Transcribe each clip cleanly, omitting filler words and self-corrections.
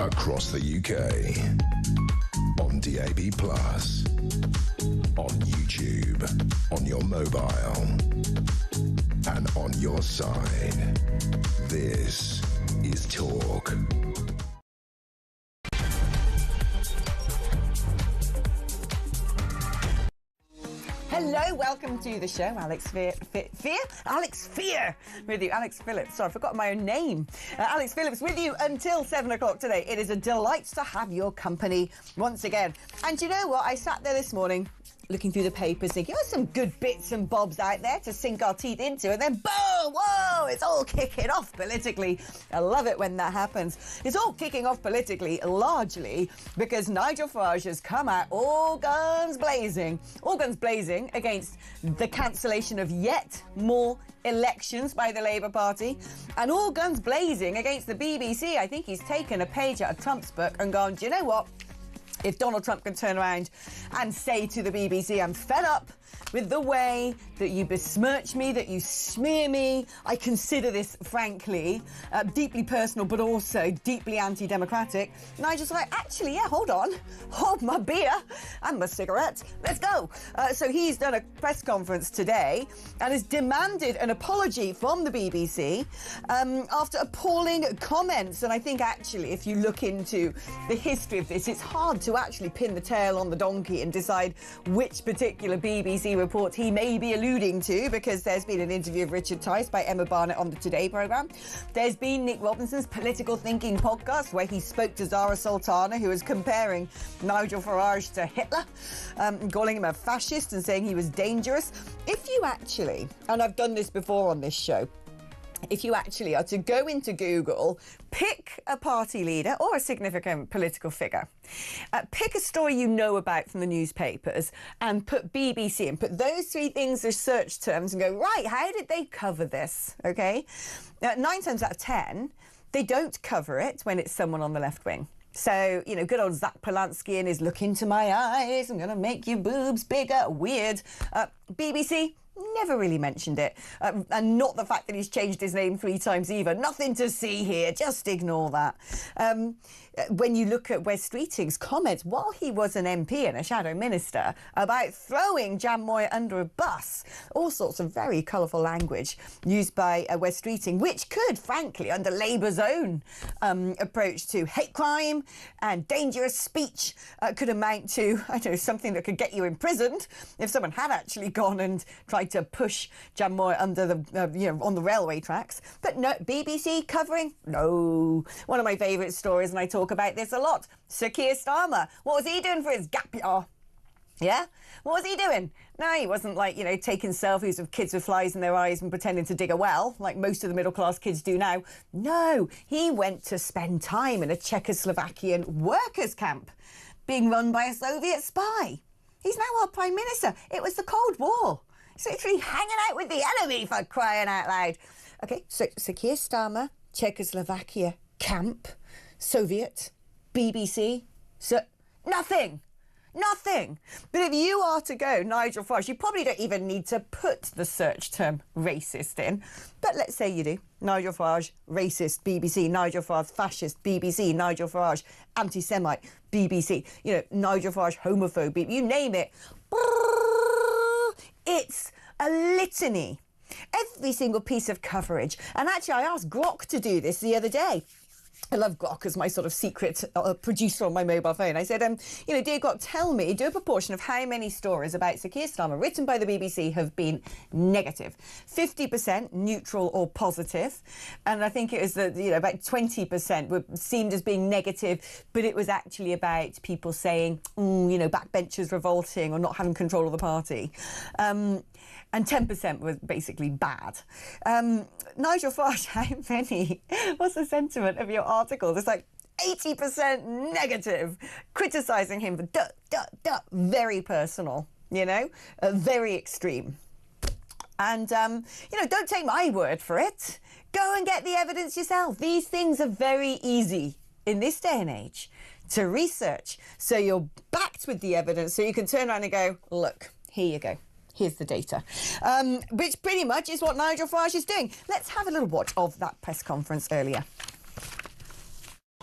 Across the UK, on DAB+, on YouTube, on your mobile, and on your side. This is Talk. Hello, welcome to the show. Alex Fear with you. Alex Phillips. Sorry, I forgot my own name. Alex Phillips with you until 7 o'clock today. It is a delight to have your company once again. And you know what? I sat there this morning looking through the papers thinking, oh, some good bits and bobs out there to sink our teeth into, and then boom, whoa, it's all kicking off politically. I love it when that happens. It's all kicking off politically largely because Nigel Farage has come out all guns blazing against the cancellation of yet more elections by the Labour Party, and all guns blazing against the BBC. I think he's taken a page out of Trump's book and gone, do you know what? If Donald Trump can turn around and say to the BBC, I'm fed up with the way that you besmirch me, that you smear me. I consider this, frankly, deeply personal, but also deeply anti-democratic. And I just like, actually, yeah, hold on. Hold my beer and my cigarette. Let's go. So he's done a press conference today and has demanded an apology from the BBC after appalling comments. And I think, actually, if you look into the history of this, it's hard to actually pin the tail on the donkey and decide which particular BBC report he may be alluding to, because there's been an interview of Richard Tice by Emma Barnett on the Today programme. There's been Nick Robinson's Political Thinking podcast, where he spoke to Zara Sultana, who was comparing Nigel Farage to Hitler, calling him a fascist and saying he was dangerous. If you actually, and I've done this before on this show, if you actually are to go into Google, pick a party leader or a significant political figure, pick a story you know about from the newspapers and put BBC and put those three things as search terms and go, right, how did they cover this? Okay. 9 times out of 10, they don't cover it when it's someone on the left wing. So, you know, good old Zach Polanski and his look into my eyes, I'm going to make your boobs bigger, weird. BBC never really mentioned it. And not the fact that he's changed his name 3 times either. Nothing to see here. Just ignore that. When you look at Wes Streeting's comments while he was an MP and a shadow minister about throwing Jan Moy under a bus, all sorts of very colourful language used by Wes Streeting, which could, frankly, under Labour's own approach to hate crime and dangerous speech, could amount to, I don't know, something that could get you imprisoned if someone had actually gone and tried to push Jan Moy under the, on the railway tracks. But no, BBC covering? No. One of my favourite stories, and I talk about this a lot. Sir Keir Starmer. What was he doing for his gap year? Yeah? What was he doing? No, he wasn't like, you know, taking selfies of kids with flies in their eyes and pretending to dig a well, like most of the middle-class kids do now. No, he went to spend time in a Czechoslovakian workers' camp being run by a Soviet spy. He's now our Prime Minister. It was the Cold War. He's literally hanging out with the enemy, for crying out loud. OK, so Keir Starmer, Czechoslovakia camp, Soviet, BBC, so nothing. Nothing. But if you are to go Nigel Farage, you probably don't even need to put the search term racist in. But let's say you do. Nigel Farage, racist, BBC. Nigel Farage, fascist, BBC. Nigel Farage, anti-Semite, BBC. You know, Nigel Farage, homophobe, you name it. It's a litany. Every single piece of coverage. And actually, I asked Grok to do this the other day. I love Grok as my sort of secret producer on my mobile phone. I said, you know, dear Grok, tell me, do a proportion of how many stories about Sir Keir Starmer written by the BBC have been negative. 50% neutral or positive. And I think it was, you know, about 20% seemed as being negative, but it was actually about people saying, you know, backbenchers revolting or not having control of the party. And 10% was basically bad. Nigel Farage, how many? What's the sentiment of your articles? It's like 80% negative, criticising him for very personal, you know, very extreme. And, you know, don't take my word for it. Go and get the evidence yourself. These things are very easy in this day and age to research. So you're backed with the evidence, so you can turn around and go, look, here you go. Here's the data, which pretty much is what Nigel Farage is doing. Let's have a little watch of that press conference earlier.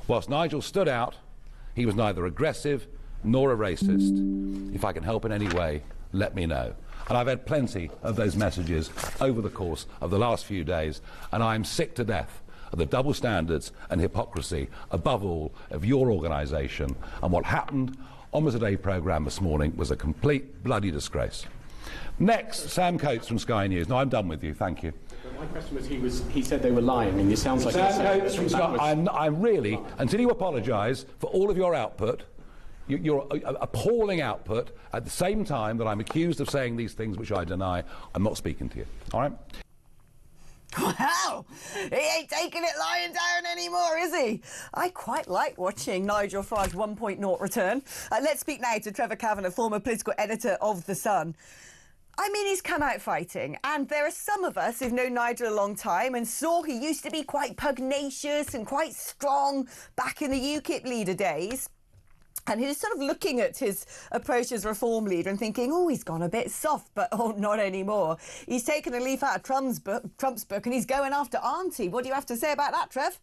Whilst Nigel stood out, he was neither aggressive nor a racist. If I can help in any way, let me know. And I've had plenty of those messages over the course of the last few days, and I'm sick to death of the double standards and hypocrisy, above all, of your organisation. And what happened on the Today programme this morning was a complete bloody disgrace. Next, Sam Coates from Sky News. No, I'm done with you, thank you. My question was, he said they were lying, and it sounds like... Sam Coates from Sky... I'm really, until you apologise for all of your output, your appalling output, at the same time that I'm accused of saying these things which I deny, I'm not speaking to you, all right? Wow, he ain't taking it lying down anymore, is he? I quite like watching Nigel Farage 1.0 return. Let's speak now to Trevor Kavanagh, former political editor of The Sun. I mean, he's come out fighting, and there are some of us who've known Nigel a long time and saw he used to be quite pugnacious and quite strong back in the UKIP leader days. And he was sort of looking at his approach as reform leader and thinking, oh, he's gone a bit soft, but oh, not anymore. He's taken a leaf out of Trump's book and he's going after Auntie. What do you have to say about that, Trev?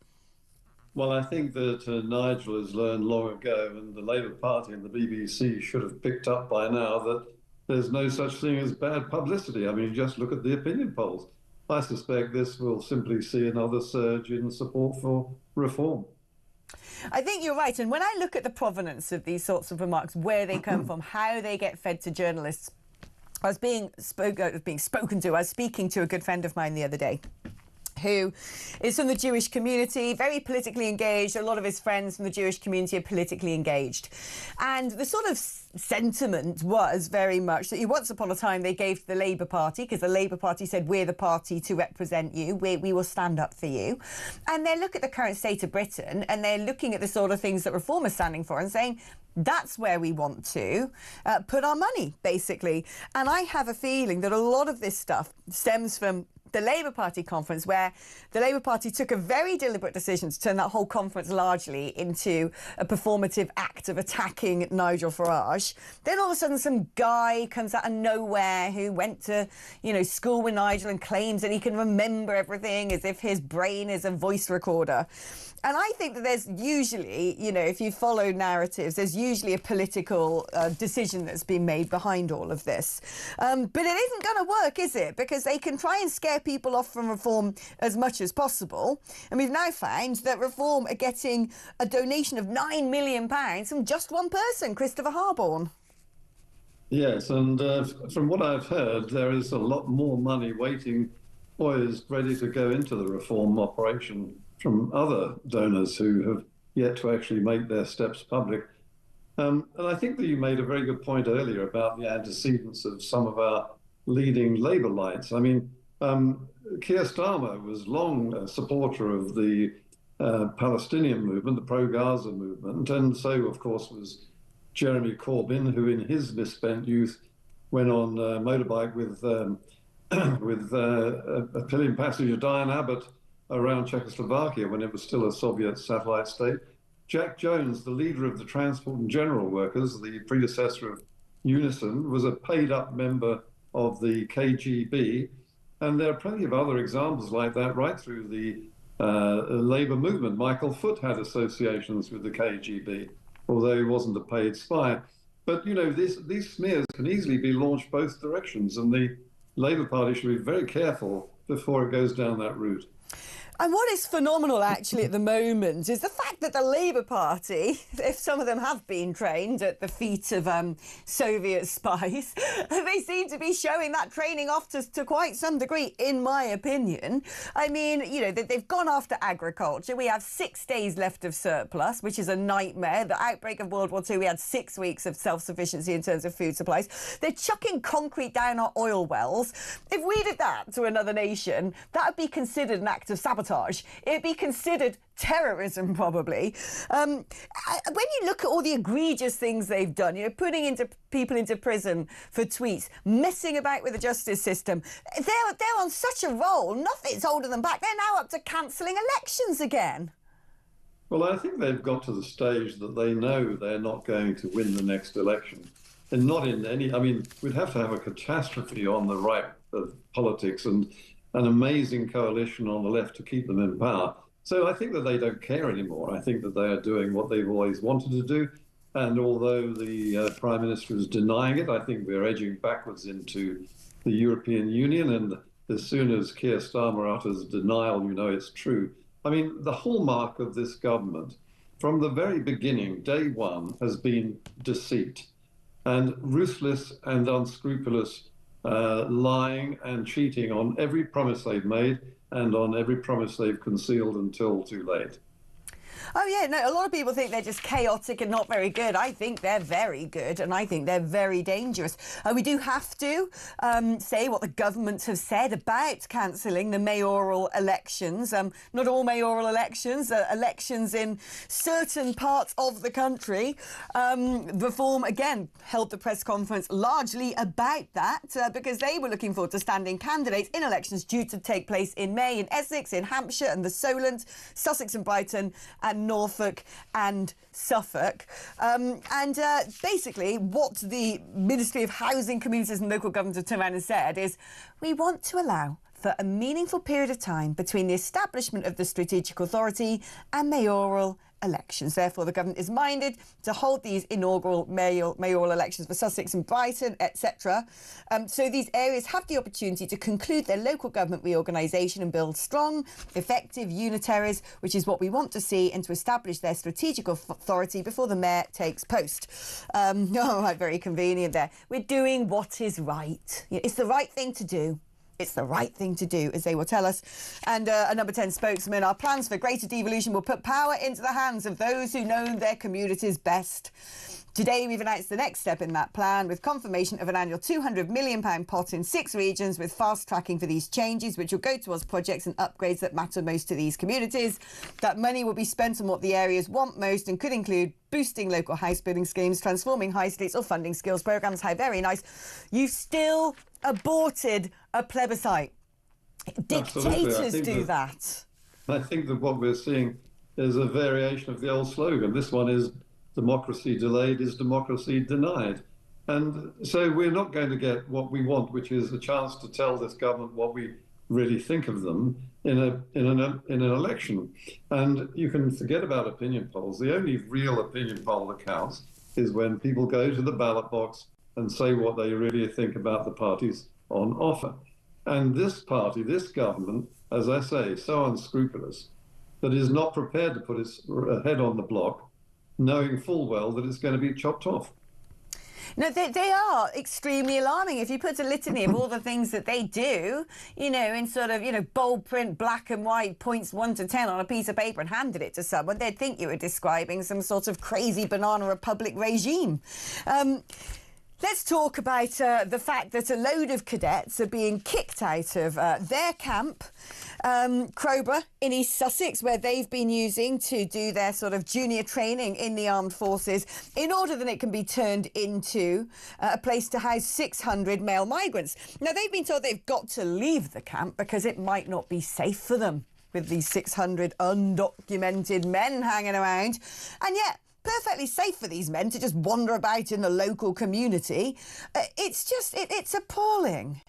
Well, I think that Nigel has learned long ago, and the Labour Party and the BBC should have picked up by now, that there's no such thing as bad publicity. I mean, just look at the opinion polls. I suspect this will simply see another surge in support for reform. I think you're right. And when I look at the provenance of these sorts of remarks, where they come from, how they get fed to journalists, I was speaking to a good friend of mine the other day, who is from the Jewish community, very politically engaged. A lot of his friends from the Jewish community are politically engaged. And the sort of sentiment was very much that once upon a time they gave to the Labour Party, because the Labour Party said, we're the party to represent you, we will stand up for you. And they look at the current state of Britain and they're looking at the sort of things that Reform is standing for and saying, that's where we want to put our money, basically. And I have a feeling that a lot of this stuff stems from the Labour Party conference, where the Labour Party took a very deliberate decision to turn that whole conference largely into a performative act of attacking Nigel Farage. Then all of a sudden some guy comes out of nowhere who went to, school with Nigel and claims that he can remember everything as if his brain is a voice recorder. And I think that there's usually, if you follow narratives, there's usually a political decision that's been made behind all of this. But it isn't going to work, is it? Because they can try and scare people off from Reform as much as possible. And we've now found that Reform are getting a donation of £9 million from just one person, Christopher Harborne. Yes, and from what I've heard, there is a lot more money waiting, poised, ready to go into the Reform operation from other donors who have yet to actually make their steps public. And I think that you made a very good point earlier about the antecedents of some of our leading Labour lights. I mean, Keir Starmer was long a supporter of the Palestinian movement, the pro-Gaza movement, and so, of course, was Jeremy Corbyn, who in his misspent youth went on a motorbike with a pillion passenger Diane Abbott around Czechoslovakia when it was still a Soviet satellite state. Jack Jones, the leader of the Transport and General Workers, the predecessor of Unison, was a paid-up member of the KGB. And there are plenty of other examples like that right through the Labour movement. Michael Foot had associations with the KGB, although he wasn't a paid spy. But, these smears can easily be launched both directions, and the Labour Party should be very careful before it goes down that route. And what is phenomenal, actually, at the moment is the fact that the Labour Party, if some of them have been trained at the feet of Soviet spies, they seem to be showing that training off to quite some degree, in my opinion. I mean, they've gone after agriculture. We have 6 days left of surplus, which is a nightmare. The outbreak of World War II, we had 6 weeks of self-sufficiency in terms of food supplies. They're chucking concrete down our oil wells. If we did that to another nation, that would be considered an act of sabotage. It'd be considered terrorism, probably. When you look at all the egregious things they've done, putting people into prison for tweets, messing about with the justice system, they're on such a roll. Nothing's holding them back. They're now up to cancelling elections again. Well, I think they've got to the stage that they know they're not going to win the next election. And not in any... I mean, we'd have to have a catastrophe on the right of politics and an amazing coalition on the left to keep them in power. So I think that they don't care anymore. I think that they are doing what they've always wanted to do. And although the Prime Minister is denying it, I think we're edging backwards into the European Union. And as soon as Keir Starmer utters denial, you know it's true. I mean, the hallmark of this government from the very beginning, day one, has been deceit and ruthless and unscrupulous lying and cheating on every promise they've made and on every promise they've concealed until too late. Oh, yeah, no, a lot of people think they're just chaotic and not very good. I think they're very good, and I think they're very dangerous. We do have to say what the government have said about cancelling the mayoral elections. Not all mayoral elections, elections in certain parts of the country. Reform, again, held the press conference largely about that because they were looking forward to standing candidates in elections due to take place in May in Essex, in Hampshire and the Solent, Sussex and Brighton, and Norfolk and Suffolk. Basically what the Ministry of Housing, Communities and Local Government have turned around and said is we want to allow for a meaningful period of time between the establishment of the Strategic Authority and mayoral elections. Therefore, the government is minded to hold these inaugural mayoral elections for Sussex and Brighton, etc. So these areas have the opportunity to conclude their local government reorganisation and build strong, effective unitaries, which is what we want to see, and to establish their strategic authority before the mayor takes post. Very convenient there. We're doing what is right. It's the right thing to do. It's the right thing to do, as they will tell us. And a number 10 spokesman, our plans for greater devolution will put power into the hands of those who know their communities best. Today, we've announced the next step in that plan with confirmation of an annual £200 million pot in 6 regions with fast tracking for these changes, which will go towards projects and upgrades that matter most to these communities. That money will be spent on what the areas want most and could include boosting local house building schemes, transforming high streets or funding skills programmes. How very nice. You've still aborted a plebiscite. Dictators do that. I think that what we're seeing is a variation of the old slogan. This one is democracy delayed is democracy denied. And so we're not going to get what we want, which is a chance to tell this government what we really think of them in an election. And you can forget about opinion polls. The only real opinion poll that counts is when people go to the ballot box and say what they really think about the parties on offer. And this party, this government, as I say, so unscrupulous, that is not prepared to put its head on the block, knowing full well that it's going to be chopped off. No, they are extremely alarming. If you put a litany of all the things that they do, in sort of, bold print, black and white, points 1 to 10 on a piece of paper and handed it to someone, they'd think you were describing some sort of crazy Banana Republic regime. Let's talk about the fact that a load of cadets are being kicked out of their camp, Crowborough in East Sussex, where they've been using to do their sort of junior training in the armed forces in order that it can be turned into a place to house 600 male migrants. Now, they've been told they've got to leave the camp because it might not be safe for them with these 600 undocumented men hanging around. And yet, perfectly safe for these men to just wander about in the local community. It's appalling.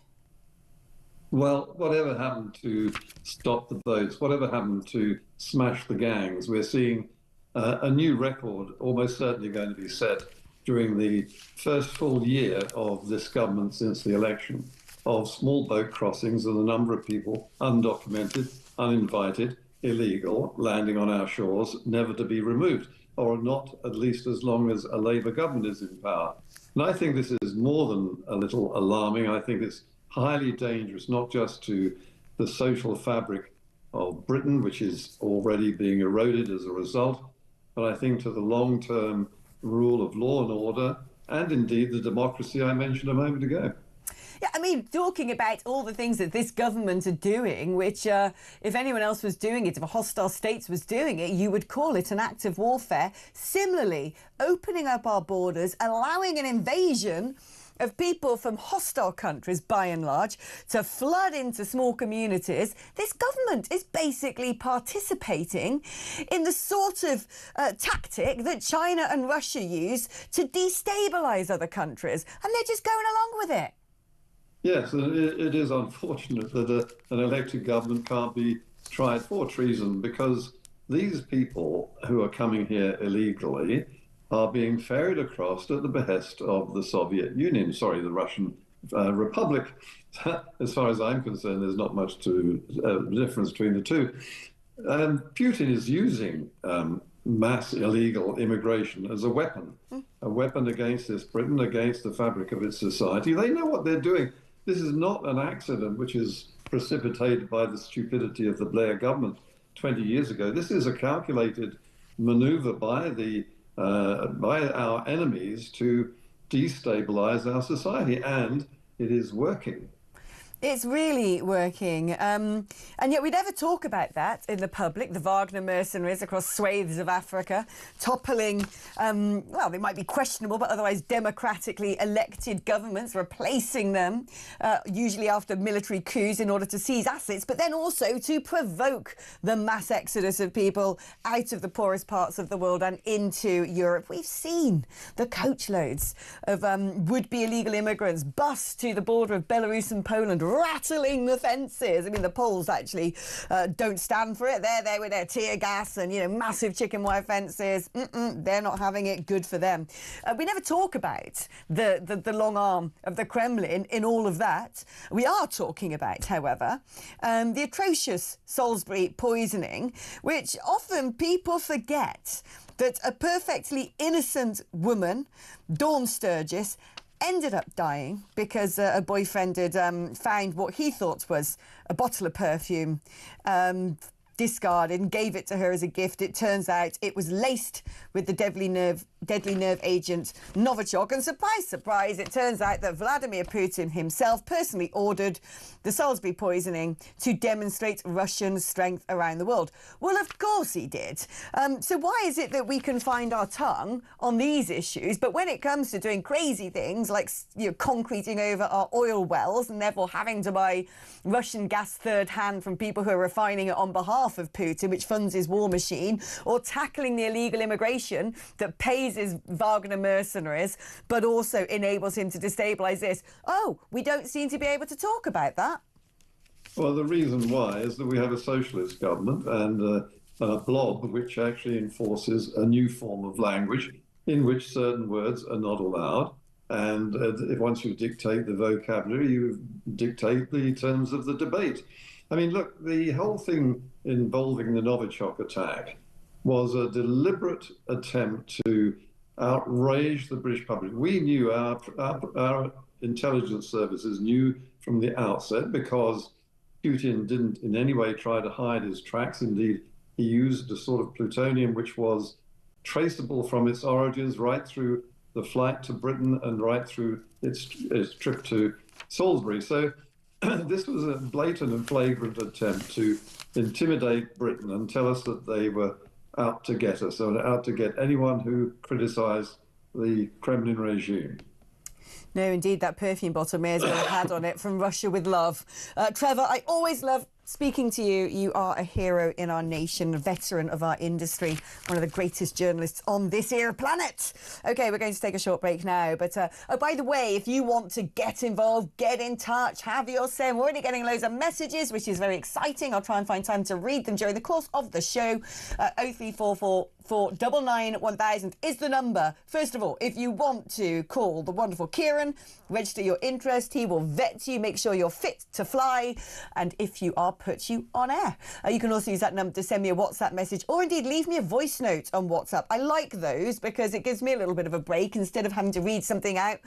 Well, whatever happened to stop the votes, whatever happened to smash the gangs, we're seeing a new record almost certainly going to be set during the first full year of this government since the election of small boat crossings and the number of people undocumented, uninvited, illegal, landing on our shores, never to be removed, or not at least as long as a Labour government is in power. And I think this is more than a little alarming. I think it's highly dangerous, not just to the social fabric of Britain, which is already being eroded as a result, but I think to the long-term rule of law and order, and indeed the democracy I mentioned a moment ago. Yeah, I mean, talking about all the things that this government are doing, which if anyone else was doing it, if a hostile state was doing it, you would call it an act of warfare. Similarly, opening up our borders, allowing an invasion of people from hostile countries, by and large, to flood into small communities. This government is basically participating in the sort of tactic that China and Russia use to destabilise other countries, and they're just going along with it. Yes, it is unfortunate that an elected government can't be tried for treason because these people who are coming here illegally are being ferried across at the behest of the Soviet Union, the Russian Republic. As far as I'm concerned, there's not much difference between the two. Putin is using mass illegal immigration as a weapon against this Britain, against the fabric of its society. They know what they're doing. This is not an accident which is precipitated by the stupidity of the Blair government 20 years ago. This is a calculated maneuver by our enemies to destabilize our society, and it is working. It's really working. And yet we never talk about that in the public, the Wagner mercenaries across swathes of Africa, toppling, well, they might be questionable, but otherwise democratically elected governments, replacing them, usually after military coups in order to seize assets, but then also to provoke the mass exodus of people out of the poorest parts of the world and into Europe. We've seen the coachloads of would-be illegal immigrants bust to the border of Belarus and Poland, rattling the fences. I mean, the Poles actually don't stand for it. They're there with their tear gas and, massive chicken wire fences. They're not having it. Good for them. We never talk about the long arm of the Kremlin in all of that. We are talking about, however, the atrocious Salisbury poisoning, which often people forget that a perfectly innocent woman, Dawn Sturgis, ended up dying because a boyfriend had found what he thought was a bottle of perfume, discarded, and gave it to her as a gift. It turns out it was laced with the deadly nerve agent Novichok. And surprise, surprise, it turns out that Vladimir Putin himself personally ordered the Salisbury poisoning to demonstrate Russian strength around the world. Well, of course he did. So why is it that we can find our tongue on these issues, but when it comes to doing crazy things like concreting over our oil wells and therefore having to buy Russian gas third hand from people who are refining it on behalf of Putin, which funds his war machine, or tackling the illegal immigration that pays his Wagner mercenaries, but also enables him to destabilise this? Oh, we don't seem to be able to talk about that. Well, the reason why is that we have a socialist government and a blob which actually enforces a new form of language in which certain words are not allowed. And if once you dictate the vocabulary, you dictate the terms of the debate. I mean, look, the whole thing involving the Novichok attack was a deliberate attempt to outrage the British public. We knew, our intelligence services knew from the outset, because Putin didn't in any way try to hide his tracks. Indeed, he used a sort of plutonium which was traceable from its origins right through the flight to Britain and right through its trip to Salisbury. So this was a blatant and flagrant attempt to intimidate Britain and tell us that they were out to get us, or out to get anyone who criticised the Kremlin regime. No, indeed, that perfume bottle may as well have had on it, "From Russia with Love." Trevor, I always love speaking to you. You are a hero in our nation, a veteran of our industry, one of the greatest journalists on this here planet. OK, we're going to take a short break now. But, oh, by the way, if you want to get involved, get in touch, have your say. I'm already getting loads of messages, which is very exciting. I'll try and find time to read them during the course of the show. 0344 499 1000 is the number. First of all, if you want to call the wonderful Kieran, register your interest. He will vet you, make sure you're fit to fly, and if you are, put you on air. You can also use that number to send me a WhatsApp message, or indeed leave me a voice note on WhatsApp. I like those because it gives me a little bit of a break. Instead of having to read something out,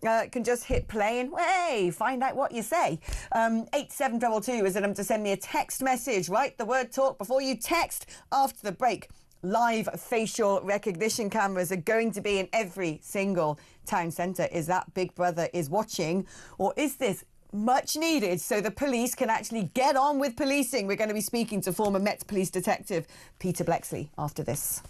can just hit play and, hey, find out what you say. 8722 is the number to send me a text message. Write the word talk before you text. After the break, live facial recognition cameras are going to be in every single town centre. Is that Big Brother is watching, or is this much needed so the police can actually get on with policing? We're going to be speaking to former Met Police Detective Peter Blexley after this.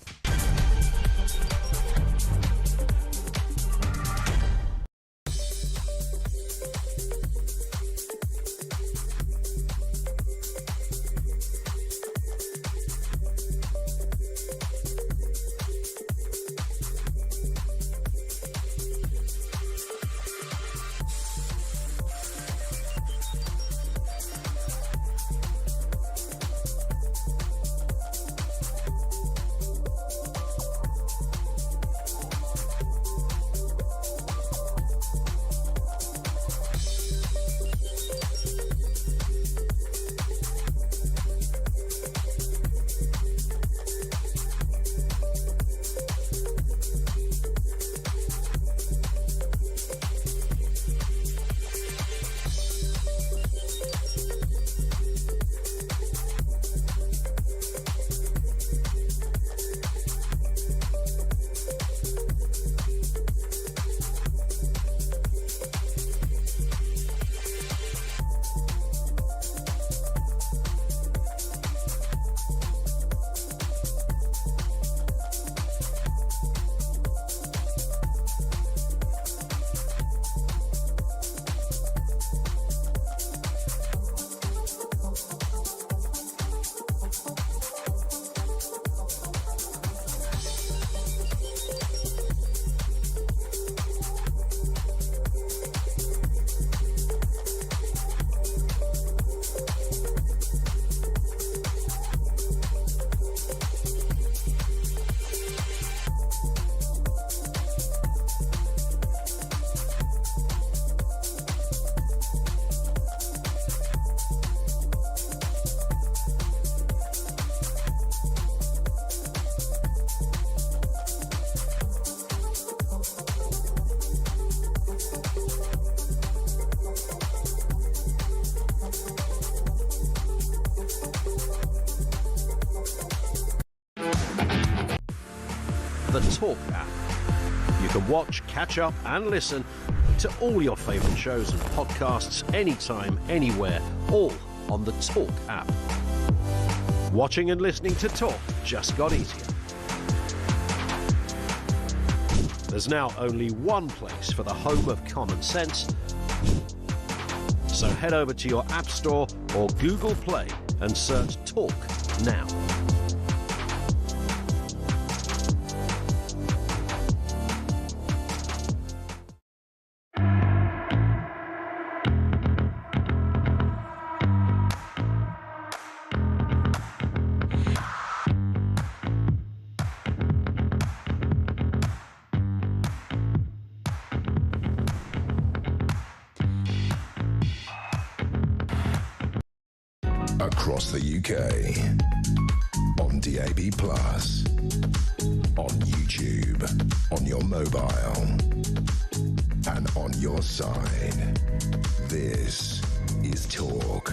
the Talk app. You can watch, catch up and listen to all your favourite shows and podcasts anytime, anywhere, all on the Talk app. Watching and listening to Talk just got easier. There's now only one place for the home of common sense. So head over to your App Store or Google Play and search Talk now. Across the UK, on DAB+, on YouTube, on your mobile, and on your side. This is Talk.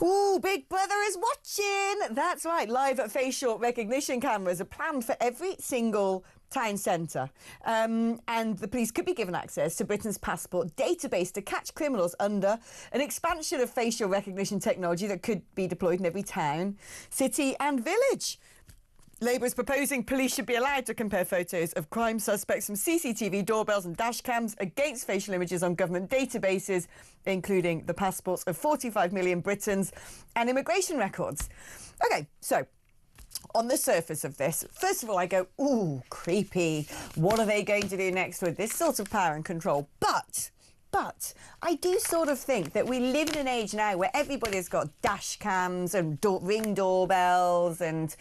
Ooh, Big Brother is watching! That's right, live facial recognition cameras are planned for every single town centre. And the police could be given access to Britain's passport database to catch criminals under an expansion of facial recognition technology that could be deployed in every town, city and village. Labour is proposing police should be allowed to compare photos of crime suspects from CCTV, doorbells and dash cams against facial images on government databases, including the passports of 45 million Britons and immigration records. OK, so on the surface of this, first of all, I go, ooh, creepy. What are they going to do next with this sort of power and control? But I do sort of think that we live in an age now where everybody's got dash cams and ring doorbells and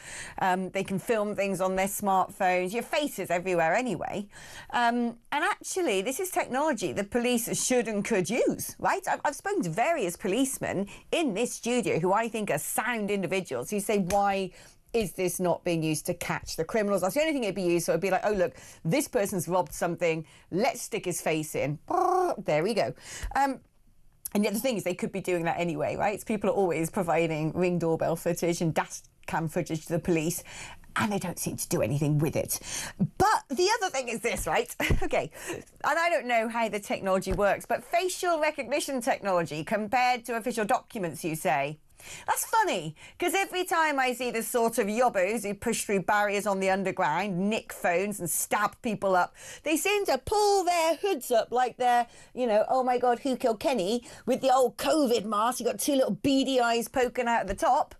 they can film things on their smartphones. Your face is everywhere anyway. And actually, this is technology the police should and could use, right? I've spoken to various policemen in this studio who I think are sound individuals who say, why is this not being used to catch the criminals? That's the only thing it'd be used. So it'd be like, oh, look, this person's robbed something. Let's stick his face in. There we go. And yet the thing is, they could be doing that anyway, right? People are always providing ring doorbell footage and dash cam footage to the police, and they don't seem to do anything with it. But the other thing is this, right? OK, and I don't know how the technology works, but facial recognition technology compared to official documents, you say? That's funny, because every time I see this sort of yobbos who push through barriers on the underground, nick phones and stab people up, they seem to pull their hoods up like they're, you know, oh my God, who killed Kenny? With the old COVID mask, you got two little beady eyes poking out at the top.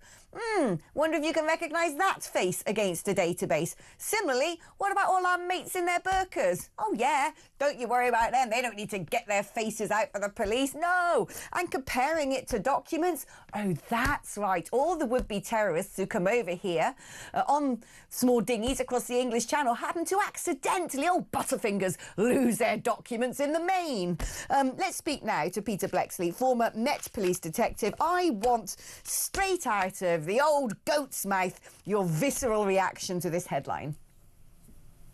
Wonder if you can recognise that face against a database. Similarly, what about all our mates in their burqas? Oh yeah, don't you worry about them. They don't need to get their faces out for the police. No. And comparing it to documents, oh, that's right. All the would-be terrorists who come over here on small dinghies across the English Channel happen to accidentally, oh, butterfingers, lose their documents in the main. Let's speak now to Peter Blexley, former Met Police detective. I want straight out of the old goat's mouth your visceral reaction to this headline.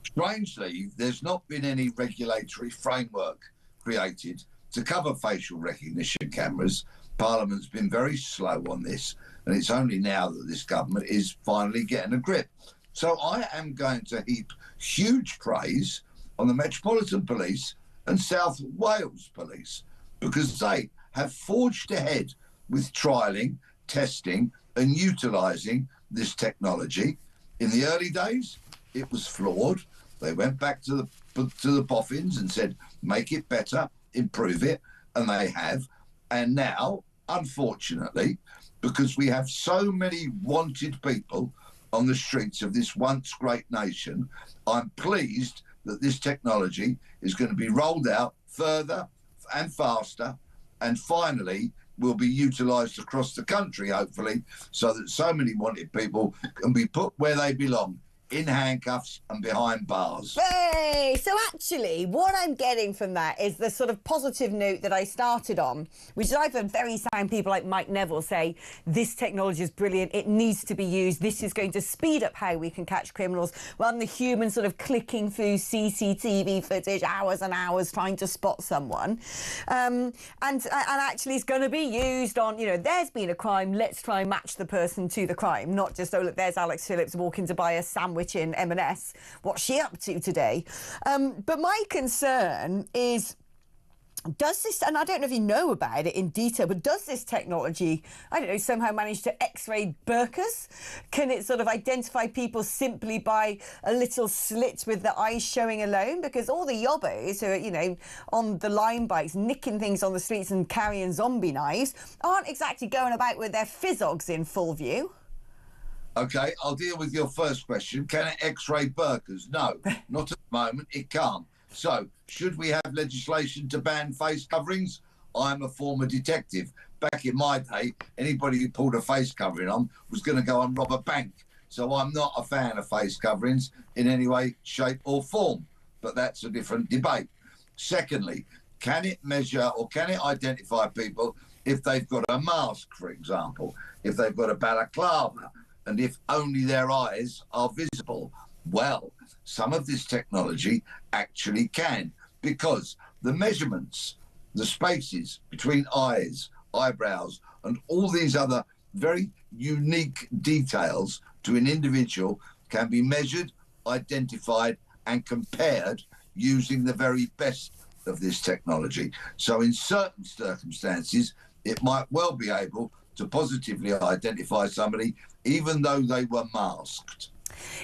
Strangely, there's not been any regulatory framework created to cover facial recognition cameras. Parliament's been very slow on this, and it's only now that this government is finally getting a grip. So I am going to heap huge praise on the Metropolitan Police and South Wales Police, because they have forged ahead with trialling, testing and utilising this technology. In the early days, it was flawed. They went back to the boffins and said, make it better, improve it, and they have. And now, unfortunately, because we have so many wanted people on the streets of this once great nation, I'm pleased that this technology is going to be rolled out further and faster, and finally will be utilised across the country, hopefully, so that so many wanted people can be put where they belong, in handcuffs and behind bars. Hey! So actually, what I'm getting from that is the sort of positive note that I started on, which is I've heard very sound people like Mike Neville say, this technology is brilliant, it needs to be used, this is going to speed up how we can catch criminals, rather than the human sort of clicking through CCTV footage, hours and hours trying to spot someone. And actually it's going to be used on, there's been a crime, let's try and match the person to the crime, not just, oh, look, there's Alex Phillips walking to buy a sandwich in M&S. What's she up to today? But my concern is, does this, and I don't know if you know about it in detail, but does this technology, I don't know, somehow manage to X-ray burkas? Can it sort of identify people simply by a little slit with the eyes showing alone? Because all the yobbos who are, on the line bikes, nicking things on the streets and carrying zombie knives, aren't exactly going about with their fizzogs in full view. Okay, I'll deal with your first question. Can it X-ray burkas? No, not at the moment. It can't. So, should we have legislation to ban face coverings? I'm a former detective. Back in my day, anybody who pulled a face covering on was going to go and rob a bank. So I'm not a fan of face coverings in any way, shape or form. But that's a different debate. Secondly, can it measure or can it identify people if they've got a mask, for example, if they've got a balaclava, and if only their eyes are visible? Well, some of this technology actually can, because the measurements, the spaces between eyes, eyebrows, and all these other very unique details to an individual can be measured, identified, and compared using the very best of this technology. So in certain circumstances, it might well be able to positively identify somebody even though they were masked.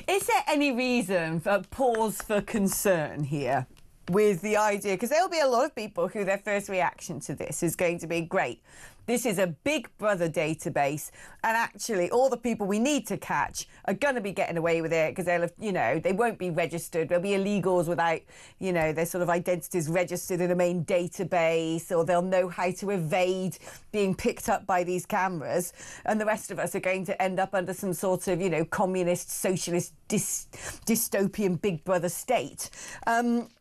Is there any reason for pause for concern here with the idea? Because there'll be a lot of people who their first reaction to this is going to be, great, this is a Big Brother database, and actually all the people we need to catch are going to be getting away with it because they'll have, they won't be registered. There'll be illegals without, their sort of identities registered in a main database, or they'll know how to evade being picked up by these cameras. And the rest of us are going to end up under some sort of, communist, socialist, dystopian Big Brother state.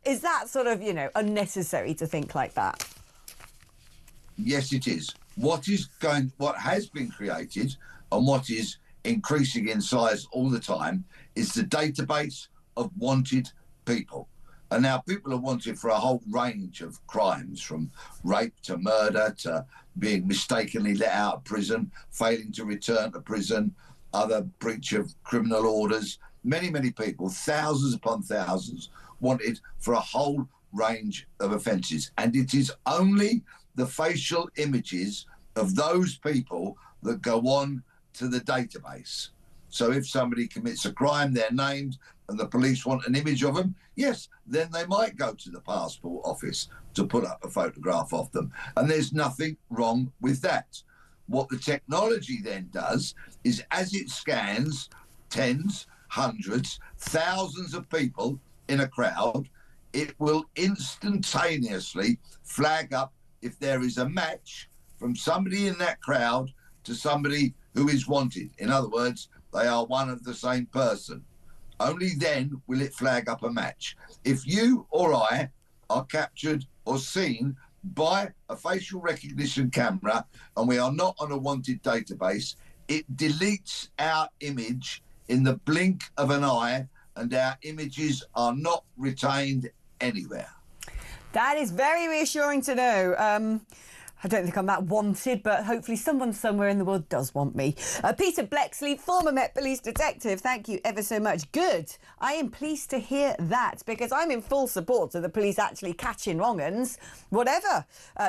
Is that sort of, unnecessary to think like that? Yes, it is. What has been created and what is increasing in size all the time is the database of wanted people. And now people are wanted for a whole range of crimes, from rape to murder to being mistakenly let out of prison, failing to return to prison, other breach of criminal orders. Many, many people, thousands upon thousands, wanted for a whole range of offences. And it is only the facial images of those people that go on to the database. So if somebody commits a crime, they're named, and the police want an image of them, yes, then they might go to the passport office to put up a photograph of them. And there's nothing wrong with that. What the technology then does is, as it scans tens, hundreds, thousands of people in a crowd, it will instantaneously flag up if there is a match from somebody in that crowd to somebody who is wanted. In other words, they are one of the same person. Only then will it flag up a match. If you or I are captured or seen by a facial recognition camera and we are not on a wanted database, it deletes our image in the blink of an eye, and our images are not retained anywhere. That is very reassuring to know. I don't think I'm that wanted, but hopefully someone somewhere in the world does want me. Peter Blexley, former Met Police detective, thank you ever so much. Good. I am pleased to hear that, because I'm in full support of the police actually catching wrong-uns, whatever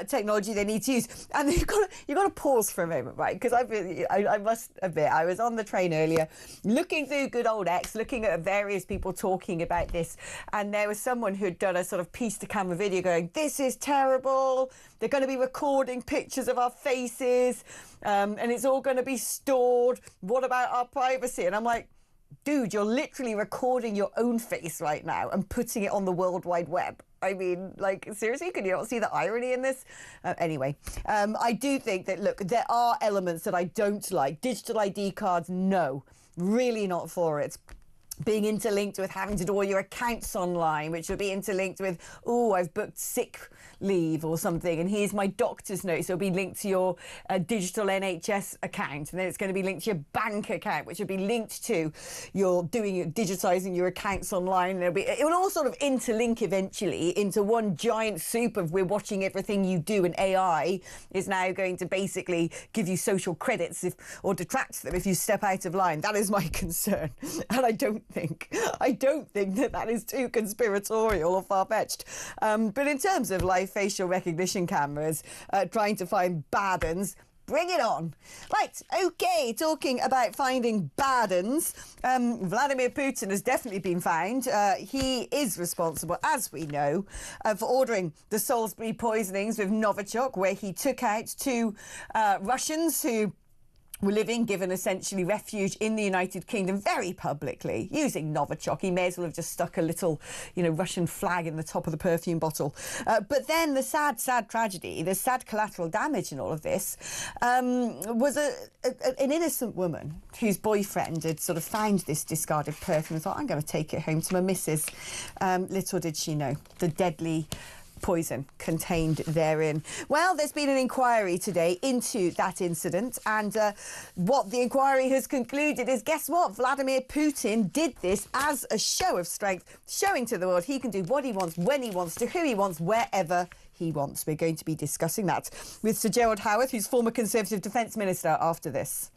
technology they need to use. And you've got to pause for a moment, right? Because I must admit, I was on the train earlier, looking through good old X, looking at various people talking about this, and there was someone who'd done a sort of piece-to-camera video going, this is terrible, they're going to be recording pictures of our faces, and it's all going to be stored. What about our privacy? And I'm like, dude, you're literally recording your own face right now and putting it on the World Wide Web. I mean, like, seriously, can you not see the irony in this? Anyway, I do think that, look, there are elements that I don't like. Digital ID cards, no, really not for it. being interlinked with having to do all your accounts online, which will be interlinked with, oh, I've booked sick leave or something, and here's my doctor's note. So it'll be linked to your digital NHS account, and then it's going to be linked to your bank account, which will be linked to your digitising your accounts online. It will all sort of interlink eventually into one giant soup of we're watching everything you do, and AI is now going to basically give you social credits or detract them if you step out of line. That is my concern, and I don't think that is too conspiratorial or far-fetched. But in terms of live facial recognition cameras trying to find bad uns, bring it on. Right, OK, talking about finding bad uns, Vladimir Putin has definitely been found. He is responsible, as we know, for ordering the Salisbury poisonings with Novichok, where he took out two Russians who were given essentially refuge in the United Kingdom very publicly, using Novichok. He may as well have just stuck a little, Russian flag in the top of the perfume bottle. But then the sad tragedy, the sad collateral damage in all of this was an innocent woman whose boyfriend had sort of found this discarded perfume and thought, I'm going to take it home to my missus. Little did she know the deadly poison contained therein. Well, there's been an inquiry today into that incident, and what the inquiry has concluded is, guess what? Vladimir Putin did this as a show of strength, showing to the world he can do what he wants, when he wants, to who he wants, wherever he wants. We're going to be discussing that with Sir Gerald Howarth, who's former Conservative Defence Minister, after this.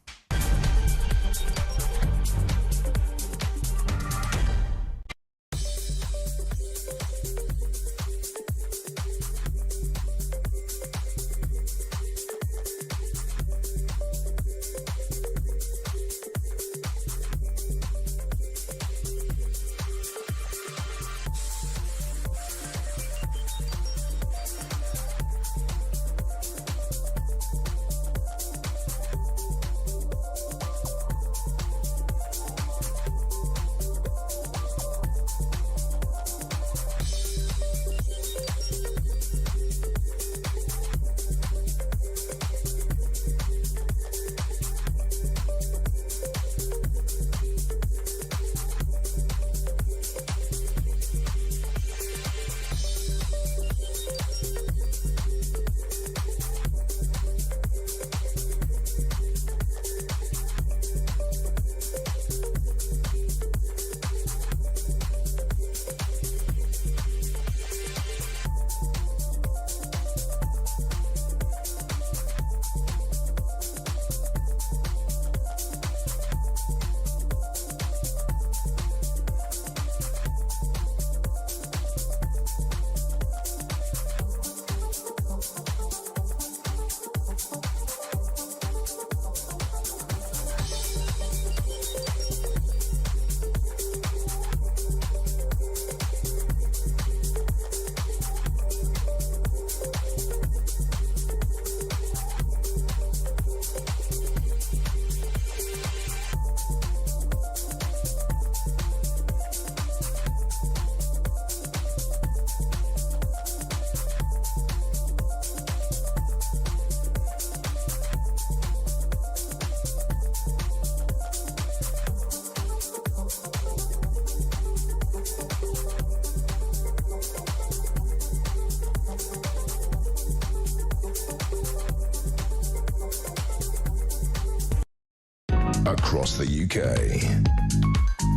Across the UK,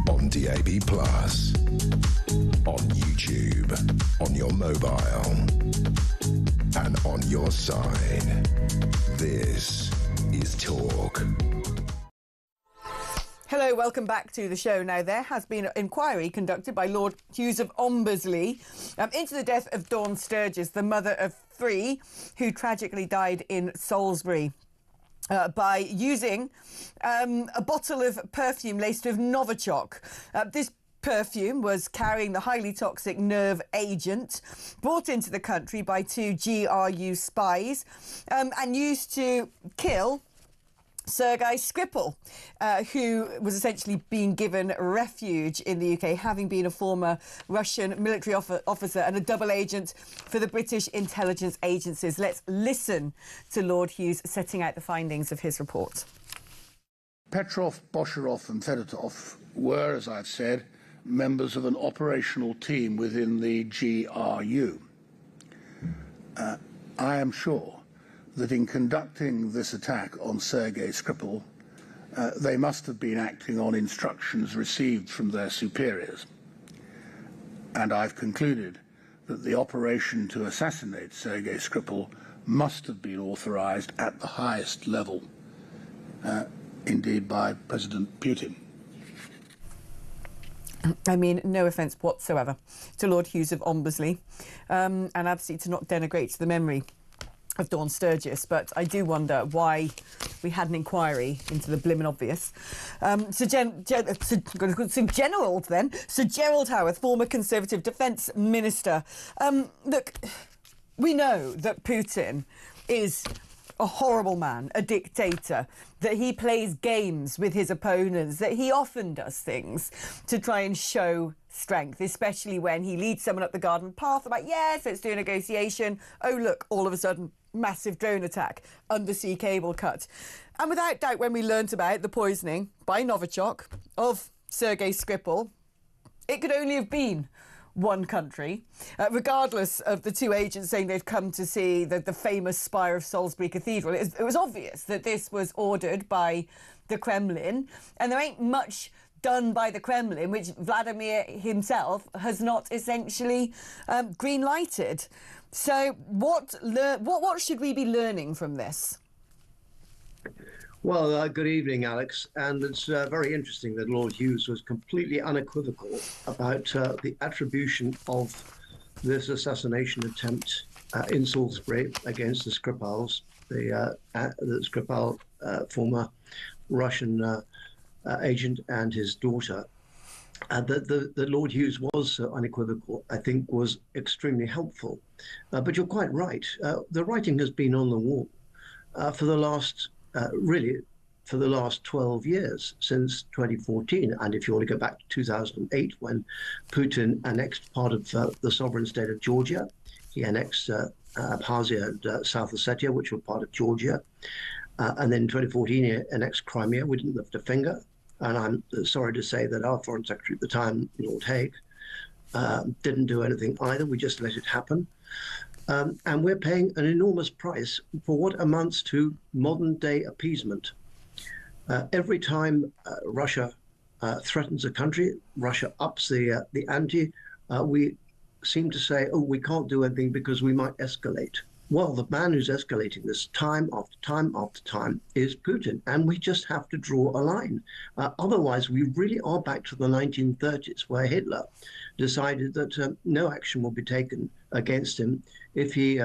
on DAB+, on YouTube, on your mobile, and on your side. This is Talk. Hello, welcome back to the show. Now, there has been an inquiry conducted by Lord Hughes of Ombersley into the death of Dawn Sturgis, the mother of three, who tragically died in Salisbury. By using a bottle of perfume laced with Novichok. This perfume was carrying the highly toxic nerve agent brought into the country by two GRU spies and used to kill Sergei Skripal, who was essentially being given refuge in the UK, having been a former Russian military officer and a double agent for the British intelligence agencies. Let's listen to Lord Hughes setting out the findings of his report. Petrov, Bosharov and Fedotov were, as I've said, members of an operational team within the GRU. I am sure that in conducting this attack on Sergei Skripal, they must have been acting on instructions received from their superiors. And I've concluded that the operation to assassinate Sergei Skripal must have been authorized at the highest level, indeed by President Putin. I mean, no offence whatsoever to Lord Hughes of Ombersley, and absolutely to not denigrate the memory of Dawn Sturgis, but I do wonder why we had an inquiry into the blimmin' obvious. Sir Gerald Howarth, former Conservative Defence Minister. Look, we know that Putin is a horrible man, a dictator, that he plays games with his opponents, that he often does things to try and show strength, especially when he leads someone up the garden path about, yes, let's do a negotiation. Oh, look, all of a sudden, massive drone attack, undersea cable cut. And without doubt, when we learnt about the poisoning by Novichok of Sergei Skripal, it could only have been one country, regardless of the two agents saying they'd come to see the famous spire of Salisbury Cathedral. It was obvious that this was ordered by the Kremlin, and there ain't much done by the Kremlin which Vladimir himself has not essentially green-lighted. So what should we be learning from this? Well, good evening, Alex. And it's very interesting that Lord Hughes was completely unequivocal about the attribution of this assassination attempt in Salisbury against the Skripals, the Skripal former Russian agent and his daughter. That Lord Hughes was unequivocal, I think, was extremely helpful. But you're quite right. The writing has been on the wall for the last for the last 12 years, since 2014. And if you want to go back to 2008, when Putin annexed part of the sovereign state of Georgia, he annexed Abkhazia and South Ossetia, which were part of Georgia. And then in 2014, he annexed Crimea. We didn't lift a finger. And I'm sorry to say that our foreign secretary at the time, Lord Haig, didn't do anything either. We just let it happen. And we're paying an enormous price for what amounts to modern-day appeasement. Every time Russia threatens a country, Russia ups the ante. We seem to say, oh, we can't do anything because we might escalate. Well, the man who's escalating this time after time after time is Putin, and we just have to draw a line. Otherwise, we really are back to the 1930s, where Hitler decided that no action will be taken against him if he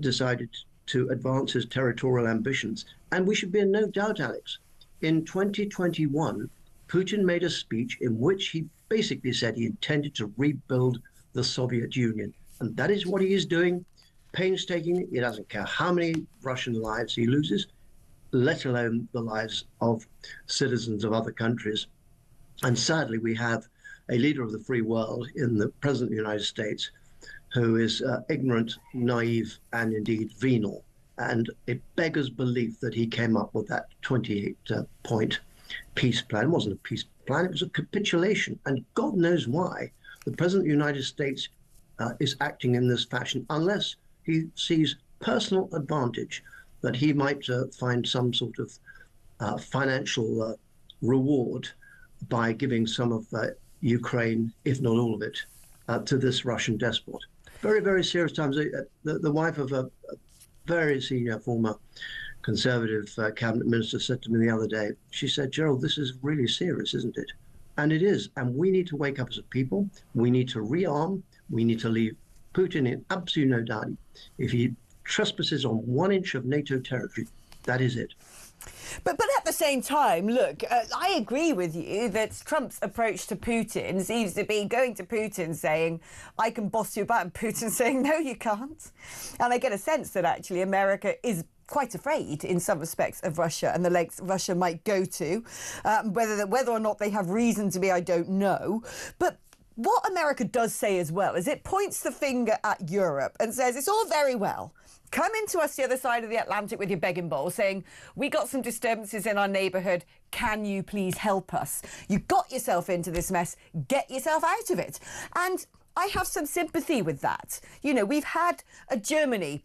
decided to advance his territorial ambitions. And we should be in no doubt, Alex, in 2021, Putin made a speech in which he basically said he intended to rebuild the Soviet Union. And that is what he is doing, painstakingly. He doesn't care how many Russian lives he loses, let alone the lives of citizens of other countries. And sadly, we have a leader of the free world in the President of the United States who is ignorant, naive, and indeed venal. And it beggars belief that he came up with that 28-point peace plan. It wasn't a peace plan, it was a capitulation. And God knows why the President of the United States is acting in this fashion, unless he sees personal advantage that he might find some sort of financial reward by giving some of Ukraine, if not all of it, to this Russian despot. Very, very serious times. The wife of a very senior former Conservative cabinet minister said to me the other day, she said, Gerald, this is really serious, isn't it? And it is. And we need to wake up as a people. We need to rearm. We need to leave Putin in absolute no doubt. If he trespasses on 1 inch of NATO territory, that is it. But at the same time, look, I agree with you that Trump's approach to Putin seems to be going to Putin saying, I can boss you about, and Putin saying, no, you can't. And I get a sense that actually America is quite afraid in some respects of Russia and the lengths Russia might go to. Whether or not they have reason to be, I don't know. But what America does say as well is it points the finger at Europe and says it's all very well coming to us the other side of the Atlantic with your begging bowl saying, we got some disturbances in our neighbourhood, can you please help us? You got yourself into this mess, get yourself out of it. And I have some sympathy with that. You know, we've had a Germany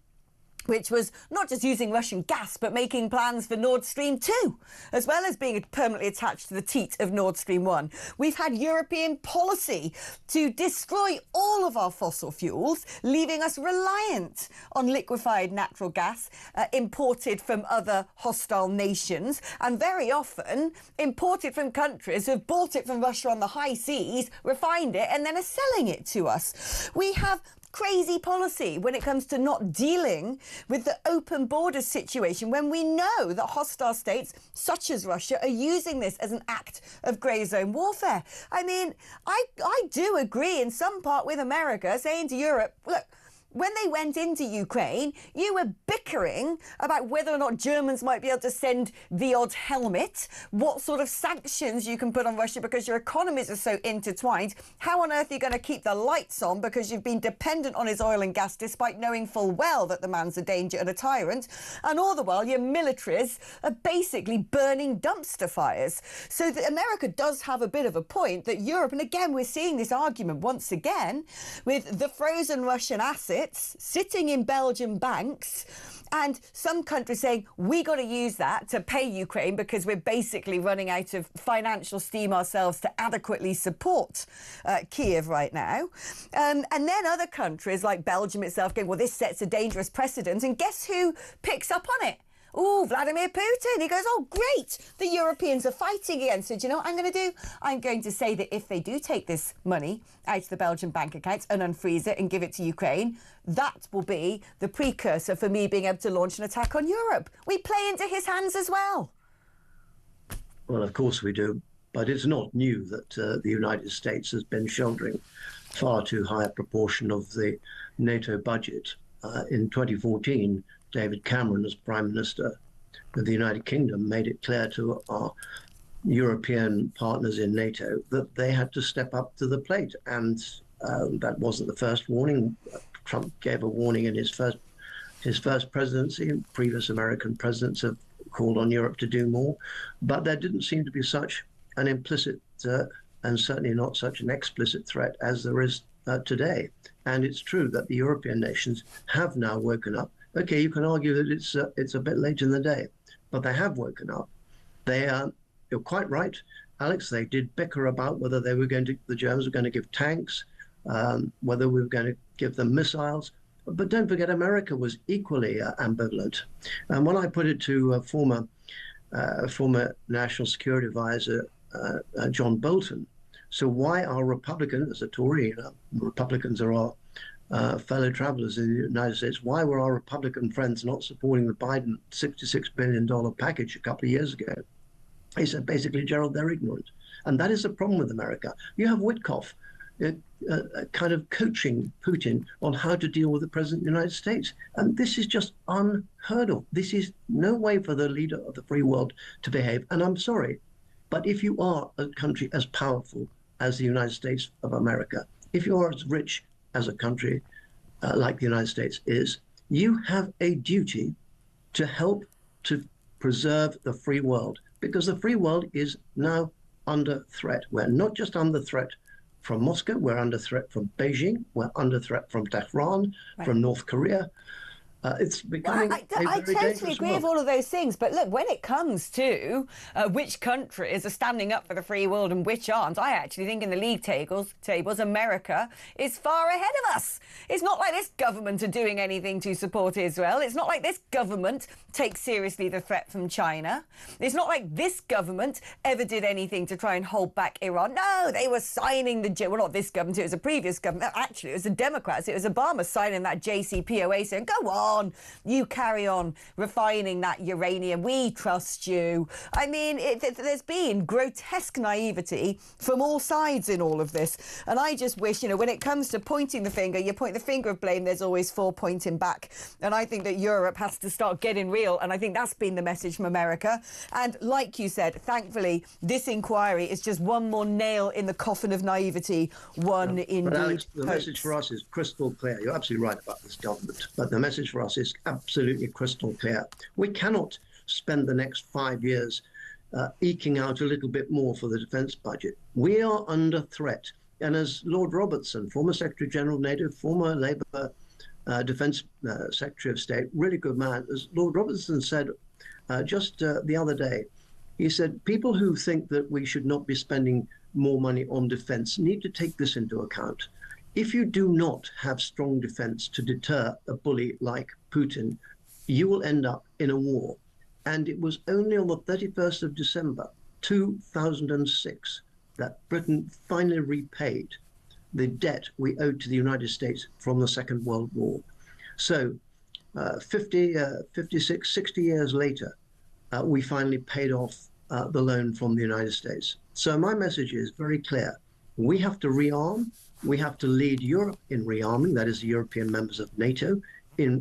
which was not just using Russian gas, but making plans for Nord Stream 2, as well as being permanently attached to the teat of Nord Stream 1. We've had European policy to destroy all of our fossil fuels, leaving us reliant on liquefied natural gas imported from other hostile nations, and very often imported from countries who have bought it from Russia on the high seas, refined it, and then are selling it to us. We have crazy policy when it comes to not dealing with the open border situation when we know that hostile states such as Russia are using this as an act of grey zone warfare. I mean, I do agree in some part with America saying to Europe, look, when they went into Ukraine, you were bickering about whether or not Germans might be able to send the odd helmet, what sort of sanctions you can put on Russia because your economies are so intertwined. How on earth are you going to keep the lights on because you've been dependent on his oil and gas despite knowing full well that the man's a danger and a tyrant? And all the while, your militaries are basically burning dumpster fires. So that America does have a bit of a point that Europe, and again, we're seeing this argument once again with the frozen Russian assets sitting in Belgian banks and some countries saying we got to use that to pay Ukraine because we're basically running out of financial steam ourselves to adequately support Kiev right now. And then other countries like Belgium itself going, well, this sets a dangerous precedent. And guess who picks up on it? Oh, Vladimir Putin. He goes, oh, great. The Europeans are fighting again. So do you know what I'm going to do? I'm going to say that if they do take this money out of the Belgian bank accounts and unfreeze it and give it to Ukraine, that will be the precursor for me being able to launch an attack on Europe. We play into his hands as well. Well, of course we do. But it's not new that the United States has been shouldering far too high a proportion of the NATO budget. In 2014, David Cameron, as Prime Minister of the United Kingdom, made it clear to our European partners in NATO that they had to step up to the plate. And that wasn't the first warning. Trump gave a warning in his first presidency. Previous American presidents have called on Europe to do more. But there didn't seem to be such an implicit and certainly not such an explicit threat as there is today. And it's true that the European nations have now woken up. Okay, you can argue that it's a bit late in the day, but they have woken up. You're quite right, Alex. They did bicker about whether the Germans were going to give tanks, whether we were going to give them missiles. But don't forget, America was equally ambivalent. And when I put it to former National Security Advisor John Bolton, so why are Republicans, as a Tory, Republicans are our fellow travelers in the United States, why were our Republican friends not supporting the Biden $66 billion package a couple of years ago? He said, basically, Gerald, they're ignorant. And that is the problem with America. You have Witkoff kind of coaching Putin on how to deal with the President of the United States. And this is just unheard of. This is no way for the leader of the free world to behave. And I'm sorry, but if you are a country as powerful as the United States of America, if you are as rich as a country like the United States is, you have a duty to help to preserve the free world, because the free world is now under threat. We're not just under threat from Moscow, we're under threat from Beijing, we're under threat from Tehran, from North Korea. It's becoming I totally agree with all of those things. But look, when it comes to which countries are standing up for the free world and which aren't, I actually think in the league tables, America is far ahead of us. It's not like this government are doing anything to support Israel. It's not like this government takes seriously the threat from China. It's not like this government ever did anything to try and hold back Iran. No, they were signing well, not this government, it was a previous government. Actually, it was the Democrats. It was Obama signing that JCPOA saying, go on. on, you carry on refining that uranium. We trust you. I mean, there's been grotesque naivety from all sides in all of this. And I just wish, you know, when it comes to pointing the finger, you point the finger of blame, there's always 4 pointing back. And I think that Europe has to start getting real. And I think that's been the message from America. And like you said, thankfully, this inquiry is just one more nail in the coffin of naivety, one indeed. But Alex, the message for us is crystal clear. You're absolutely right about this government, but the message for us is absolutely crystal clear. We cannot spend the next 5 years eking out a little bit more for the defence budget. We are under threat. And as Lord Robertson, former Secretary General of NATO, former Labour Defence Secretary of State, really good man, as Lord Robertson said just the other day, he said, people who think that we should not be spending more money on defence need to take this into account. If you do not have strong defence to deter a bully like Putin, you will end up in a war. And it was only on the 31st of December 2006 that Britain finally repaid the debt we owed to the United States from the Second World War. So 56, 60 years later, we finally paid off the loan from the United States. So my message is very clear. We have to rearm. We have to lead Europe in rearming, that is the European members of NATO,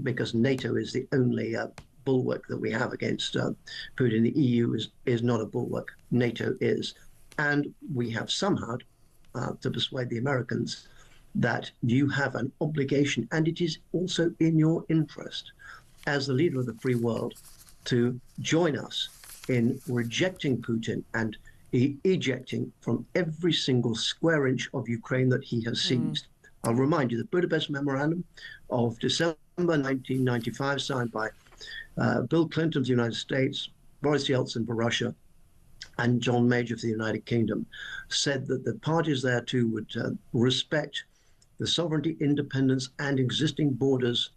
because NATO is the only bulwark that we have against Putin. The EU is not a bulwark. NATO is. And we have somehow to persuade the Americans that you have an obligation, and it is also in your interest as the leader of the free world to join us in rejecting Putin and ejecting from every single square inch of Ukraine that he has seized. I'll remind you, the Budapest Memorandum of December 1995, signed by Bill Clinton of the United States, Boris Yeltsin for Russia, and John Major for the United Kingdom, said that the parties thereto would respect the sovereignty, independence, and existing borders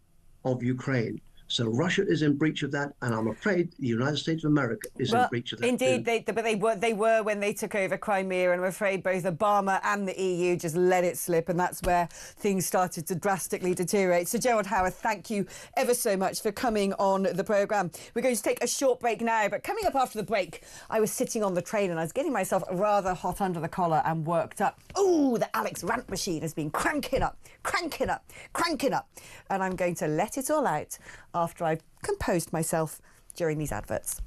of Ukraine. So Russia is in breach of that, and I'm afraid the United States of America is in breach of that. Indeed, too. they were when they took over Crimea, and I'm afraid both Obama and the EU just let it slip, and that's where things started to drastically deteriorate. So Gerald Howard, thank you ever so much for coming on the programme. We're going to take a short break now, but coming up after the break, I was sitting on the train and I was getting myself rather hot under the collar and worked up. Ooh, the Alex rant machine has been cranking up, and I'm going to let it all out after I've composed myself during these adverts.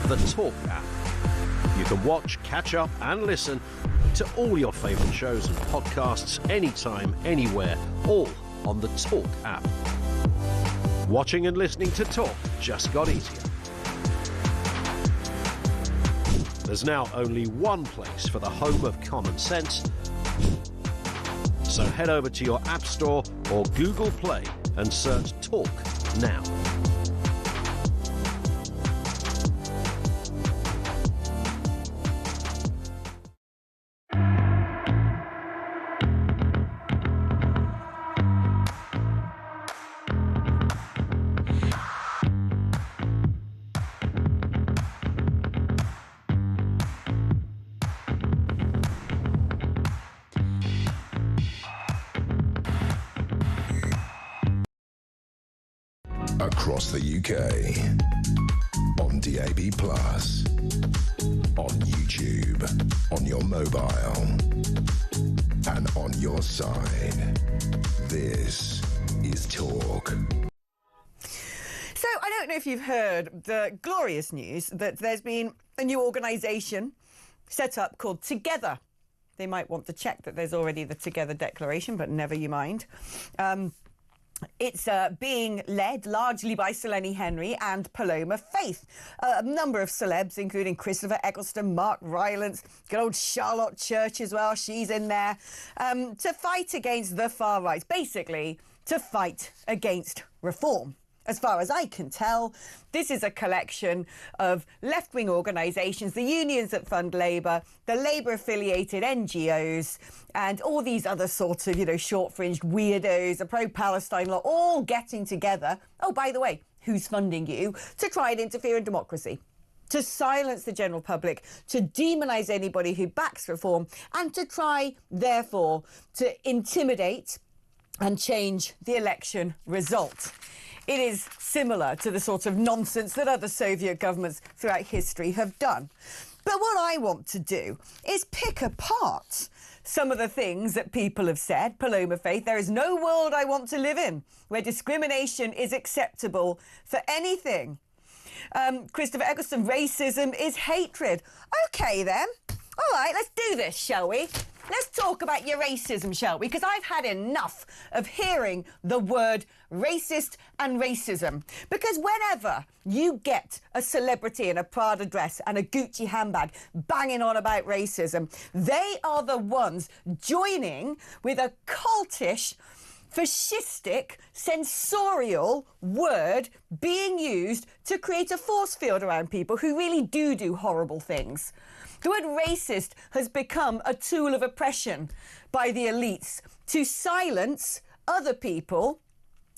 the Talk app. You can watch, catch up and listen to all your favourite shows and podcasts anytime, anywhere, all on the Talk app. Watching and listening to Talk just got easier. There's now only one place for the home of common sense. So head over to your App Store or Google Play and search Talk now. Across the UK, on DAB+, on YouTube, on your mobile, and on your side. This is Talk. So I don't know if you've heard the glorious news that there's been a new organisation set up called Together. They might want to check that there's already the Together Declaration, but never you mind. It's being led largely by Selene Henry and Paloma Faith. A number of celebs, including Christopher Eccleston, Mark Rylance, good old Charlotte Church as well, she's in there, to fight against the far right. Basically, to fight against reform. As far as I can tell, this is a collection of left-wing organisations, the unions that fund Labour, the Labour-affiliated NGOs, and all these other sorts of, short-fringed weirdos, the pro-Palestine lot, all getting together. Oh, by the way, who's funding you? To try and interfere in democracy, to silence the general public, to demonise anybody who backs reform, and to try, therefore, to intimidate and change the election result. It is similar to the sort of nonsense that other Soviet governments throughout history have done. But what I want to do is pick apart some of the things that people have said. Paloma Faith, there is no world I want to live in where discrimination is acceptable for anything. Christopher Eccleston, racism is hatred. OK, then. All right, let's do this, shall we? Let's talk about your racism, shall we? Because I've had enough of hearing the word racist and racism. Because whenever you get a celebrity in a Prada dress and a Gucci handbag banging on about racism, they are the ones joining with a cultish, fascistic, censorial word being used to create a force field around people who really do horrible things. The word racist has become a tool of oppression by the elites to silence other people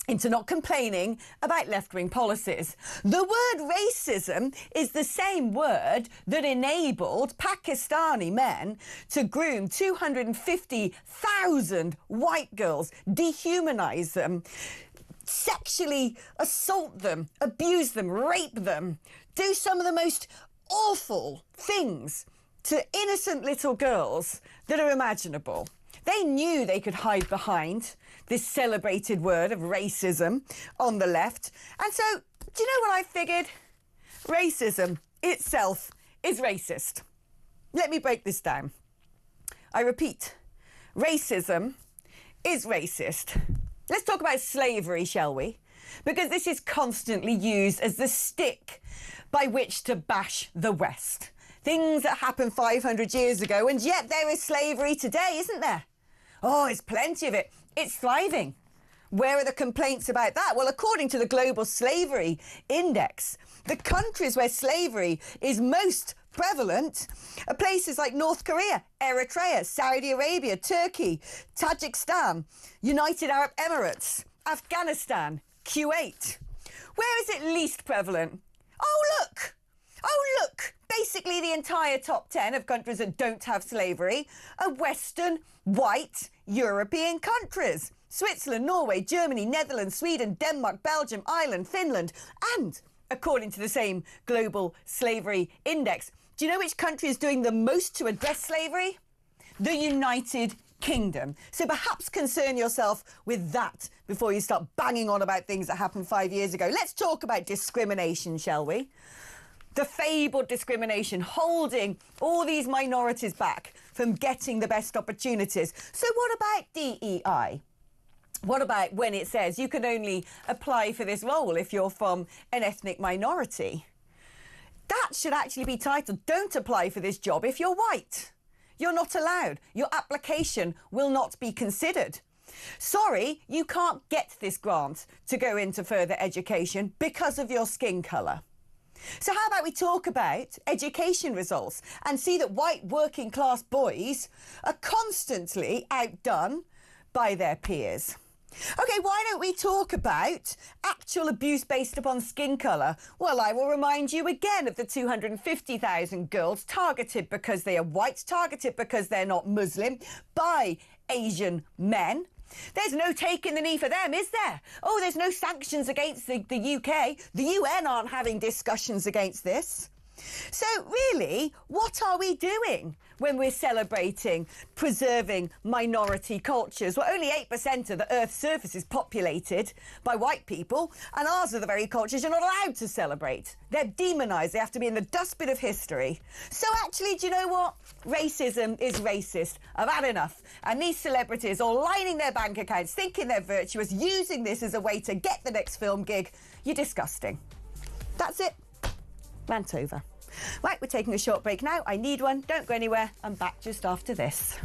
into not complaining about left-wing policies. The word racism is the same word that enabled Pakistani men to groom 250,000 white girls, dehumanise them, sexually assault them, abuse them, rape them, do some of the most awful things to innocent little girls that are imaginable. They knew they could hide behind this celebrated word of racism on the left. And so, do you know what I figured? Racism itself is racist. Let me break this down. I repeat, racism is racist. Let's talk about slavery, shall we? Because this is constantly used as the stick by which to bash the West. Things that happened 500 years ago, and yet there is slavery today, isn't there? Oh, there's plenty of it. It's thriving. Where are the complaints about that? Well, according to the Global Slavery Index, the countries where slavery is most prevalent are places like North Korea, Eritrea, Saudi Arabia, Turkey, Tajikistan, United Arab Emirates, Afghanistan, Kuwait. Where is it least prevalent? Oh, look! Basically, the entire top 10 of countries that don't have slavery are Western, white, European countries. Switzerland, Norway, Germany, Netherlands, Sweden, Denmark, Belgium, Ireland, Finland. And, according to the same Global Slavery Index, do you know which country is doing the most to address slavery? The United Kingdom. So perhaps concern yourself with that before you start banging on about things that happened 5 years ago. Let's talk about discrimination, shall we? The fabled discrimination holding all these minorities back from getting the best opportunities. So what about DEI? What about when it says you can only apply for this role if you're from an ethnic minority? That should actually be titled, don't apply for this job if you're white. You're not allowed. Your application will not be considered. Sorry, you can't get this grant to go into further education because of your skin colour. So how about we talk about education results and see that white working class boys are constantly outdone by their peers? OK, why don't we talk about actual abuse based upon skin colour? Well, I will remind you again of the 250,000 girls targeted because they are white, targeted because they're not Muslim, by Asian men. There's no taking the knee for them, is there? Oh, there's no sanctions against the UK. The UN aren't having discussions against this. So really, what are we doing when we're celebrating preserving minority cultures? Well, only 8% of the Earth's surface is populated by white people, and ours are the very cultures you're not allowed to celebrate. They're demonised. They have to be in the dustbin of history. So actually, do you know what? Racism is racist. I've had enough. And these celebrities all lining their bank accounts, thinking they're virtuous, using this as a way to get the next film gig. You're disgusting. That's it. Rant over. Right, we're taking a short break now. I need one. Don't go anywhere. I'm back just after this.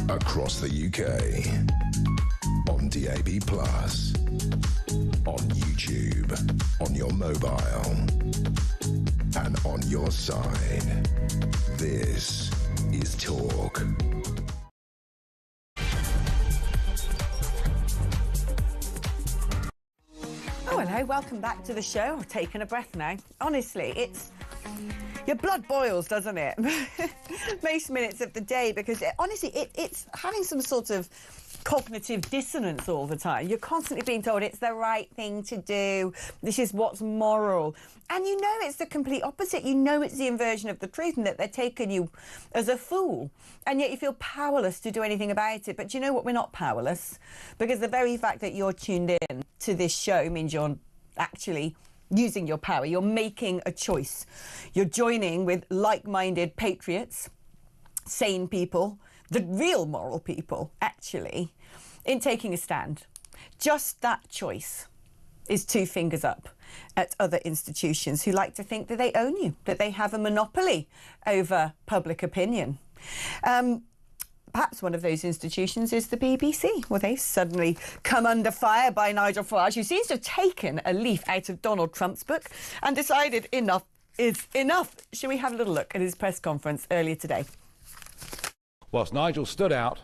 Across the UK, on DAB+, on YouTube, on your mobile, and on your side. This is Talk. Oh, hello, welcome back to the show. I've taken a breath now. Honestly, your blood boils, doesn't it? Most minutes of the day, because honestly, it's having some sort of cognitive dissonance all the time. You're constantly being told it's the right thing to do. This is what's moral. And you know it's the complete opposite. You know it's the inversion of the truth and that they're taking you as a fool. And yet you feel powerless to do anything about it. But do you know what? We're not powerless. Because the very fact that you're tuned in to this show means you're actually using your power. You're making a choice. You're joining with like-minded patriots, sane people, the real moral people, actually, in taking a stand. Just that choice is 2 fingers up at other institutions who like to think that they own you, that they have a monopoly over public opinion. Perhaps one of those institutions is the BBC, where they suddenly come under fire by Nigel Farage, who seems to have taken a leaf out of Donald Trump's book and decided enough is enough. Shall we have a little look at his press conference earlier today? Whilst Nigel stood out,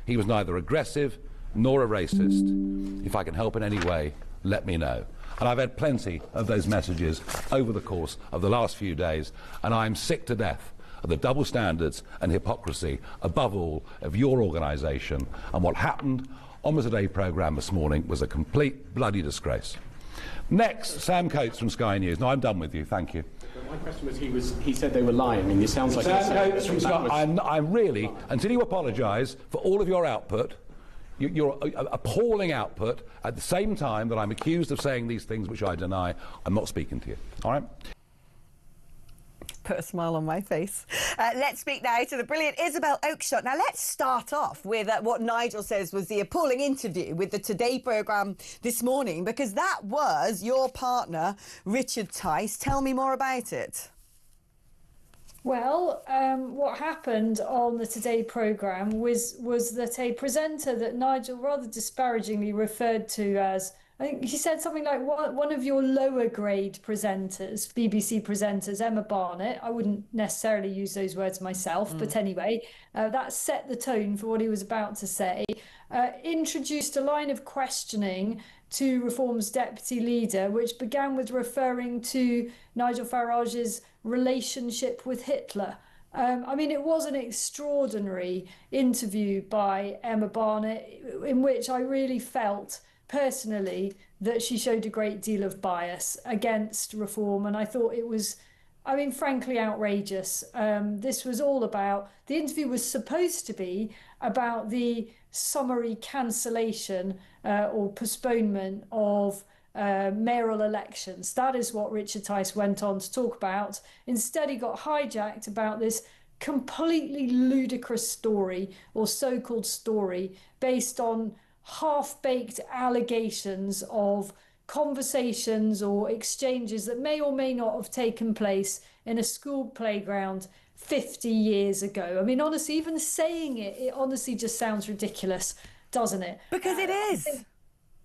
he was neither aggressive nor a racist. If I can help in any way, let me know. And I've had plenty of those messages over the course of the last few days, and I'm sick to death of the double standards and hypocrisy, above all, of your organisation. And what happened on the Today programme this morning was a complete bloody disgrace. Next, Sam Coates from Sky News. No, I'm done with you, thank you. My question was, he said they were lying, and it sounds like... Sam Coates from Sky... I'm really, until you apologise for all of your output, your appalling output, at the same time that I'm accused of saying these things which I deny, I'm not speaking to you, all right? Put a smile on my face. Let's speak now to the brilliant Isabel Oakeshott. Now, let's start off with what Nigel says was the appalling interview with the Today programme this morning, because that was your partner, Richard Tice. Tell me more about it. Well, what happened on the Today programme was that a presenter that Nigel rather disparagingly referred to as, I think he said something like one of your lower grade presenters, BBC presenters, Emma Barnett. I wouldn't necessarily use those words myself, but anyway, that set the tone for what he was about to say. Introduced a line of questioning to Reform's deputy leader, which began with referring to Nigel Farage's relationship with Hitler. I mean, it was an extraordinary interview by Emma Barnett, in which I really felt personally that she showed a great deal of bias against Reform, and I thought it was, I mean, frankly outrageous. This was all about, the interview was supposed to be about the summary cancellation or postponement of mayoral elections. That is what Richard Tice went on to talk about. Instead, he got hijacked about this completely ludicrous story, or so-called story, based on half-baked allegations of conversations or exchanges that may or may not have taken place in a school playground 50 years ago. I mean, honestly, even saying it honestly just sounds ridiculous, doesn't it? Because it is.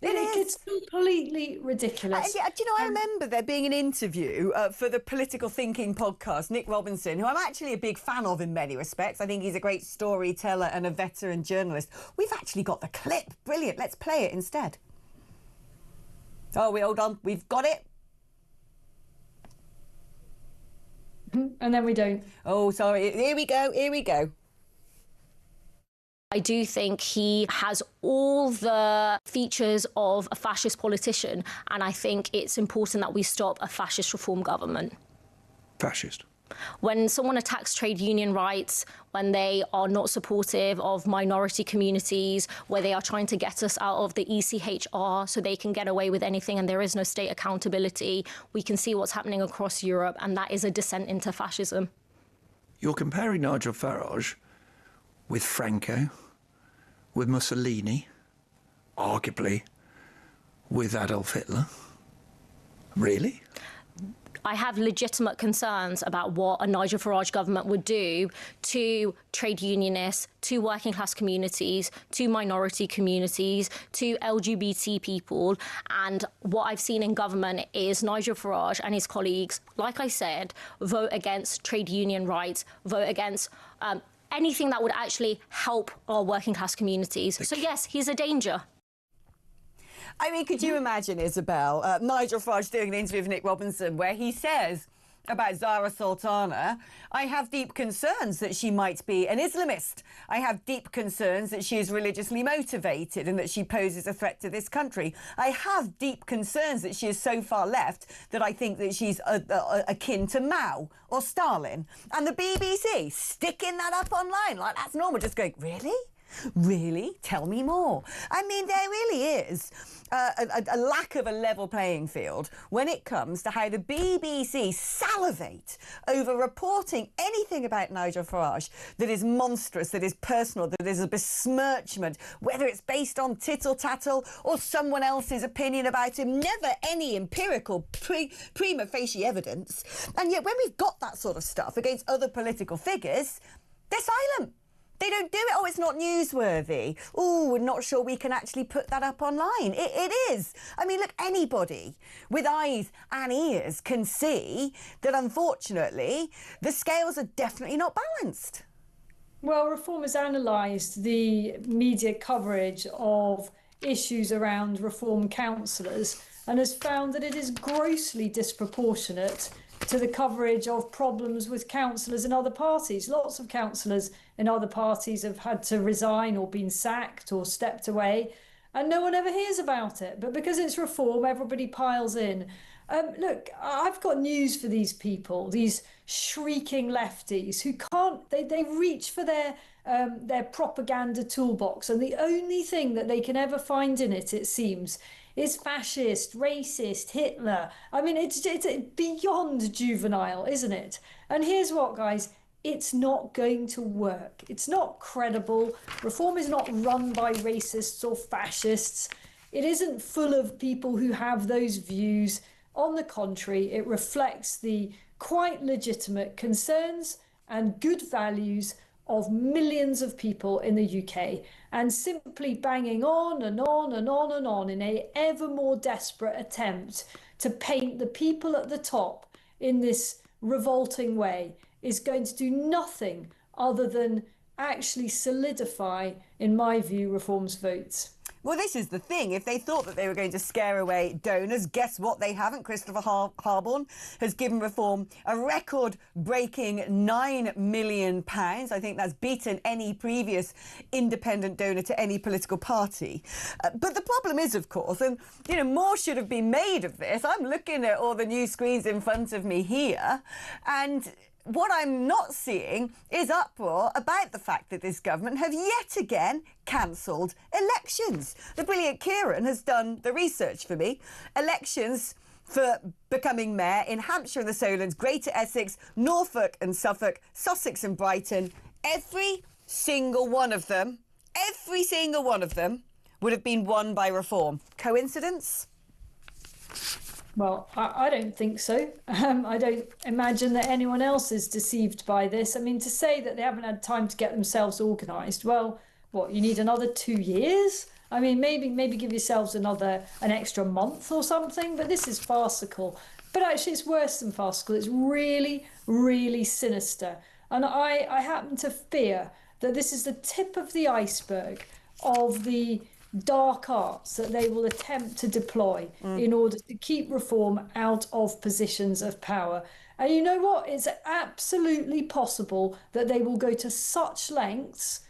It's completely ridiculous. Do you know, I remember there being an interview for the Political Thinking podcast, Nick Robinson, who I'm actually a big fan of in many respects. I think he's a great storyteller and a veteran journalist. We've actually got the clip. Brilliant. Let's play it instead. Oh, hold on. We've got it. And then we don't. Oh, sorry. Here we go. Here we go. I do think he has all the features of a fascist politician, and I think it's important that we stop a fascist Reform government. Fascist? When someone attacks trade union rights, when they are not supportive of minority communities, where they are trying to get us out of the ECHR so they can get away with anything and there is no state accountability, we can see what's happening across Europe, and that is a descent into fascism. You're comparing Nigel Farage with Franco, with Mussolini, arguably with Adolf Hitler. Really? I have legitimate concerns about what a Nigel Farage government would do to trade unionists, to working class communities, to minority communities, to LGBT people. And what I've seen in government is Nigel Farage and his colleagues, like I said, vote against trade union rights, vote against anything that would actually help our working class communities. So yes, he's a danger. I mean, could you imagine, Isabel, Nigel Farage doing an interview with Nick Robinson where he says about Zara Sultana. I have deep concerns that she might be an Islamist. I have deep concerns that she is religiously motivated and that she poses a threat to this country. I have deep concerns that she is so far left that I think that she's akin to Mao or Stalin. And the BBC sticking that up online like that's normal, just going, really? Really? Tell me more. I mean, there really is a lack of a level playing field when it comes to how the BBC salivate over reporting anything about Nigel Farage that is monstrous, that is personal, that is a besmirchment, whether it's based on tittle-tattle or someone else's opinion about him, never any empirical prima facie evidence. And yet when we've got that sort of stuff against other political figures, they're silent. They don't do it. Oh, it's not newsworthy. Oh, we're not sure we can actually put that up online. It is. I mean, look, anybody with eyes and ears can see that, unfortunately, the scales are definitely not balanced. Well, Reform has analysed the media coverage of issues around Reform councillors and has found that it is grossly disproportionate to the coverage of problems with councillors in other parties. Lots of councillors in other parties have had to resign or been sacked or stepped away, and no one ever hears about it. But because it's Reform, everybody piles in. Look, I've got news for these people, these shrieking lefties who can't, they reach for their propaganda toolbox, and the only thing that they can ever find in it, it seems, is fascist, racist, Hitler. I mean, it's beyond juvenile, isn't it? And here's what, guys, it's not going to work. It's not credible. Reform is not run by racists or fascists. It isn't full of people who have those views. On the contrary, it reflects the quite legitimate concerns and good values of millions of people in the UK, and simply banging on and on and on and on in a ever more desperate attempt to paint the people at the top in this revolting way is going to do nothing other than actually solidify, in my view, Reform's votes. Well, this is the thing. If they thought that they were going to scare away donors, guess what? They haven't. Christopher Harborne has given Reform a record-breaking £9 million. I think that's beaten any previous independent donor to any political party. But the problem is, of course, and, you know, more should have been made of this. I'm looking at all the news screens in front of me here, and what I'm not seeing is uproar about the fact that this government have yet again cancelled elections. The brilliant Kieran has done the research for me. Elections for becoming mayor in Hampshire and the Solents, Greater Essex, Norfolk and Suffolk, Sussex and Brighton, every single one of them would have been won by Reform. Coincidence? Well, I don't think so. I don't imagine that anyone else is deceived by this. I mean, to say that they haven't had time to get themselves organised, well, what, you need another 2 years? I mean, maybe give yourselves an extra month or something, but this is farcical. But actually, it's worse than farcical. It's really, really sinister. And I happen to fear that this is the tip of the iceberg of the dark arts that they will attempt to deploy in order to keep Reform out of positions of power. And you know what? It's absolutely possible that they will go to such lengths,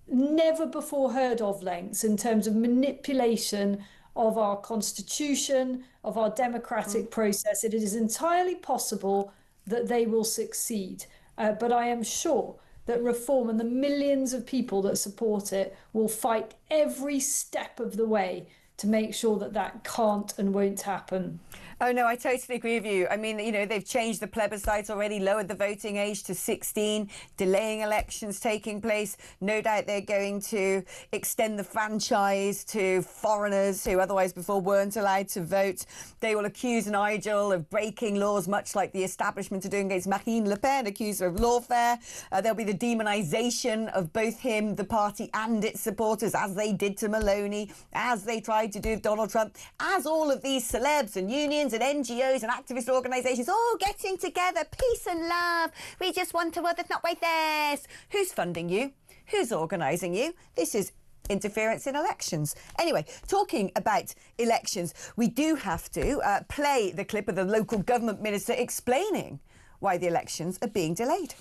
never before heard of lengths, in terms of manipulation of our constitution, of our democratic process. It is entirely possible that they will succeed. But I am sure that Reform and the millions of people that support it will fight every step of the way to make sure that that can't and won't happen. Oh, no, I totally agree with you. I mean, you know, they've changed the plebiscite already, lowered the voting age to 16, delaying elections taking place. No doubt they're going to extend the franchise to foreigners who otherwise before weren't allowed to vote. They will accuse Nigel of breaking laws, much like the establishment are doing against Marine Le Pen, accused her of lawfare. There'll be the demonisation of both him, the party and its supporters, as they did to Maloney, as they tried to do with Donald Trump, as all of these celebs and unions and NGOs and activist organisations all getting together, peace and love. We just want a world that's not like theirs. Who's funding you? Who's organising you? This is interference in elections. Anyway, talking about elections, we do have to play the clip of the local government minister explaining why the elections are being delayed.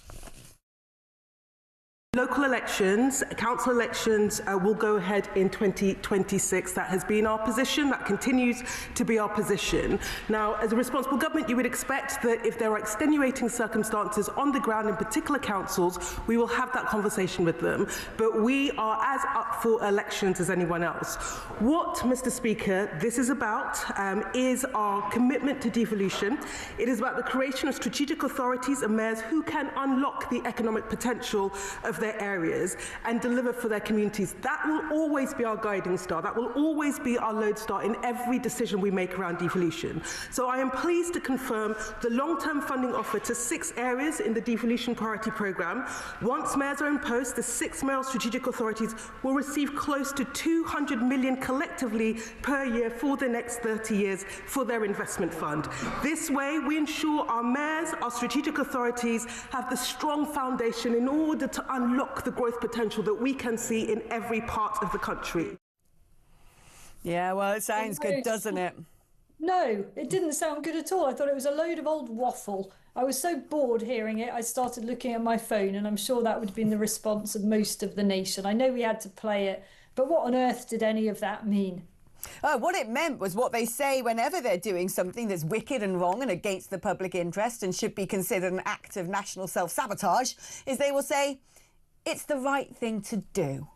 Local elections, council elections will go ahead in 2026. That has been our position. That continues to be our position. Now, as a responsible government, you would expect that if there are extenuating circumstances on the ground in particular councils, we will have that conversation with them. But we are as up for elections as anyone else. What, Mr. Speaker, this is about is our commitment to devolution. It is about the creation of strategic authorities and mayors who can unlock the economic potential of their areas and deliver for their communities. That will always be our guiding star. That will always be our lodestar in every decision we make around devolution. So I am pleased to confirm the long-term funding offer to 6 areas in the devolution priority programme. Once mayors are in post, the 6 mayoral strategic authorities will receive close to 200 million collectively per year for the next 30 years for their investment fund. This way, we ensure our mayors, our strategic authorities have the strong foundation in order to unlock the growth potential that we can see in every part of the country. Yeah, well, it sounds good, doesn't it? No, it didn't sound good at all. I thought it was a load of old waffle. I was so bored hearing it, I started looking at my phone, and I'm sure that would have been the response of most of the nation. I know we had to play it, but what on earth did any of that mean? Oh, what it meant was what they say whenever they're doing something that's wicked and wrong and against the public interest and should be considered an act of national self-sabotage, is they will say, it's the right thing to do.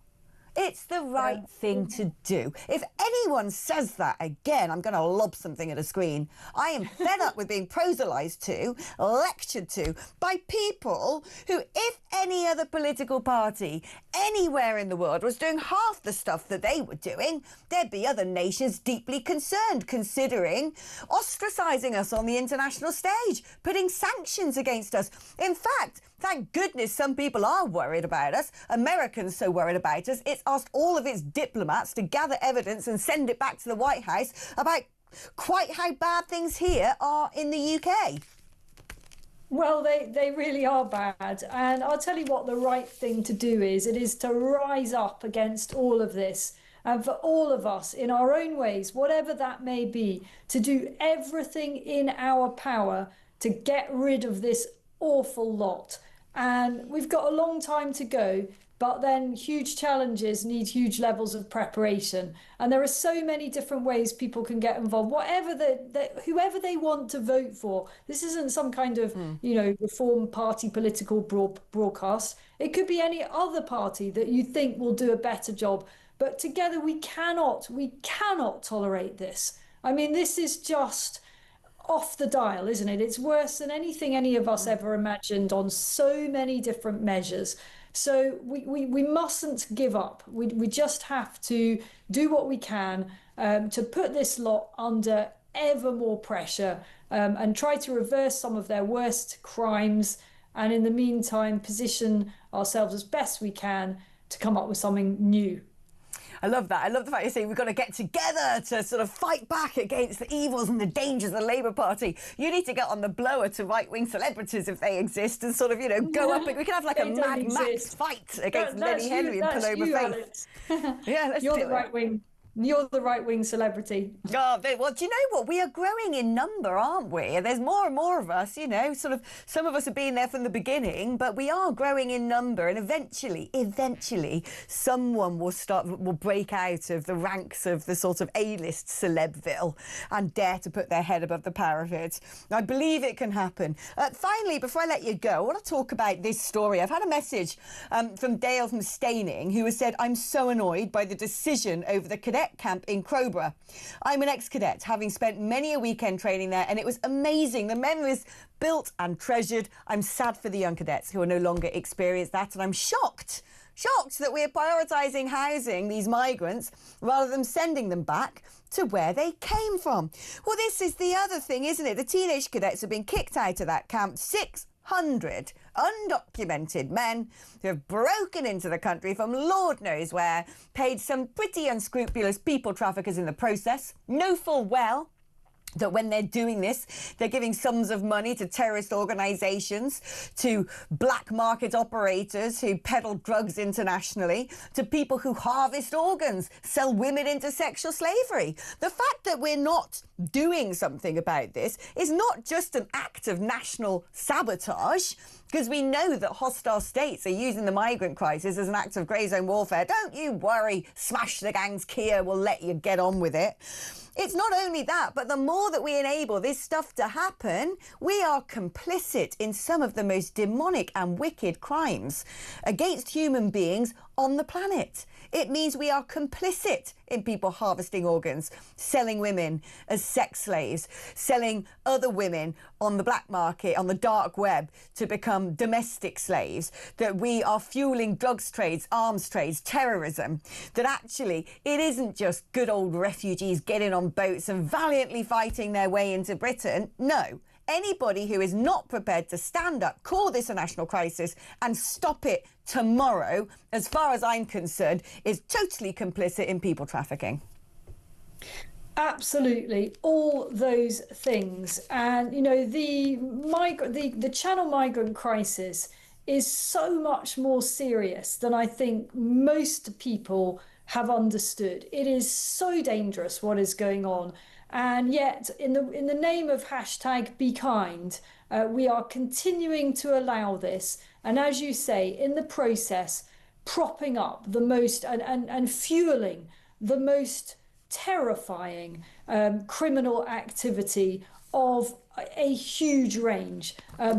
It's the right thing to do. If anyone says that again, I'm going to lob something at a screen. I am fed up with being proselytised to, lectured to, by people who, if any other political party anywhere in the world was doing half the stuff that they were doing, there'd be other nations deeply concerned, considering ostracising us on the international stage, putting sanctions against us. In fact, thank goodness some people are worried about us. Americans so worried about us, it's asked all of its diplomats to gather evidence and send it back to the White House about quite how bad things here are in the UK. Well, they really are bad. And I'll tell you what the right thing to do is. It is to rise up against all of this. And for all of us, in our own ways, whatever that may be, to do everything in our power to get rid of this awful lot. And we've got a long time to go, but then huge challenges need huge levels of preparation. And there are so many different ways people can get involved, whatever whoever they want to vote for. This isn't some kind of, Reform Party political broadcast. It could be any other party that you think will do a better job. But together we cannot tolerate this. I mean, this is just off the dial, isn't it? It's worse than anything any of us ever imagined on so many different measures. So we mustn't give up. We just have to do what we can to put this lot under ever more pressure and try to reverse some of their worst crimes. And in the meantime, position ourselves as best we can to come up with something new. I love that. I love the fact you're saying we've got to get together to sort of fight back against the evils and the dangers of the Labour Party. You need to get on the blower to right-wing celebrities if they exist and sort of, go up. We can have like a Mad Max fight against Lenny Henry and Paloma Faith. Yeah, let's do it. You're the right-wing celebrity. Oh, well, do you know what? We are growing in number, aren't we? There's more and more of us, sort of, some of us have been there from the beginning, but we are growing in number, and eventually, someone will break out of the ranks of the sort of A-list celebville and dare to put their head above the parapet. I believe it can happen. Finally, before I let you go, I want to talk about this story. I've had a message from Dale from Staining, who has said, I'm so annoyed by the decision over the cadet camp in Crowborough. I'm an ex-cadet, having spent many a weekend training there, and it was amazing. The memories built and treasured. I'm sad for the young cadets who are no longer experience that, and I'm shocked that we're prioritising housing these migrants rather than sending them back to where they came from. Well, this is the other thing, isn't it? The teenage cadets have been kicked out of that camp. 600 undocumented men who have broken into the country from Lord knows where, paid some pretty unscrupulous people traffickers in the process, know full well that when they're doing this, they're giving sums of money to terrorist organisations, to black market operators who peddle drugs internationally, to people who harvest organs, sell women into sexual slavery. The fact that we're not doing something about this is not just an act of national sabotage, because we know that hostile states are using the migrant crisis as an act of grey zone warfare. Don't you worry, smash the gangs, Kia will let you get on with it. It's not only that, but the more that we enable this stuff to happen, we are complicit in some of the most demonic and wicked crimes against human beings on the planet. It means we are complicit in people harvesting organs, selling women as sex slaves, selling other women on the black market, on the dark web, to become domestic slaves, that we are fueling drugs trades, arms trades, terrorism, that actually it isn't just good old refugees getting on boats and valiantly fighting their way into Britain. No. Anybody who is not prepared to stand up, call this a national crisis and stop it tomorrow, as far as I'm concerned, is totally complicit in people trafficking. Absolutely, all those things. And, you know, the Channel migrant crisis is so much more serious than I think most people have understood. It is so dangerous what is going on. And yet, in the name of hashtag Be Kind, we are continuing to allow this. And as you say, in the process, propping up the most and fueling the most terrifying criminal activity of a huge range,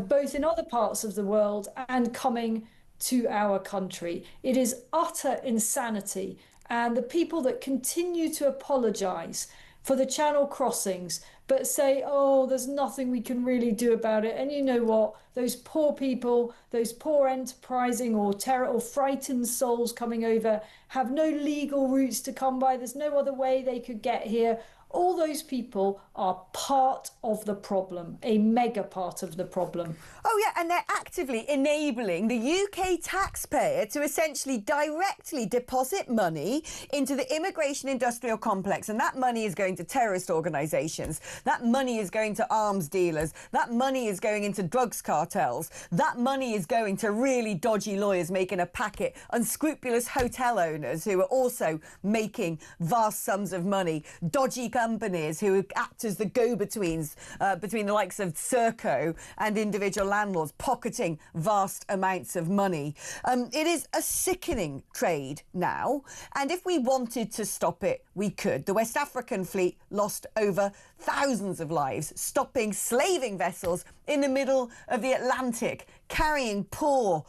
both in other parts of the world and coming to our country. It is utter insanity. And the people that continue to apologise for the Channel crossings, but say, oh, there's nothing we can really do about it. And you know what? Those poor people, those poor enterprising or frightened souls coming over have no legal routes to come by. There's no other way they could get here. All those people are part of the problem, a mega part of the problem. Oh, yeah, and they're actively enabling the UK taxpayer to essentially directly deposit money into the immigration industrial complex. And that money is going to terrorist organisations. That money is going to arms dealers. That money is going into drugs cartels. That money is going to really dodgy lawyers making a packet, unscrupulous hotel owners who are also making vast sums of money, dodgy companies who act as the go-betweens between the likes of Serco and individual landlords, pocketing vast amounts of money. It is a sickening trade now, and if we wanted to stop it, we could. The West African fleet lost over thousands of lives, stopping slaving vessels in the middle of the Atlantic, carrying poor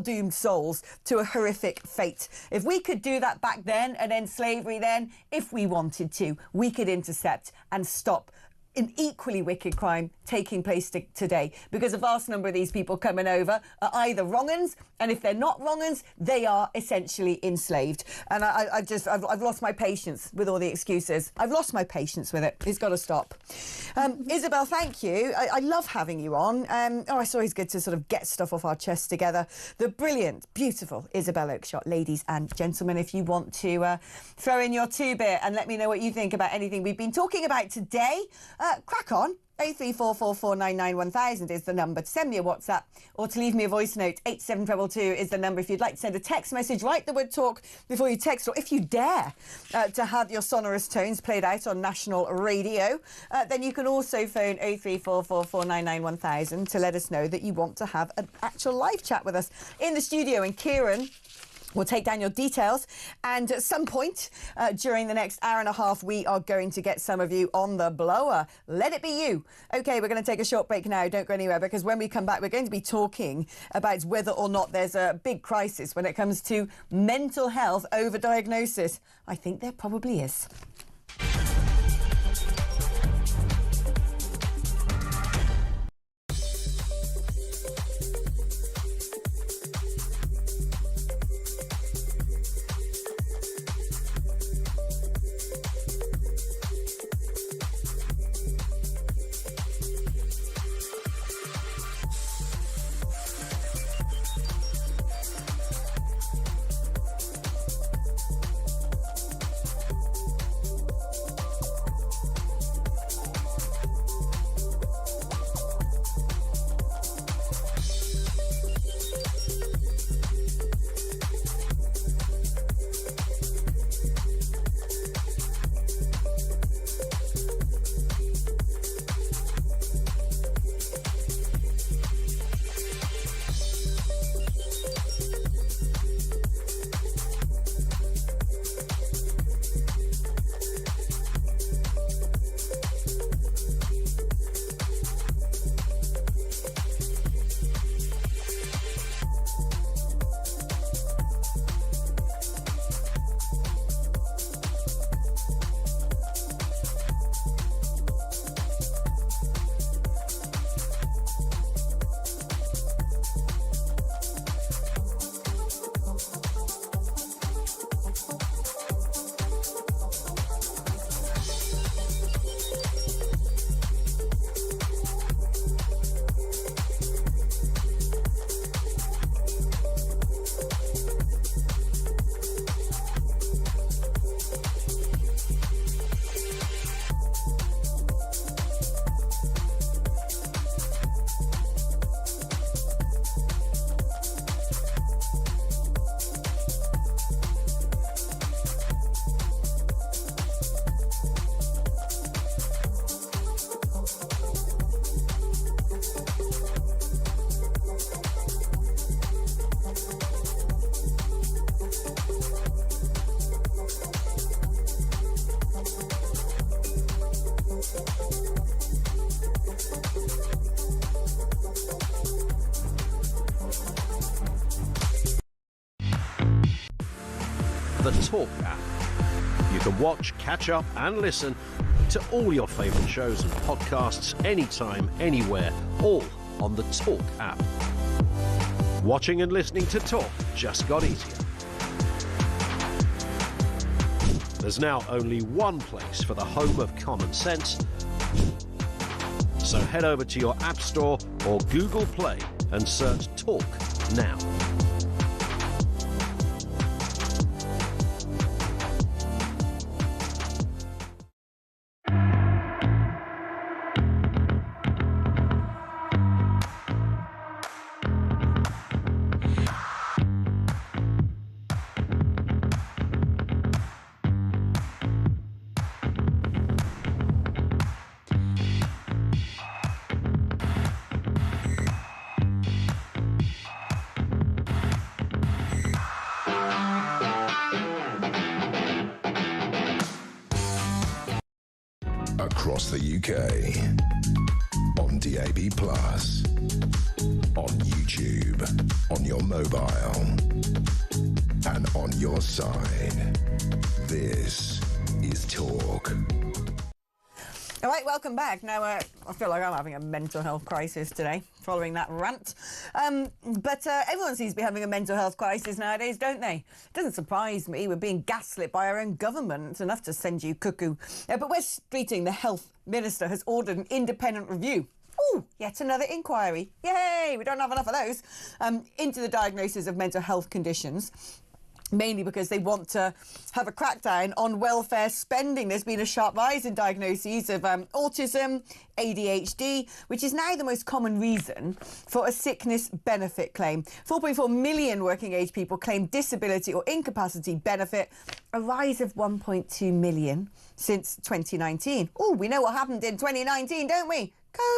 doomed souls to a horrific fate. If we could do that back then and end slavery then, if we wanted to, we could intercept and stop an equally wicked crime taking place today, because a vast number of these people coming over are either wrong-uns, and if they're not wrong-uns, they are essentially enslaved. And I've lost my patience with all the excuses. I've lost my patience with it. It's got to stop. Isabel, thank you. I love having you on. It's always good to sort of get stuff off our chests together. The brilliant, beautiful Isabel Oakeshott, ladies and gentlemen, if you want to throw in your two-bit and let me know what you think about anything we've been talking about today, crack on. 03444991000 is the number to send me a WhatsApp or to leave me a voice note. 87222 is the number if you'd like to send a text message. Write the word talk before you text, or if you dare to have your sonorous tones played out on national radio, then you can also phone 03444991000 to let us know that you want to have an actual live chat with us in the studio. And Kieran we'll take down your details, and at some point during the next hour and a half, we are going to get some of you on the blower. Let it be you. OK, we're going to take a short break now. Don't go anywhere, because when we come back, we're going to be talking about whether or not there's a big crisis when it comes to mental health overdiagnosis. I think there probably is. the Talk app. You can watch, catch up and listen to all your favourite shows and podcasts anytime, anywhere, all on the Talk app. Watching and listening to Talk just got easier. There's now only one place for the home of common sense. So head over to your App Store or Google Play and search Talk now. Across the UK, on DAB+, on YouTube, on your mobile, and on your side. This is Talk. All right, welcome back. Now, I feel like I'm having a mental health crisis today, following that rant. But everyone seems to be having a mental health crisis nowadays, don't they? It doesn't surprise me. We're being gaslit by our own government. It's enough to send you cuckoo. But West Streeting, the health minister, has ordered an independent review. Oh, yet another inquiry. Yay! We don't have enough of those. Into the diagnosis of mental health conditions. Mainly because they want to have a crackdown on welfare spending. There's been a sharp rise in diagnoses of autism, ADHD, which is now the most common reason for a sickness benefit claim. 4.4 million working age people claim disability or incapacity benefit, a rise of 1.2 million since 2019. Oh, we know what happened in 2019, don't we?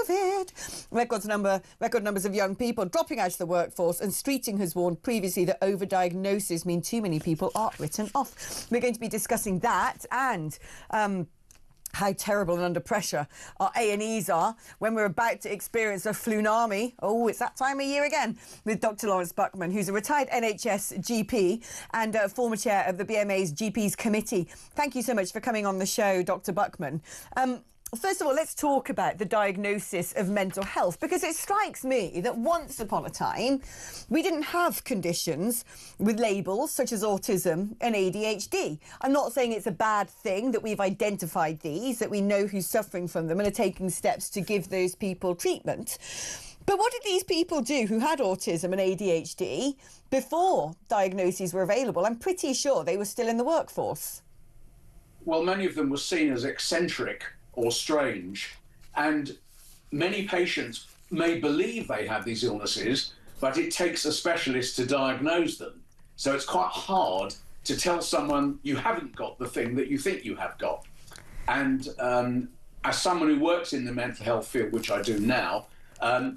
COVID. Record numbers of young people dropping out of the workforce, and Streeting has warned previously that overdiagnosis mean too many people are written off. We're going to be discussing that and how terrible and under pressure our A&Es are when we're about to experience a flunami. Oh, it's that time of year again, with Dr. Lawrence Buckman, who's a retired NHS GP and former chair of the BMA's GPs Committee. Thank you so much for coming on the show, Dr. Buckman. First of all, let's talk about the diagnosis of mental health, because it strikes me that once upon a time, we didn't have conditions with labels such as autism and ADHD. I'm not saying it's a bad thing that we've identified these, that we know who's suffering from them and are taking steps to give those people treatment. But what did these people do who had autism and ADHD before diagnoses were available? I'm pretty sure they were still in the workforce. Well, many of them were seen as eccentric or strange, and many patients may believe they have these illnesses, but it takes a specialist to diagnose them. So it's quite hard to tell someone you haven't got the thing that you think you have got. And as someone who works in the mental health field, which I do now, I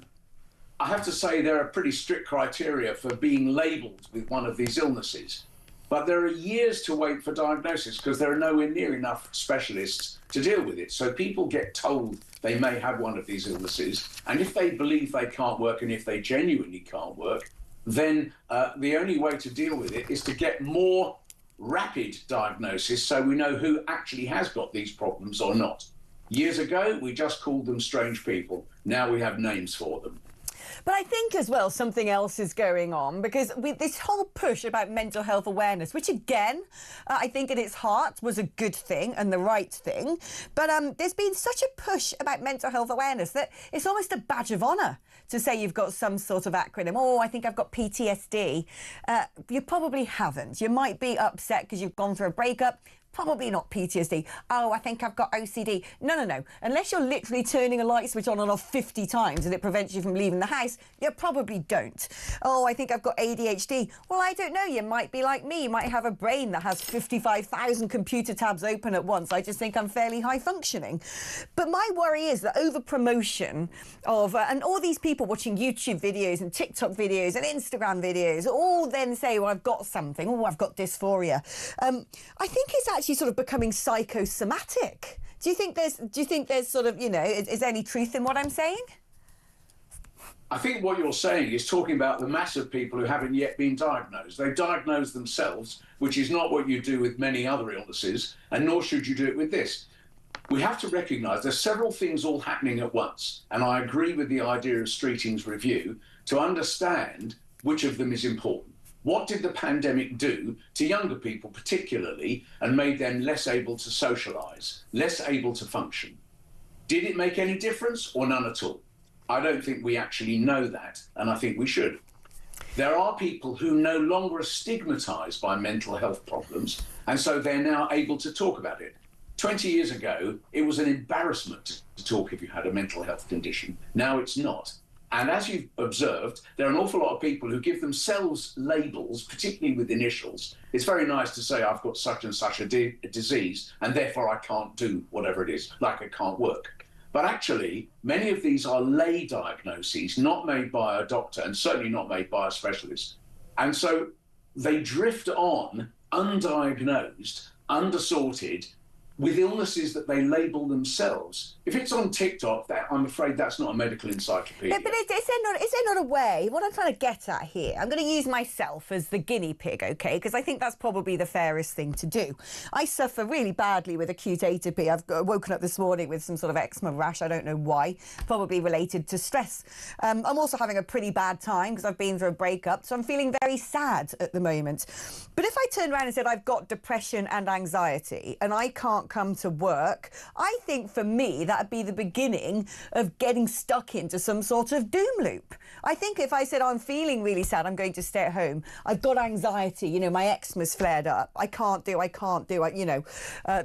have to say there are pretty strict criteria for being labelled with one of these illnesses. But there are years to wait for diagnosis because there are nowhere near enough specialists to deal with it. So people get told they may have one of these illnesses, and if they believe they can't work and if they genuinely can't work, then the only way to deal with it is to get more rapid diagnosis so we know who actually has got these problems or not. Years ago, we just called them strange people. Now we have names for them. But I think as well something else is going on, because with this whole push about mental health awareness, which again, I think at its heart was a good thing and the right thing. But there's been such a push about mental health awareness that it's almost a badge of honour to say you've got some sort of acronym. Oh, I think I've got PTSD. You probably haven't. You might be upset because you've gone through a breakup. Probably not PTSD. Oh, I think I've got OCD. No. Unless you're literally turning a light switch on and off 50 times and it prevents you from leaving the house, you probably don't. Oh, I think I've got ADHD. Well, I don't know. You might be like me. You might have a brain that has 55,000 computer tabs open at once. I just think I'm fairly high functioning. But my worry is that over promotion of, and all these people watching YouTube videos and TikTok videos and Instagram videos all then say, well, I've got something. Oh, I've got dysphoria. I think it's actually sort of becoming psychosomatic. Do you think there's sort of, is there any truth in what I'm saying? I think what you're saying is talking about the mass of people who haven't yet been diagnosed. They've diagnosed themselves, which is not what you do with many other illnesses, and nor should you do it with this. We have to recognise there's several things all happening at once, and I agree with the idea of Streeting's review to understand which of them is important. What did the pandemic do to younger people particularly and made them less able to socialise, less able to function? Did it make any difference or none at all? I don't think we actually know that, and I think we should. There are people who no longer are stigmatised by mental health problems, and so they're now able to talk about it. 20 years ago, it was an embarrassment to talk if you had a mental health condition. Now it's not. And as you've observed, there are an awful lot of people who give themselves labels, particularly with initials. It's very nice to say, I've got such and such a disease, and therefore I can't do whatever it is, like I can't work. But actually, many of these are lay diagnoses, not made by a doctor and certainly not made by a specialist. And so they drift on undiagnosed, undersorted, with illnesses that they label themselves. If it's on TikTok, I'm afraid that's not a medical encyclopedia. Yeah, but is there not a way? What I'm trying to get at here, I'm going to use myself as the guinea pig, OK? Because I think that's probably the fairest thing to do. I suffer really badly with acute atopy. I've woken up this morning with some sort of eczema rash. I don't know why. Probably related to stress. I'm also having a pretty bad time because I've been through a breakup, so I'm feeling very sad at the moment. But if I turned around and said I've got depression and anxiety and I can't come to work, I think for me that'd be the beginning of getting stuck into some sort of doom loop. I think if I said I'm feeling really sad, I'm going to stay at home, I've got anxiety, you know, my eczema's flared up, I can't do,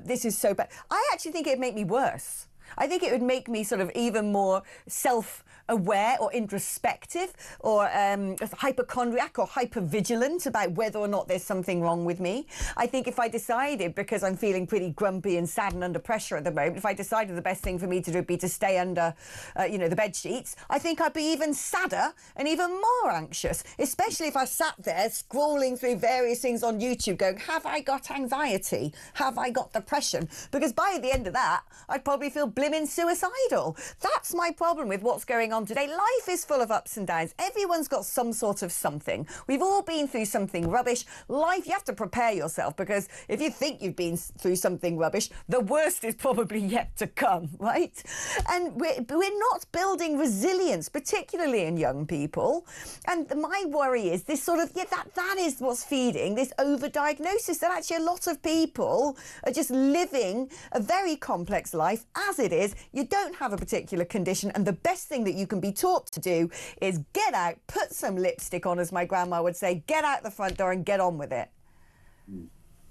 this is so bad. I actually think it'd make me worse. I think it would make me sort of even more self-aware or introspective or hypochondriac or hypervigilant about whether or not there's something wrong with me. I think if I decided, because I'm feeling pretty grumpy and sad and under pressure at the moment, if I decided the best thing for me to do would be to stay under, the bed sheets, I think I'd be even sadder and even more anxious, especially if I sat there scrolling through various things on YouTube going, have I got anxiety? Have I got depression? Because by the end of that, I'd probably feel blimmin' suicidal. That's my problem with what's going on today. Life is full of ups and downs. Everyone's got some sort of something. We've all been through something rubbish. Life, you have to prepare yourself, because if you think you've been through something rubbish, the worst is probably yet to come, right? And we're not building resilience, particularly in young people. And my worry is this sort of, that is what's feeding this overdiagnosis, that actually a lot of people are just living a very complex life as it is. You don't have a particular condition, and the best thing that you can be taught to do is get out, put some lipstick on, as my grandma would say, get out the front door and get on with it.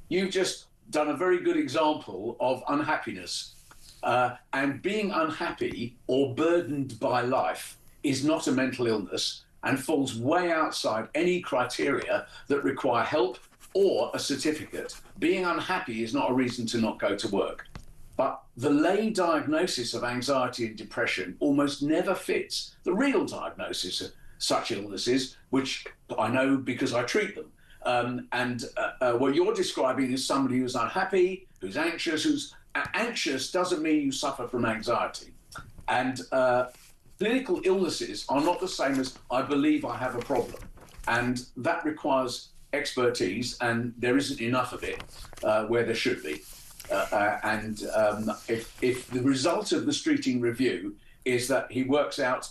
You've just done a very good example of unhappiness. And being unhappy or burdened by life is not a mental illness and falls way outside any criteria that require help or a certificate. Being unhappy is not a reason to not go to work. But the lay diagnosis of anxiety and depression almost never fits the real diagnosis of such illnesses, which I know because I treat them. What you're describing is somebody who's unhappy, who's anxious. Anxious doesn't mean you suffer from anxiety. And clinical illnesses are not the same as I believe I have a problem. And that requires expertise, and there isn't enough of it where there should be. If the result of the Streeting review is that he works out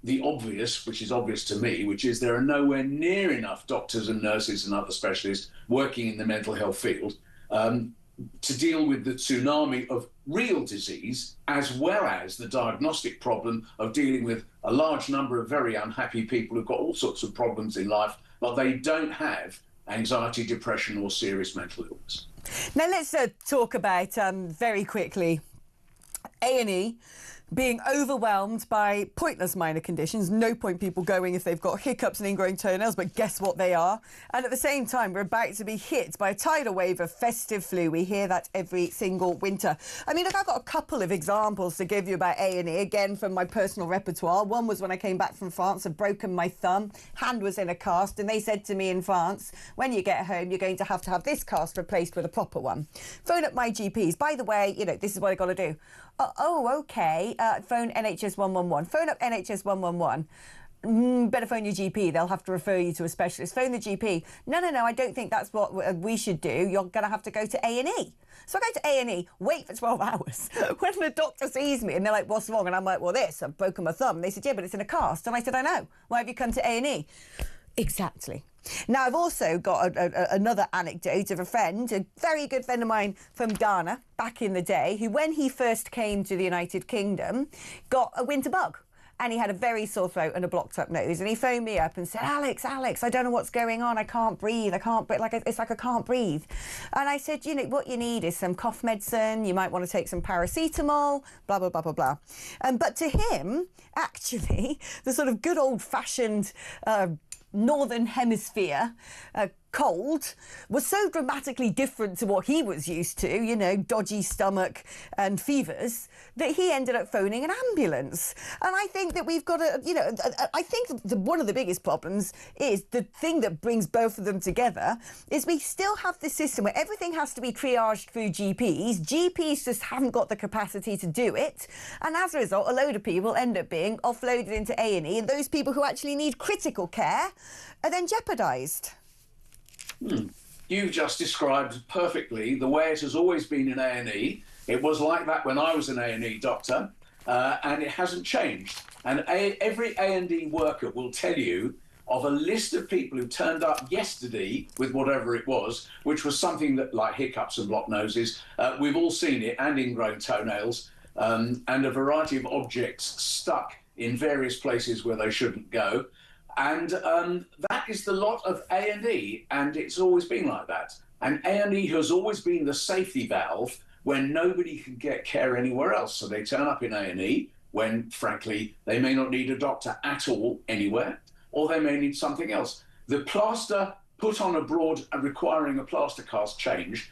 the obvious, which is obvious to me, which is there are nowhere near enough doctors and nurses and other specialists working in the mental health field to deal with the tsunami of real disease, as well as the diagnostic problem of dealing with a large number of very unhappy people who've got all sorts of problems in life, but they don't have anxiety, depression, or serious mental illness. Now let's talk about, very quickly, A&E being overwhelmed by pointless minor conditions. No point people going if they've got hiccups and ingrowing toenails, but guess what they are? And at the same time, we're about to be hit by a tidal wave of festive flu. We hear that every single winter. I mean, look, I've got a couple of examples to give you about A&E, again, from my personal repertoire. One was when I came back from France, I'd broken my thumb, hand was in a cast, and they said to me in France, when you get home, you're going to have this cast replaced with a proper one. Phone up my GPs. By the way, this is what I've got to do. Oh, OK. Phone NHS 111. Phone up NHS 111. better phone your GP. They'll have to refer you to a specialist. Phone the GP. No, I don't think that's what we should do. You're going to have to go to A&E. So I go to A&E, wait for 12 hours. When the doctor sees me and they're like, what's wrong? And I'm like, well, I've broken my thumb. And they said, yeah, but it's in a cast. And I said, I know. Why have you come to A&E? Exactly. Now, I've also got another anecdote of a friend, a very good friend of mine from Ghana back in the day, who, when he first came to the United Kingdom, got a winter bug. And he had a very sore throat and a blocked up nose. And he phoned me up and said, Alex, I don't know what's going on. I can't breathe. It's like I can't breathe. And I said, what you need is some cough medicine. You might want to take some paracetamol, blah, blah, blah, blah, blah. But to him, actually, the sort of good old fashioned Northern Hemisphere cold was so dramatically different to what he was used to, dodgy stomach and fevers, that he ended up phoning an ambulance. And I think that we've got to, I think one of the biggest problems is the thing that brings both of them together is we still have this system where everything has to be triaged through GPs. GPs just haven't got the capacity to do it. And as a result, a load of people end up being offloaded into A&E, and those people who actually need critical care are then jeopardised. You've just described perfectly the way it has always been in A&E. It was like that when I was an A&E doctor, and it hasn't changed. And every A&E worker will tell you of a list of people who turned up yesterday with whatever it was, which was something that, like hiccups and blocked noses, we've all seen it, and ingrown toenails, and a variety of objects stuck in various places where they shouldn't go. And that is the lot of A&E, and it's always been like that. And A&E has always been the safety valve when nobody can get care anywhere else. So they turn up in A&E when, frankly, they may not need a doctor at all anywhere, or they may need something else. The plaster put on abroad and requiring a plaster cast change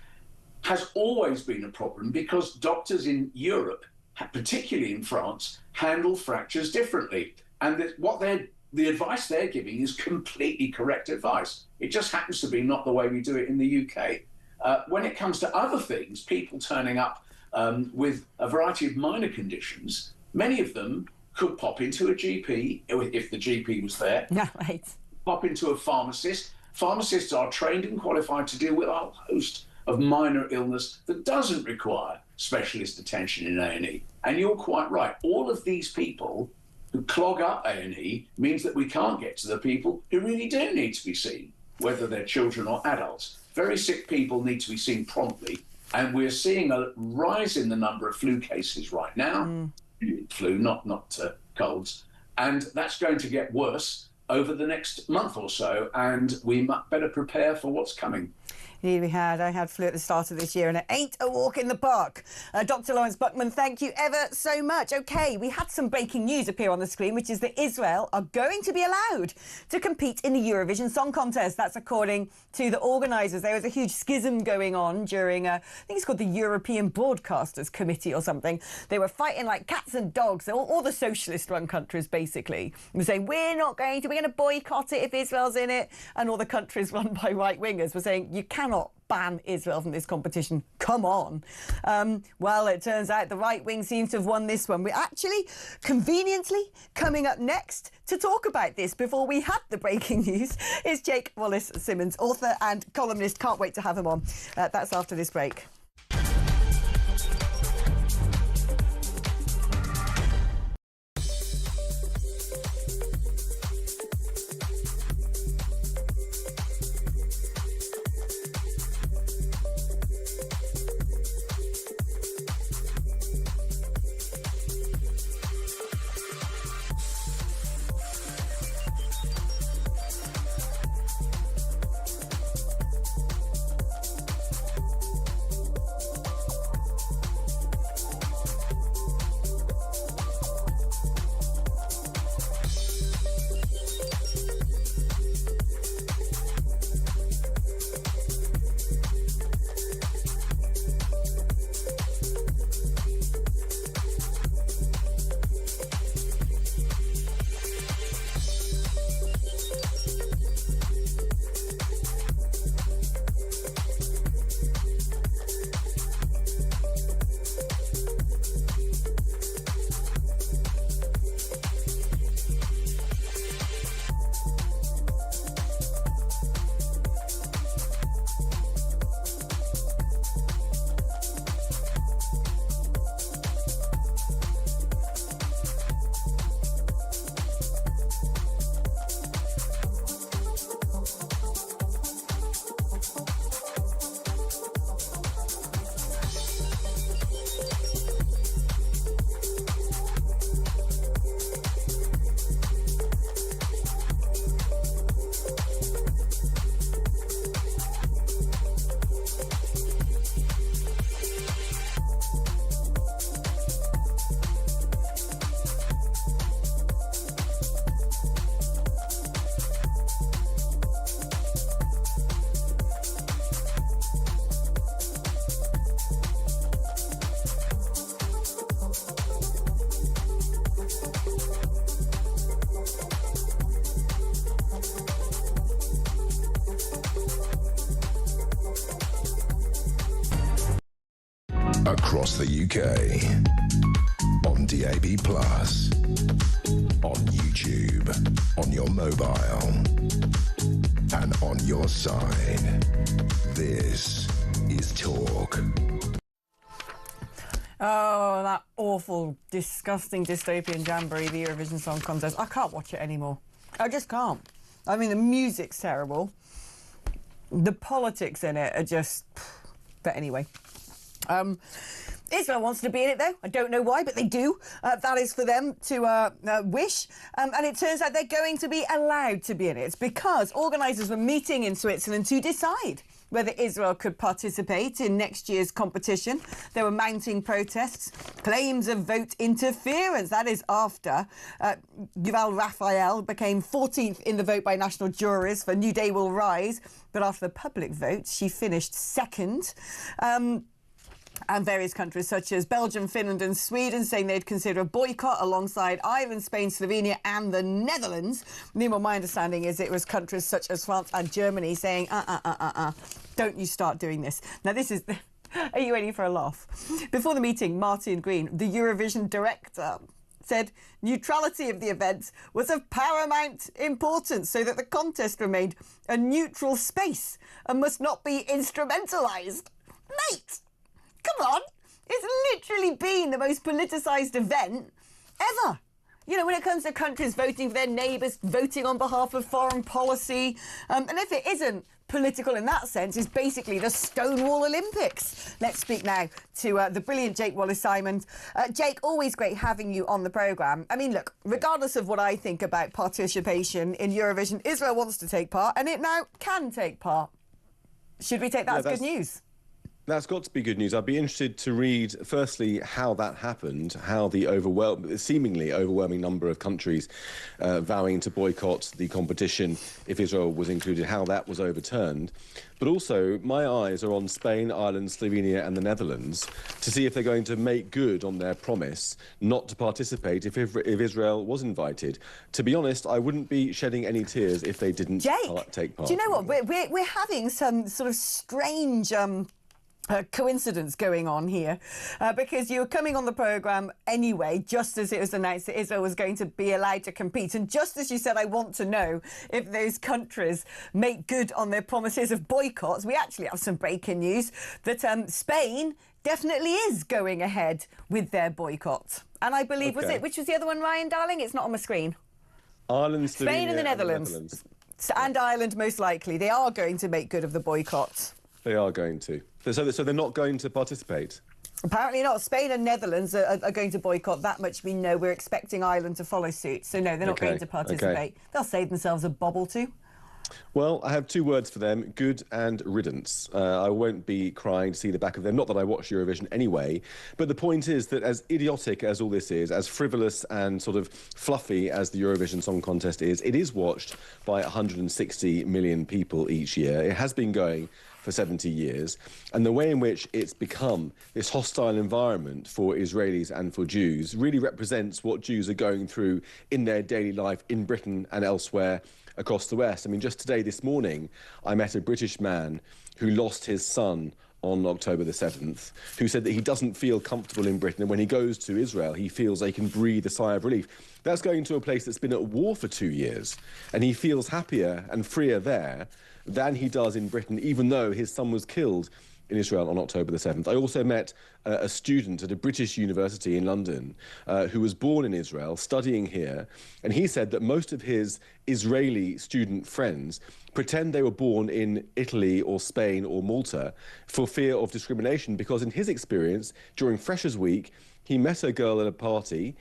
has always been a problem because doctors in Europe, particularly in France, handle fractures differently. And the advice they're giving is completely correct advice. It just happens to be not the way we do it in the UK. When it comes to other things, people turning up with a variety of minor conditions, many of them could pop into a GP, if the GP was there, right. Pop into a pharmacist. Pharmacists are trained and qualified to deal with a whole host of minor illness that doesn't require specialist attention in A&E. And you're quite right. All of these people who clog up A&E means that we can't get to the people who really do need to be seen, whether they're children or adults. Very sick people need to be seen promptly, and we're seeing a rise in the number of flu cases right now. Flu, not colds, and that's going to get worse over the next month or so, and we better prepare for what's coming. Indeed we had. I had flu at the start of this year, and it ain't a walk in the park. Dr. Lawrence Buckman, thank you ever so much. OK, we had some breaking news appear on the screen, which is that Israel are going to be allowed to compete in the Eurovision Song Contest. That's according to the organisers. There was a huge schism going on during, I think it's called the European Broadcasters Committee or something. They were fighting like cats and dogs, all the socialist-run countries, basically. They were saying, we're going to boycott it if Israel's in it. And all the countries run by right-wingers were saying, you cannot ban Israel from this competition. Come on. Well, it turns out the right wing seems to have won this one. We're actually conveniently coming up next to talk about this before we had the breaking news is Jake Wallace-Simmons, author and columnist. Can't wait to have him on. That's after this break. across the UK. On DAB+, on YouTube, on your mobile, and on your side. This is Talk. Oh, that awful, disgusting, dystopian jamboree, the Eurovision Song Contest. I can't watch it anymore. I just can't. I mean, the music's terrible. The politics in it are just... But anyway. Israel wants to be in it, though. I don't know why, but they do. That is for them to wish. And it turns out they're going to be allowed to be in it. It's because organisers were meeting in Switzerland to decide whether Israel could participate in next year's competition. There were mounting protests, claims of vote interference. That is after Yuval Raphael became 14th in the vote by national juries for New Day Will Rise. But after the public vote, she finished second. And various countries such as Belgium, Finland and Sweden saying they'd consider a boycott alongside Ireland, Spain, Slovenia and the Netherlands. Meanwhile, my understanding is it was countries such as France and Germany saying, don't you start doing this. Now, this is... Are you ready for a laugh? Before the meeting, Martin Green, the Eurovision director, said neutrality of the event was of paramount importance so that the contest remained a neutral space and must not be instrumentalised. Mate! Come on, it's literally been the most politicised event ever. You know, when it comes to countries voting for their neighbours, voting on behalf of foreign policy, and if it isn't political in that sense, it's basically the Stonewall Olympics. Let's speak now to the brilliant Jake Wallace-Simons. Jake, always great having you on the programme. I mean, look, regardless of what I think about participation in Eurovision, Israel wants to take part, and it now can take part. Should we take that as good news? That's got to be good news. I'd be interested to read, firstly, how that happened, how the seemingly overwhelming number of countries vowing to boycott the competition, if Israel was included, how that was overturned. But also, my eyes are on Spain, Ireland, Slovenia and the Netherlands to see if they're going to make good on their promise not to participate if Israel was invited. To be honest, I wouldn't be shedding any tears if they didn't take part. Do you know what? We're having some sort of strange... coincidence going on here because you were coming on the programme anyway just as it was announced that Israel was going to be allowed to compete, and just as you said, I want to know if those countries make good on their promises of boycotts. We actually have some breaking news that Spain definitely is going ahead with their boycott, and I believe which was the other one, Ryan darling? It's not on my screen. Ireland, Spain and the Netherlands. And Ireland most likely. They are going to make good of the boycott. They are going to. So they're not going to participate? Apparently not. Spain and Netherlands are going to boycott. That much we know. We're expecting Ireland to follow suit. So, no, they're not going to participate. Okay. They'll save themselves a bobble too. Well, I have two words for them, good and riddance. I won't be crying to see the back of them, not that I watch Eurovision anyway, but the point is that as idiotic as all this is, as frivolous and sort of fluffy as the Eurovision Song Contest is, it is watched by 160 million people each year. It has been going for 70 years, and the way in which it's become this hostile environment for Israelis and for Jews really represents what Jews are going through in their daily life in Britain and elsewhere across the West. I mean, just today, this morning, I met a British man who lost his son on October the 7th, who said that he doesn't feel comfortable in Britain, and when he goes to Israel, he feels they can breathe a sigh of relief. That's going to a place that's been at war for 2 years, and he feels happier and freer there than he does in Britain, even though his son was killed in Israel on October the 7th. I also met a student at a British university in London who was born in Israel, studying here, and he said that most of his Israeli student friends pretend they were born in Italy or Spain or Malta for fear of discrimination, because in his experience, during Freshers' Week, he met a girl at a party,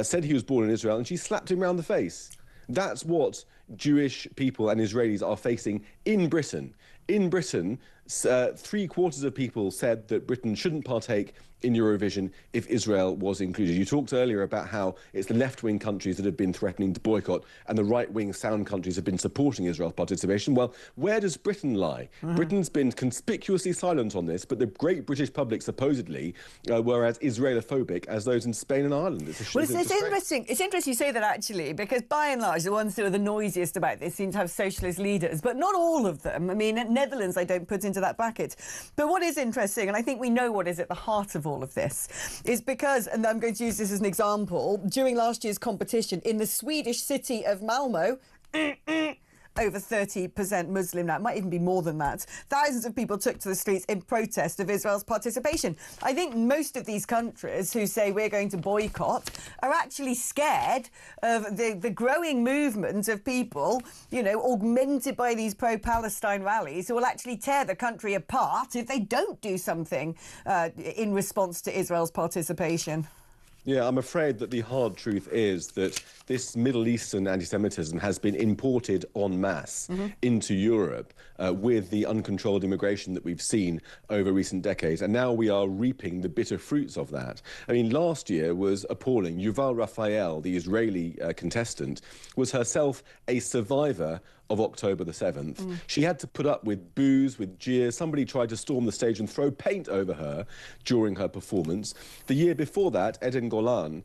said he was born in Israel, and she slapped him round the face. That's what Jewish people and Israelis are facing in Britain. In Britain, 3/4 of people said that Britain shouldn't partake in Eurovision if Israel was included. You talked earlier about how it's the left-wing countries that have been threatening to boycott and the right-wing sound countries have been supporting Israel's participation. Well, where does Britain lie? Britain's been conspicuously silent on this, but the great British public supposedly were as Israelophobic as those in Spain and Ireland. It's interesting. It's interesting you say that, actually, because by and large, the ones who are the noisiest enthusiast about this seem to have socialist leaders, but not all of them. I mean, Netherlands I don't put into that bucket. But what is interesting, and I think we know what is at the heart of all of this, is because, and I'm going to use this as an example, during last year's competition in the Swedish city of Malmo, over 30% Muslim now, it might even be more than that. Thousands of people took to the streets in protest of Israel's participation. I think most of these countries who say we're going to boycott are actually scared of the growing movement of people, you know, augmented by these pro-Palestine rallies who will actually tear the country apart if they don't do something in response to Israel's participation. Yeah, I'm afraid that the hard truth is that this Middle Eastern anti-Semitism has been imported en masse into Europe with the uncontrolled immigration that we've seen over recent decades. And now we are reaping the bitter fruits of that. I mean, last year was appalling. Yuval Raphael, the Israeli contestant, was herself a survivor of October the 7th. She had to put up with boos, with jeers. Somebody tried to storm the stage and throw paint over her during her performance. The year before that, Eden Golan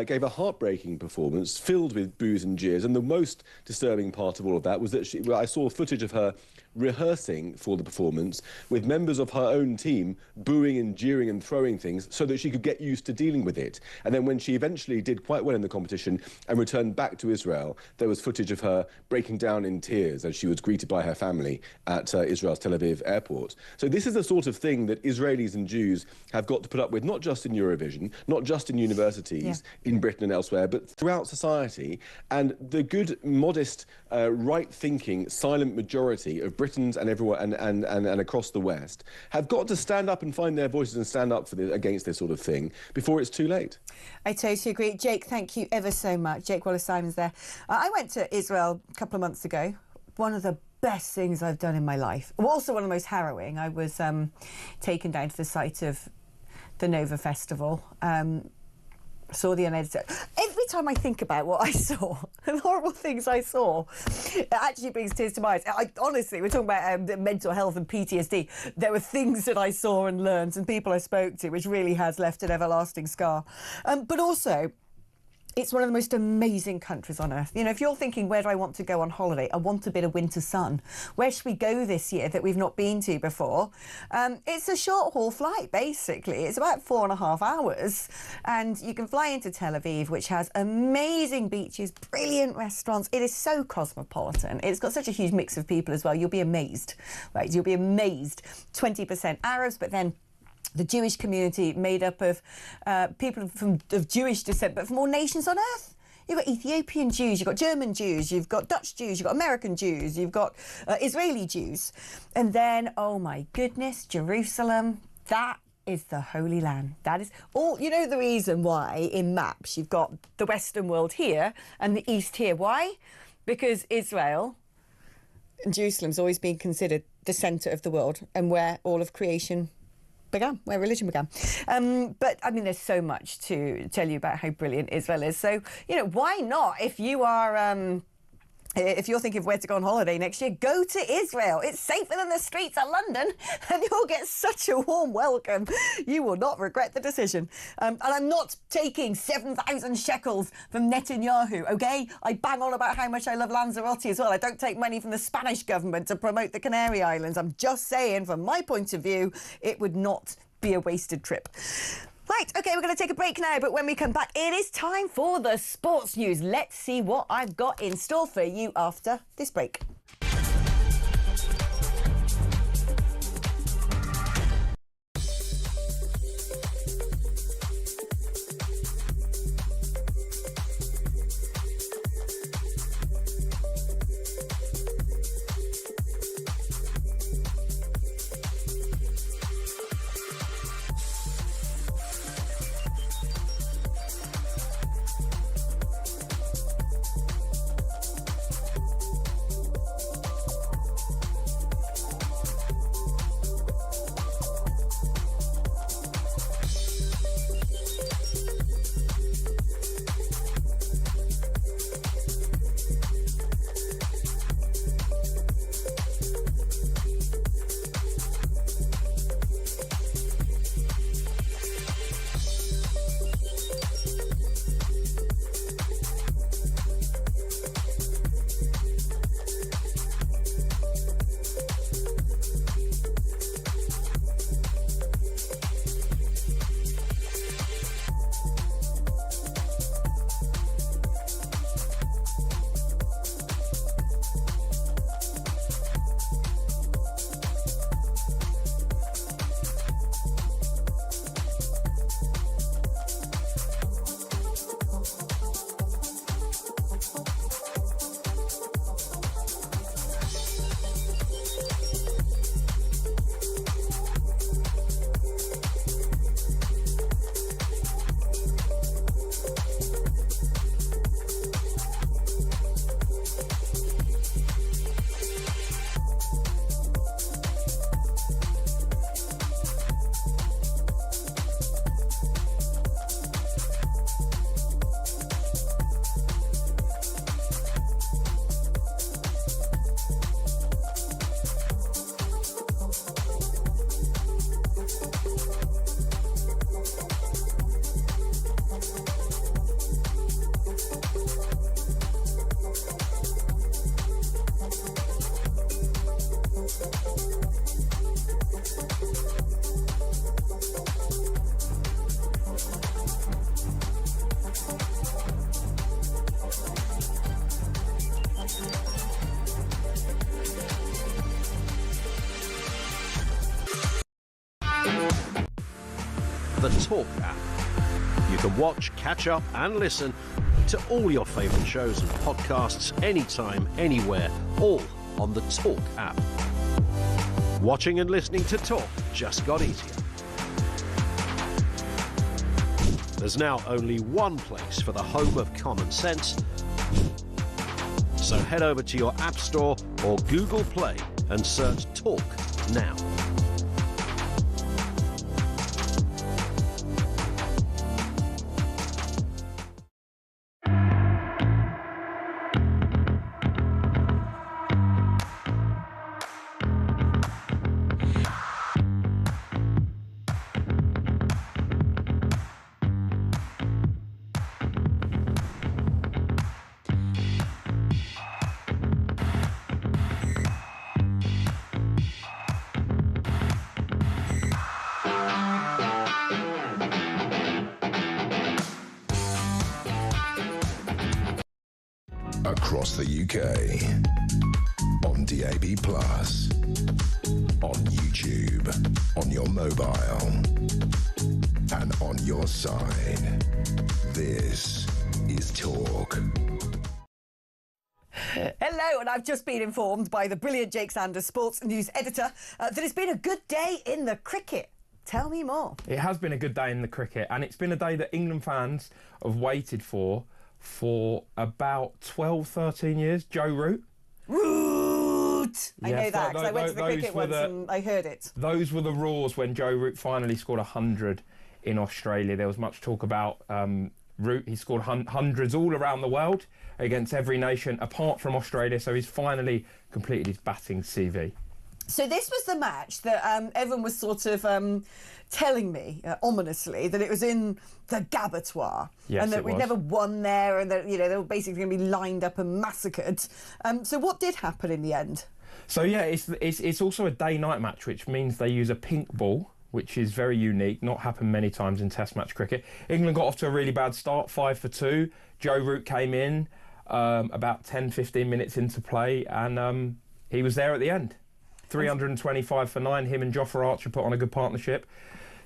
gave a heartbreaking performance filled with boos and jeers. And the most disturbing part of all of that was that I saw footage of her rehearsing for the performance with members of her own team booing and jeering and throwing things so that she could get used to dealing with it. And then when she eventually did quite well in the competition and returned back to Israel, there was footage of her breaking down in tears as she was greeted by her family at Israel's Tel Aviv airport. So this is the sort of thing that Israelis and Jews have got to put up with, not just in Eurovision, not just in universities in Britain and elsewhere, but throughout society. And the good, modest, right-thinking, silent majority of Britons and everywhere and across the West have got to stand up and find their voices and stand up for against this sort of thing before it's too late. I totally agree. Jake, thank you ever so much. Jake Wallace-Simons there. I went to Israel a couple of months ago. One of the best things I've done in my life. Also one of the most harrowing. I was taken down to the site of the Nova Festival. Saw the unedited. Every time I think about what I saw, the horrible things I saw, it actually brings tears to my eyes. Honestly, we're talking about mental health and PTSD. There were things that I saw and learned and people I spoke to, which really has left an everlasting scar. But also, it's one of the most amazing countries on earth. You know, if you're thinking, where do I want to go on holiday? I want a bit of winter sun. Where should we go this year that we've not been to before? It's a short-haul flight, basically. It's about 4.5 hours. And you can fly into Tel Aviv, which has amazing beaches, brilliant restaurants. It is so cosmopolitan. It's got such a huge mix of people as well. You'll be amazed, right? You'll be amazed. 20% Arabs, but then the Jewish community made up of people of Jewish descent, but from all nations on earth. You've got Ethiopian Jews, you've got German Jews, you've got Dutch Jews, you've got American Jews, you've got Israeli Jews. And then, oh my goodness, Jerusalem, that is the Holy Land. That is all, you know, the reason why in maps you've got the Western world here and the East here. Why? Because Israel and Jerusalem's always been considered the centre of the world and where all of creation began, where religion began. But I mean, there's so much to tell you about how brilliant Israel is. So, you know, why not? If you are if you're thinking of where to go on holiday next year, go to Israel. It's safer than the streets of London and you'll get such a warm welcome. You will not regret the decision. And I'm not taking 7,000 shekels from Netanyahu, OK? I bang on about how much I love Lanzarote as well. I don't take money from the Spanish government to promote the Canary Islands. I'm just saying, from my point of view, it would not be a wasted trip. Right, OK, we're going to take a break now, but when we come back, it is time for the sports news. Let's see what I've got in store for you after this break. the Talk app. You can watch, catch up and listen to all your favourite shows and podcasts anytime, anywhere, all on the Talk app. Watching and listening to Talk just got easier. There's now only one place for the home of common sense. So head over to your App Store or Google Play and search Talk now. Across the UK, on DAB+, on YouTube, on your mobile, and on your side. This is Talk. Hello, and I've just been informed by the brilliant Jake Sanders, sports news editor, that it's been a good day in the cricket. Tell me more. It has been a good day in the cricket, and it's been a day that England fans have waited for about 12, 13 years. Joe Root. Root! I know that, because I went to the cricket once and I heard it. Those were the roars when Joe Root finally scored 100 in Australia. There was much talk about Root. He scored hundreds all around the world against every nation apart from Australia, so he's finally completed his batting CV. So this was the match that everyone was sort of telling me, ominously, that it was in the Gabatoir. Yes, and that we'd never won there, and that, you know, they were basically going to be lined up and massacred. So what did happen in the end? So yeah, it's also a day-night match, which means they use a pink ball, which is very unique, not happened many times in Test match cricket. England got off to a really bad start, 5 for 2. Joe Root came in about 10-15 minutes into play, and he was there at the end. 325 for 9. Him and Jofra Archer put on a good partnership.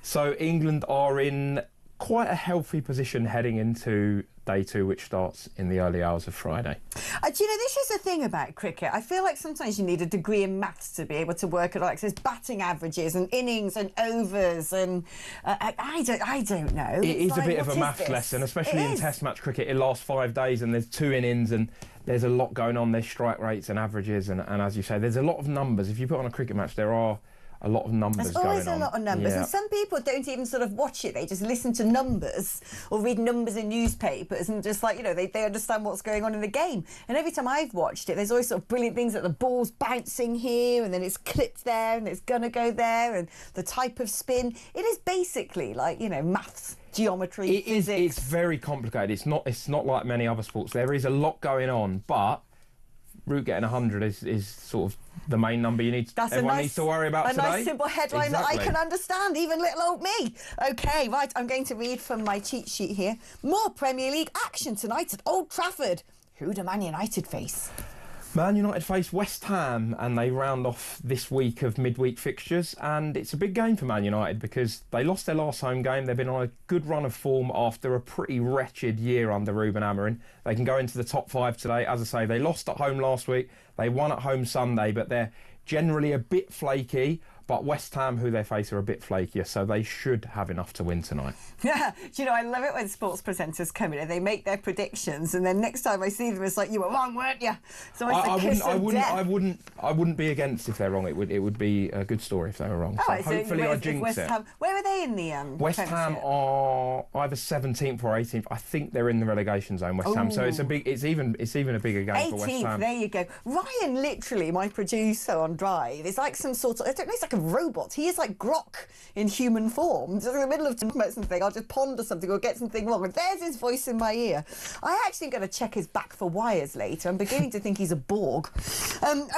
So England are in quite a healthy position heading into day 2, which starts in the early hours of Friday. Do you know, this is the thing about cricket. I feel like sometimes you need a degree in maths to be able to work at, like, there's batting averages and innings and overs, and I don't know. It is a bit of a maths lesson, especially in Test match cricket. It lasts 5 days and there's 2 innings and there's a lot going on. There's strike rates and averages, and as you say, there's a lot of numbers. If you put on a cricket match, there are a lot of numbers going on. There's always a lot of numbers, and some people don't even sort of watch it. They just listen to numbers or read numbers in newspapers and just, like, you know, they understand what's going on in the game. And every time I've watched it, there's always sort of brilliant things that the ball's bouncing here and then it's clipped there and it's going to go there, and the type of spin. It is basically like, you know, maths, geometry, physics. It's very complicated. It's not like many other sports. There is a lot going on, but Root getting 100 is sort of the main number you need. Everyone needs to worry about today. A nice simple headline that I can understand, even little old me. OK, right, I'm going to read from my cheat sheet here. More Premier League action tonight at Old Trafford. Who do Man United face? Man United face West Ham, and they round off this week of midweek fixtures, and it's a big game for Man United because they lost their last home game. They've been on a good run of form after a pretty wretched year under Ruben Amorim. They can go into the top 5 today. As I say, they lost at home last week. They won at home Sunday, but they're generally a bit flaky. But West Ham, who they face, are a bit flakier, so they should have enough to win tonight. Yeah, do you know, I love it when sports presenters come in and they make their predictions, and then next time I see them, it's like, you were wrong, weren't you? So I wouldn't be against if they're wrong. It would be a good story if they were wrong. So hopefully I jinx it. Where are they in the West Ham are either 17th or 18th. I think they're in the relegation zone, West Ham. So it's even a bigger game for West Ham. 18th, there you go. Ryan, literally, my producer on Drive, is like some sort of, I don't know, it's like a robot. He is like Grok in human form. Just in the middle of talking about something, I'll just ponder something or get something wrong, and there's his voice in my ear. I actually am going to check his back for wires later. I'm beginning to think he's a Borg.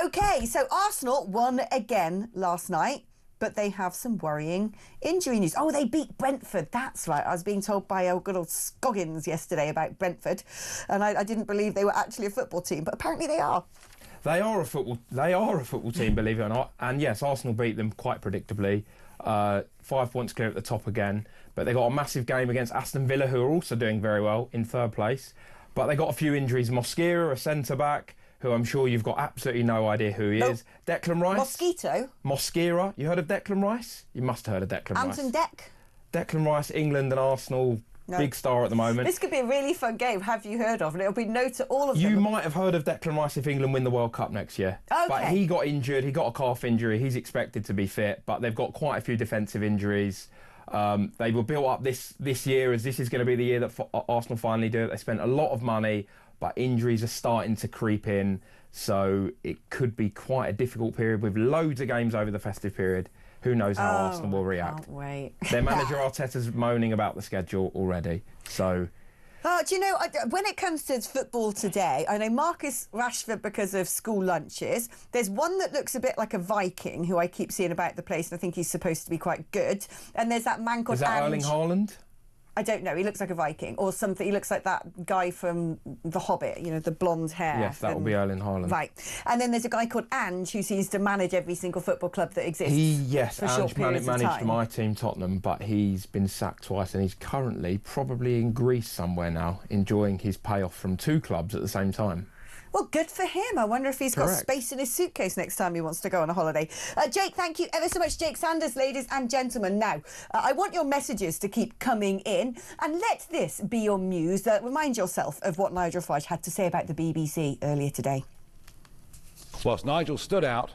OK, so Arsenal won again last night, but they have some worrying injury news. Oh, they beat Brentford. That's right. I was being told by good old Scoggins yesterday about Brentford, and I didn't believe they were actually a football team, but apparently they are. They are a football team, believe it or not. And yes, Arsenal beat them quite predictably. 5 points clear at the top again. but they got a massive game against Aston Villa, who are also doing very well in third place. But they got a few injuries. Mosquera, a centre-back, who I'm sure you've got absolutely no idea who he is. Declan Rice. Mosquera. You heard of Declan Rice? You must have heard of Declan Rice. Anton Deck. Declan Rice, England and Arsenal, big star at the moment. This could be a really fun game. Have you heard of? And it'll be no to all of them. You might have heard of Declan Rice if England win the World Cup next year. Okay. But he got injured. He got a calf injury. He's expected to be fit, but they've got quite a few defensive injuries. They were built up this year as this is going to be the year that Arsenal finally do it. They spent a lot of money, but injuries are starting to creep in. So it could be quite a difficult period with loads of games over the festive period. Who knows how Arsenal will react. Can't wait. Their manager Arteta's moaning about the schedule already. So... do you know, when it comes to football today, I know Marcus Rashford because of school lunches. There's one that looks a bit like a Viking, who I keep seeing about the place, and I think he's supposed to be quite good. And there's that man called... Is that Erling Haaland? I don't know. He looks like a Viking or something. He looks like that guy from The Hobbit, you know, the blonde hair. Yes, that will be Erling Haaland. Right. And then there's a guy called Ange who seems to manage every single football club that exists. Yes, Ange managed my team, Tottenham, but he's been sacked twice and he's currently probably in Greece somewhere now, enjoying his payoff from 2 clubs at the same time. Well, good for him. I wonder if he's got space in his suitcase next time he wants to go on a holiday. Jake, thank you ever so much. Jake Sanders, ladies and gentlemen. Now, I want your messages to keep coming in, and let this be your muse. Remind yourself of what Nigel Farage had to say about the BBC earlier today. Whilst Nigel stood out,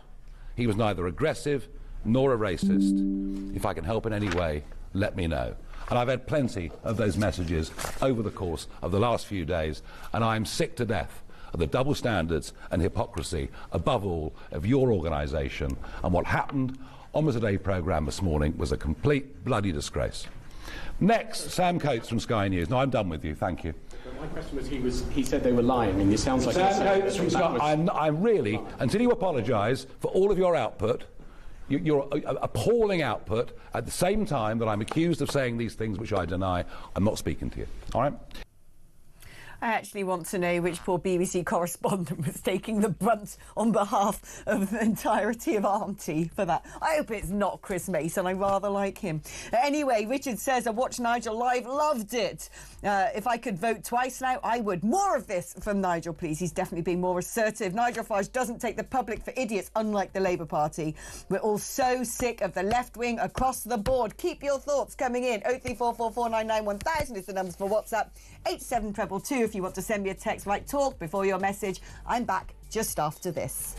he was neither aggressive nor a racist. If I can help in any way, let me know. And I've had plenty of those messages over the course of the last few days, and I'm sick to death of the double standards and hypocrisy, above all, of your organisation. And what happened on the Today programme this morning was a complete bloody disgrace. Next, Sam Coates from Sky News. No, I'm done with you, thank you. My question was, he said they were lying. I mean, it sounds like... Sam Coates from Sky... I'm really, until you apologise for all of your output, your appalling output, at the same time that I'm accused of saying these things which I deny, I'm not speaking to you, all right? I actually want to know which poor BBC correspondent was taking the brunt on behalf of the entirety of Auntie for that. I hope it's not Chris Mason. I rather like him. Anyway, Richard says, I watched Nigel live, loved it. If I could vote twice now, I would. More of this from Nigel, please. He's definitely being more assertive. Nigel Farage doesn't take the public for idiots, unlike the Labour Party. We're all so sick of the left wing across the board. Keep your thoughts coming in. 03444991000 is the numbers for WhatsApp. 87222 if you want to send me a text. Right, talk before your message. I'm back just after this.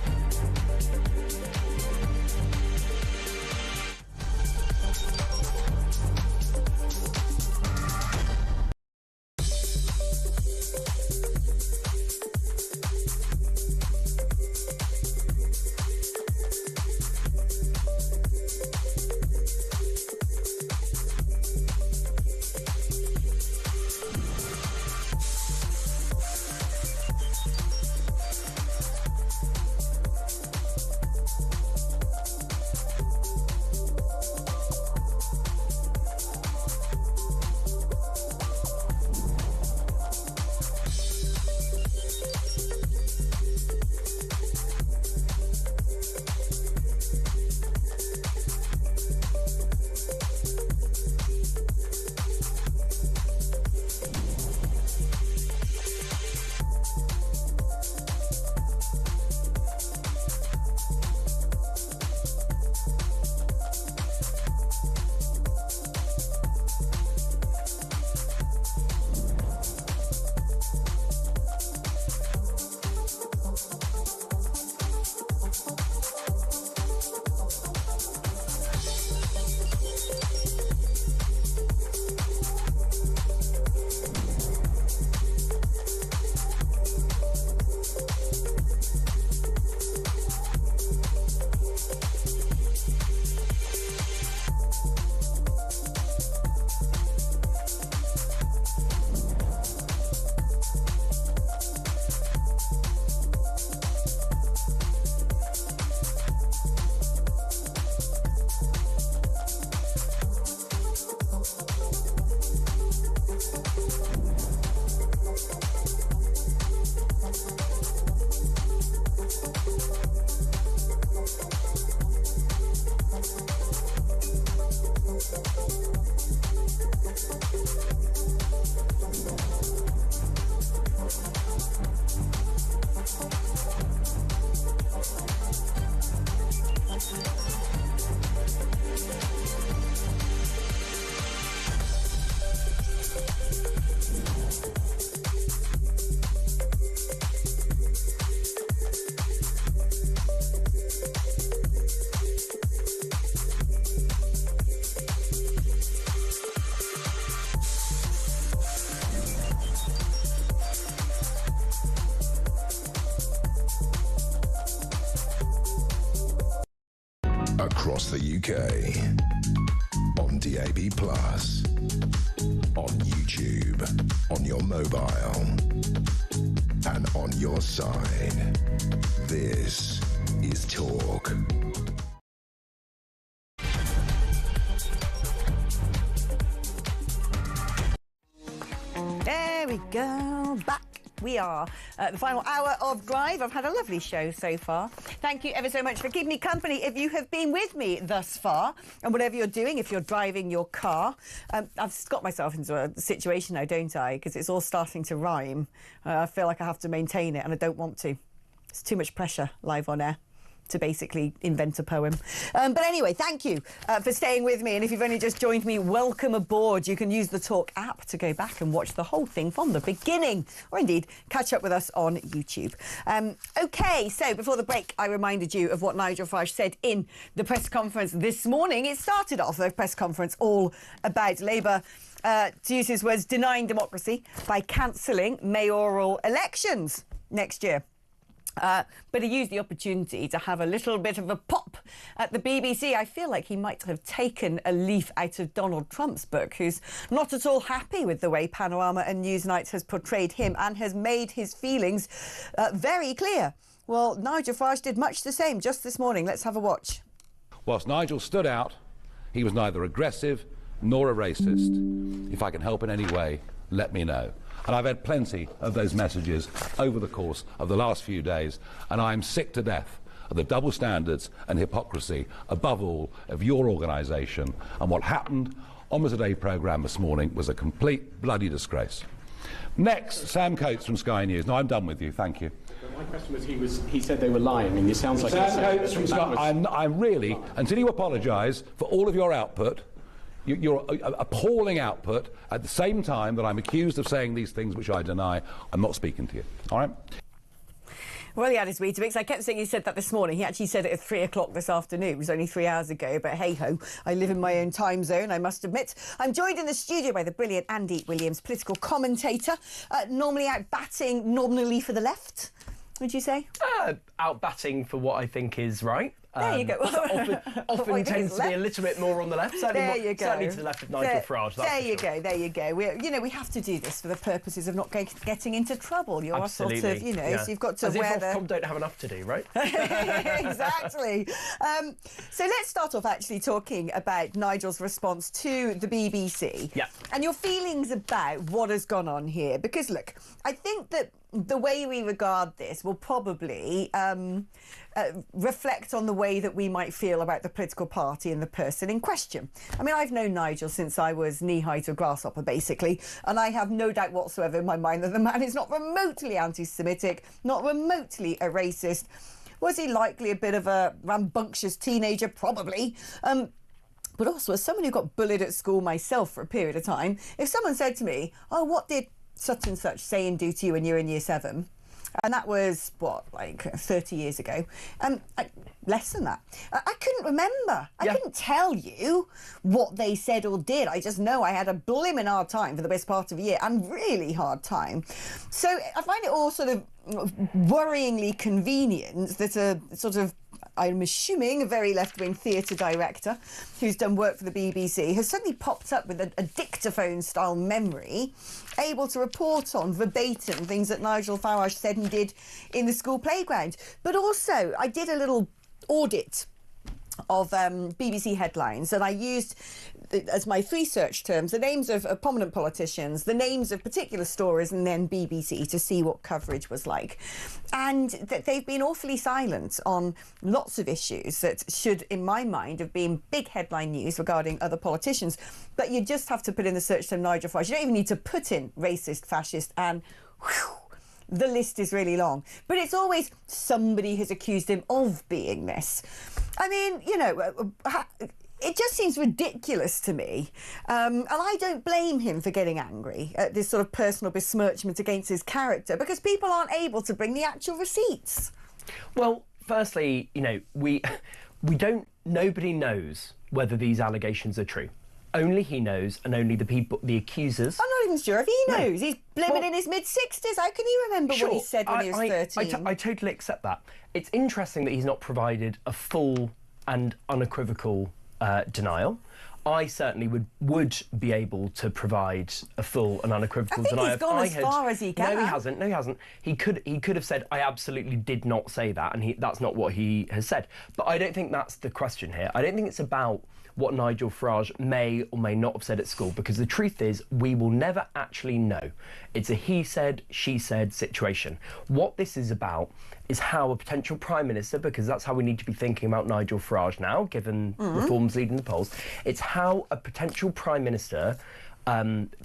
Across the UK. On DAB+. On YouTube. On your mobile. And on your side. This is Talk. There we go. Back we are at the final hour of Drive. I've had a lovely show so far. Thank you ever so much for keeping me company if you have been with me thus far. And whatever you're doing, if you're driving your car, I've got myself into a situation now, don't I? Because it's all starting to rhyme. I feel like I have to maintain it and I don't want to. It's too much pressure live on air to basically invent a poem. But anyway, thank you for staying with me. And if you've only just joined me, welcome aboard. You can use the Talk app to go back and watch the whole thing from the beginning, or indeed catch up with us on YouTube. OK, so before the break, I reminded you of what Nigel Farage said in the press conference this morning. It started off the press conference all about Labour, to use his words, denying democracy by cancelling mayoral elections next year. But he used the opportunity to have a little bit of a pop at the BBC. I feel like he might have taken a leaf out of Donald Trump's book, who's not at all happy with the way Panorama and Newsnight has portrayed him and has made his feelings very clear. Well, Nigel Farage did much the same just this morning. Let's have a watch. Whilst Nigel stood out, he was neither aggressive nor a racist. If I can help in any way, let me know. And I've had plenty of those messages over the course of the last few days, and I'm sick to death of the double standards and hypocrisy, above all, of your organisation. And what happened on the Today programme this morning was a complete bloody disgrace. Next, Sam Coates from Sky News. No, I'm done with you, thank you. My question was, he said they were lying, and it sounds like... Sam Coates from Sky... I'm really, until you apologise for all of your output, your appalling output, at the same time that I'm accused of saying these things which I deny, I'm not speaking to you. All right? Well, he had his Weetabix. I kept saying he said that this morning. He actually said it at 3 o'clock this afternoon. It was only 3 hours ago, but hey-ho, I live in my own time zone, I must admit. I'm joined in the studio by the brilliant Andy Williams, political commentator, normally out batting nominally for the left, would you say? Out batting for what I think is right. There you go. Often tends to be a little bit more on the left. Certainly to the left of Nigel Farage. There you go. We have to do this for the purposes of not getting into trouble. You're Absolutely. sort of, so you've got to wear the... don't have enough to do, right? Exactly. So let's start off actually talking about Nigel's response to the BBC. Yeah. And your feelings about what has gone on here. Because, look, I think that the way we regard this will probably reflect on the way that we might feel about the political party and the person in question. I mean, I've known Nigel since I was knee-high to a grasshopper, basically, and I have no doubt whatsoever in my mind that the man is not remotely anti-Semitic, not remotely a racist. Was he likely a bit of a rambunctious teenager? Probably. But also, as someone who got bullied at school myself for a period of time, if someone said to me, oh, what did such and such say and do to you when you were in year 7? And that was, what, like 30 years ago? Less than that. I couldn't remember. I couldn't tell you what they said or did. I just know I had a blimmin' hard time for the best part of a year, and really hard time. So I find it all sort of worryingly convenient that a sort of, I'm assuming, a very left-wing theatre director who's done work for the BBC has suddenly popped up with a dictaphone-style memory, able to report on verbatim things that Nigel Farage said and did in the school playground. But also, I did a little audit of BBC headlines, and I used as my 3 search terms the names of prominent politicians, the names of particular stories, and then BBC to see what coverage was like. And they've been awfully silent on lots of issues that should, in my mind, have been big headline news regarding other politicians. But you just have to put in the search term Nigel Farage. You don't even need to put in racist, fascist, and the list is really long. But it's always somebody has accused him of being this. I mean, it just seems ridiculous to me. And I don't blame him for getting angry at this sort of personal besmirchment against his character, because people aren't able to bring the actual receipts. Well, firstly, nobody knows whether these allegations are true. Only he knows, and only the accusers. I'm not even sure if he knows. He's blimmin' in his mid-60s. How can he remember what he said when he was 13? I totally accept that. It's interesting that he's not provided a full and unequivocal denial. I certainly would be able to provide a full and unequivocal denial. I think he's gone as far as he can. No, he hasn't. No, he hasn't. He could have said, I absolutely did not say that, and that's not what he has said. But I don't think that's the question here. I don't think it's about what Nigel Farage may or may not have said at school, because the truth is we will never actually know. It's a he said, she said situation. What this is about is how a potential Prime Minister, because that's how we need to be thinking about Nigel Farage now, given Reform's leading the polls, it's how a potential Prime Minister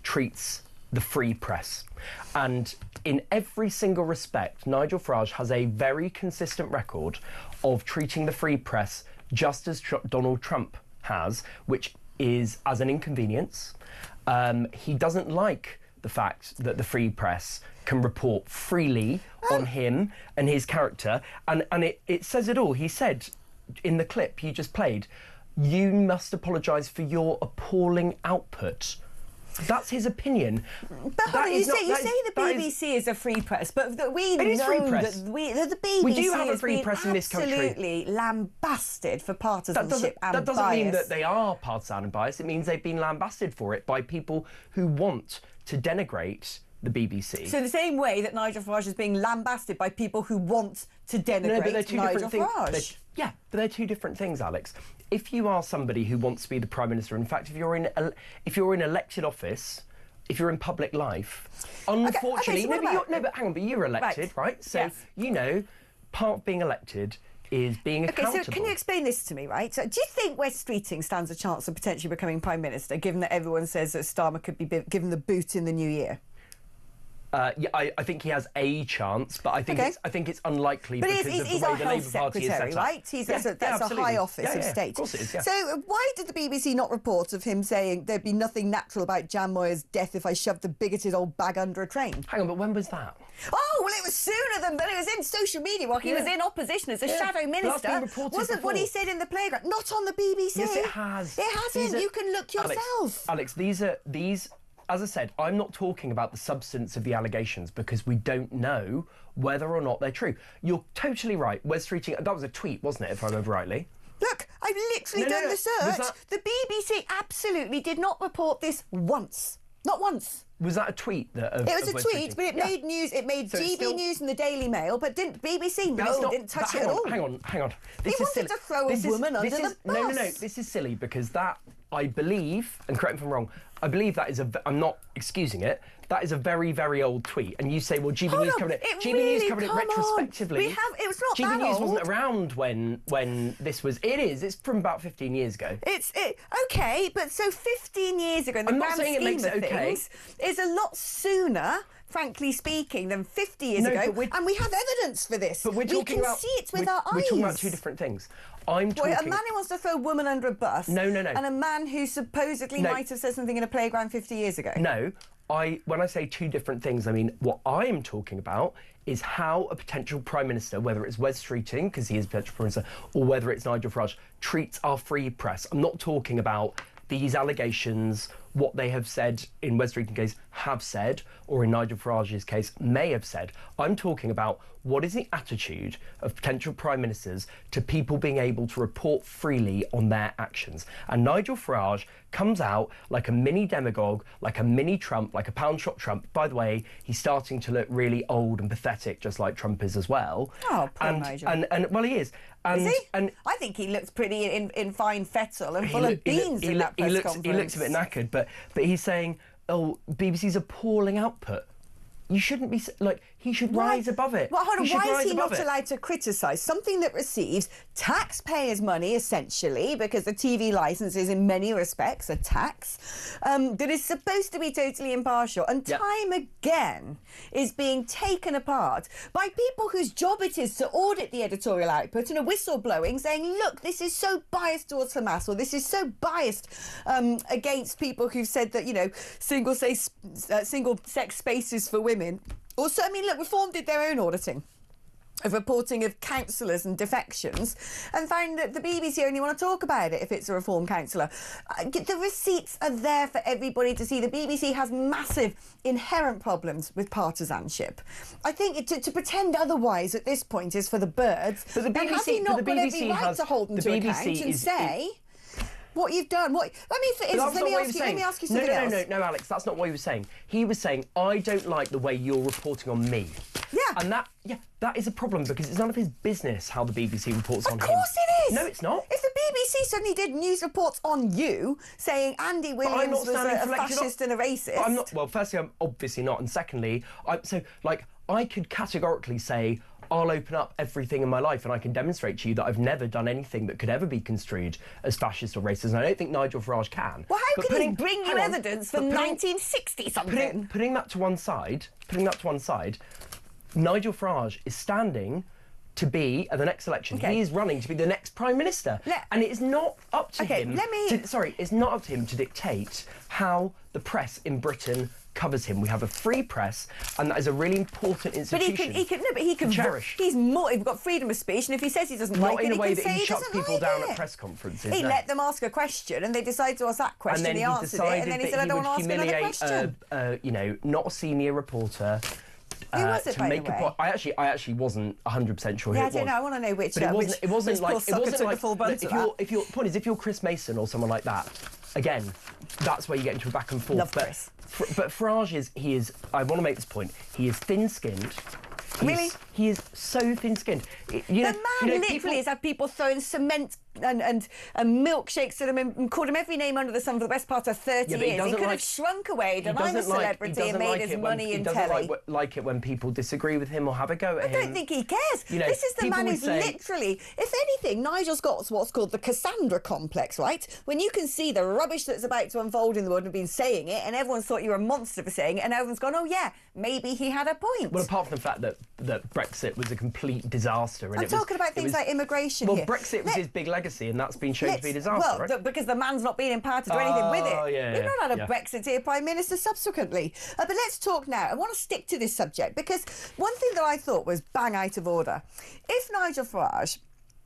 treats the free press. And in every single respect, Nigel Farage has a very consistent record of treating the free press just as Donald Trump has, which is as an inconvenience. He doesn't like the fact that the free press can report freely on him and his character, and it says it all. He said in the clip you just played, you must apologise for your appalling output. That's his opinion. But hold on, you say the BBC is a free press, but we know that the BBC we do have a free press in this country. Absolutely lambasted for partisanship and that doesn't bias. mean that they are partisan and biased. It means they've been lambasted for it by people who want to denigrate the BBC. So the same way that Nigel Farage is being lambasted by people who want to denigrate Nigel Farage. Yeah, but they're two different things, Alex. If you are somebody who wants to be the Prime Minister, in fact, if you're in elected office, if you're in public life, unfortunately, but hang on, but you're elected, right? So you know, part of being elected is being accountable. Okay, so can you explain this to me, right? So do you think Wes Streeting stands a chance of potentially becoming Prime Minister, given that everyone says that Starmer could be given the boot in the new year? Yeah, I think he has a chance, but I think it's unlikely because of the way the Labour Party is set up. Right? That's a high office of state. Of course it is, yeah. So why did the BBC not report of him saying there'd be nothing natural about Jan Moyer's death if I shoved the bigoted old bag under a train? Hang on, but when was that? Oh, well, it was sooner than that. It was in social media while he was in opposition as a shadow minister. Wasn't what he said in the playground. Not on the BBC. Yes, it has. It hasn't. You can look yourself. Alex, these as I said, I'm not talking about the substance of the allegations because we don't know whether or not they're true. You're totally right. Wes Streeting, that was a tweet, wasn't it, if I remember rightly? Look, I've literally done the search. The BBC absolutely did not report this once. Not once. Was that a tweet? It was a tweet, but it made news. It made GB News and the Daily Mail, but didn't BBC? Didn't touch it at all. Hang on. He wanted to throw a woman under the bus. No. This is silly because that, I believe, and correct me if I'm wrong, I believe that is I'm not excusing it, that is a very, very old tweet. And you say, well, GB News covered it. GB News covered it retrospectively. It was not GB News old. wasn't around when this was. It is. It's from about 15 years ago. Okay, but so 15 years ago, in the grand scheme of things, is a lot sooner, frankly speaking, than 50 years ago. And we have evidence for this. But we can see it with our eyes. We're talking about two different things. I'm talking... a man who wants to throw a woman under a bus. No. And a man who supposedly might have said something in a playground 50 years ago. No. When I say two different things, I mean what I am talking about is how a potential Prime Minister, whether it's Wes Streeting, because he is a potential Prime Minister, or whether it's Nigel Farage, treats our free press. I'm not talking about these allegations, what they have said in Wes Streeting's case, have said, or in Nigel Farage's case, may have said. I'm talking about what is the attitude of potential Prime Ministers to people being able to report freely on their actions. And Nigel Farage comes out like a mini demagogue, like a mini Trump, like a pound shop Trump. By the way, he's starting to look really old and pathetic, just like Trump is as well. Oh, poor Nigel. And well, he is. Is he? I think he looks pretty in fine fettle and full of beans in that press conference. He looks a bit knackered, but he's saying, oh, BBC's appalling output. You shouldn't be he should rise above it. Well, hold on, why is he not allowed to criticise something that receives taxpayers' money, essentially, because the TV licence is in many respects a tax, that is supposed to be totally impartial, and time again is being taken apart by people whose job it is to audit the editorial output and a whistleblowing saying, look, this is so biased towards Hamas, or this is so biased against people who've said that, you know, single-sex spaces for women. Also, I mean, look, Reform did their own auditing. of reporting of councillors and defections, and found that the BBC only want to talk about it if it's a reform councillor. The receipts are there for everybody to see. The BBC has massive inherent problems with partisanship. I think to pretend otherwise at this point is for the birds. But the BBC, and has he not the got BBC every right to hold them to account and say what you've done? Let me ask you something else. No, Alex, that's not what he was saying. He was saying, I don't like the way you're reporting on me. Yeah. And that is a problem because it's none of his business how the BBC reports on him. Of course it is. No, it's not. If the BBC suddenly did news reports on you saying Andy Williams was a fascist and a racist... I'm not. Well, firstly, I'm obviously not. And secondly, I could categorically say, I'll open up everything in my life and I can demonstrate to you that I've never done anything that could ever be construed as fascist or racist. And I don't think Nigel Farage can. Well, how can he bring you evidence from 1960-something? Putting that to one side, Nigel Farage is standing to be, at the next election, he is running to be the next Prime Minister. And it is not up to him... it's not up to him to dictate how the press in Britain covers him. We have a free press, and that is a really important institution. But he can cherish. He's got freedom of speech, and if he says he doesn't like it, in a way he that can he say shuts people down at press conferences. He let them ask a question, and they decide to ask that question. And then he answered it, and then he said, "I don't want to ask another question." Not a senior reporter. Who was it, to by make the a way? I actually wasn't 100% sure who it was. I don't know. I want to know which. But it wasn't like the full brunt of that. If you're Chris Mason or someone like that, again, that's where you get into a back and forth. Love Chris. But Farage is. I want to make this point. He is thin-skinned. Really? He is so thin-skinned. The man literally has had people throwing cement and milkshakes at him and called him every name under the sun for the best part of 30 years. He could have shrunk away, denied the celebrity and made his money in telly. He doesn't like it when people disagree with him or have a go at him. I don't think he cares. This is the man who's literally, if anything, Nigel's got what's called the Cassandra complex, right? When you can see the rubbish that's about to unfold in the world and been saying it, and everyone's thought you're a monster for saying it, and everyone's gone, oh yeah, maybe he had a point. Well, apart from the fact that Brexit was a complete disaster. I'm talking about things like immigration here. Well, Brexit was his big legacy, and that's been shown to be a disaster, right? Because the man's not been imparted to do anything with it. Yeah, We've not had a Brexiteer Prime Minister subsequently. But let's talk now. I want to stick to this subject because one thing that I thought was bang out of order. If Nigel Farage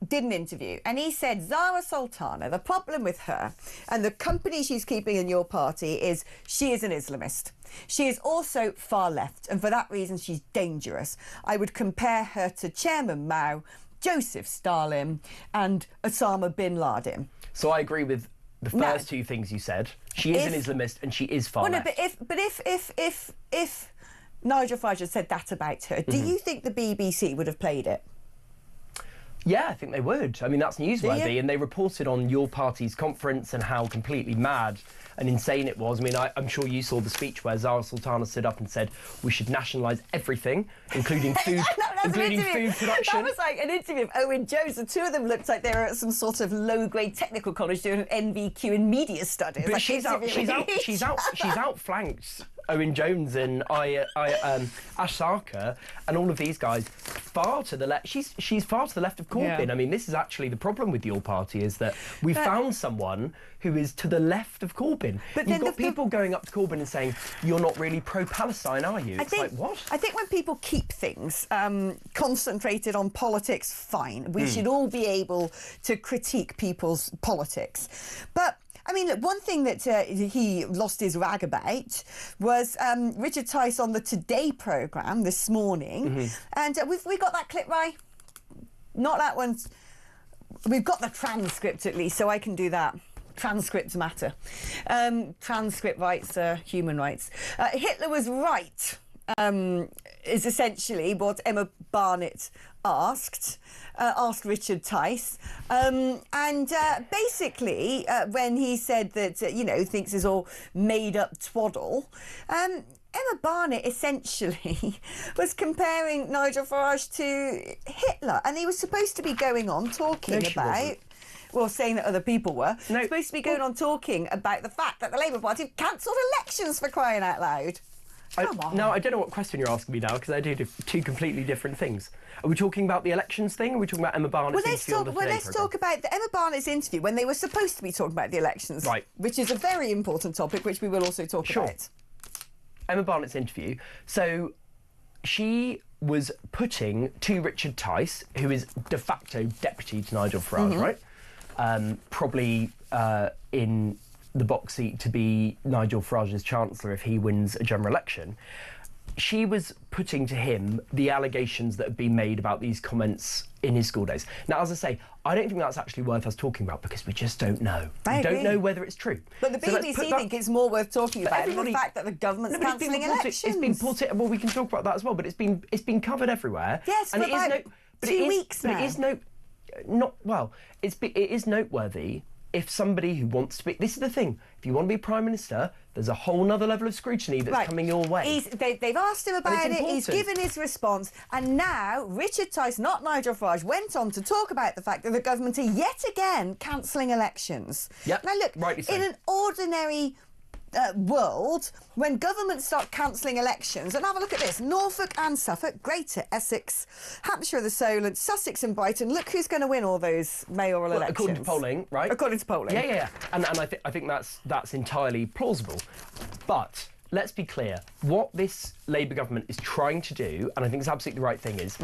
did an interview and he said Zara Sultana, the problem with her and the company she's keeping in your party is she is an Islamist. She is also far left, and for that reason she's dangerous. I would compare her to Chairman Mao, Joseph Stalin and Osama bin Laden. So I agree with the first two things you said. She is an Islamist and she is far left. But if Nigel Farage had said that about her, do you think the BBC would have played it? Yeah, I think they would. I mean, that's newsworthy, and they reported on your party's conference and how completely mad and insane it was. I mean, I'm sure you saw the speech where Zara Sultana stood up and said we should nationalise everything, including food, food production. That was like an interview of Owen Jones. The two of them looked like they were at some sort of low-grade technical college doing an NVQ in media studies. But like she's outflanked Owen Jones and Ash Sarkar and all of these guys far to the left. She's far to the left of Corbyn. Yeah. I mean, this is actually the problem with your party is that we found someone who is to the left of Corbyn. But you've got people going up to Corbyn and saying, you're not really pro-Palestine, are you? It's like, what? I think when people keep things concentrated on politics, fine. We should all be able to critique people's politics. But I mean, look, one thing that he lost his rag about was Richard Tice on the Today programme this morning. And we got that clip, right? Not that one. We've got the transcript at least, so I can do that. Transcripts matter. Transcript rights are human rights. Hitler was right, is essentially what Emma Barnett asked Richard Tice. Basically, when he said that, thinks is all made-up twaddle, Emma Barnett essentially was comparing Nigel Farage to Hitler, and he was supposed to be going on talking about... Well, saying that other people were. No. Supposed to be going on talking about the fact that the Labour Party cancelled elections, for crying out loud. Come on. No, I don't know what question you're asking me now, because I do two completely different things. Are we talking about the elections thing, or are we talking about Emma Barnett's interview on the Today let's talk about the Emma Barnett's interview when they were supposed to be talking about the elections. Right. Which is a very important topic, which we will also talk about. Emma Barnett's interview. So she was putting to Richard Tice, who is de facto deputy to Nigel Farage, right? Probably in the box seat to be Nigel Farage's chancellor if he wins a general election. She was putting to him the allegations that have been made about these comments in his school days. Now, as I say, I don't think that's actually worth us talking about because we just don't know. We don't know whether it's true. But the BBC think it's more worth talking about than the fact that the government's cancelling elections. It's been put it. Well, we can talk about that as well. But it's been covered everywhere. Yes, for about 2 weeks now. But it is noteworthy. If somebody who wants to be... This is the thing. If you want to be Prime Minister, there's a whole other level of scrutiny that's coming your way. They've asked him about it. He's given his response. And now Richard Tice, not Nigel Farage, went on to talk about the fact that the government are yet again cancelling elections. Yep. Now, look, in an ordinary world, when governments start cancelling elections, and have a look at this, Norfolk and Suffolk, Greater Essex, Hampshire, the Solent, Sussex and Brighton, look who's going to win all those mayoral elections. According to polling, right? According to polling. Yeah. And I think that's entirely plausible. But let's be clear, what this Labour government is trying to do, and I think it's absolutely the right thing, is...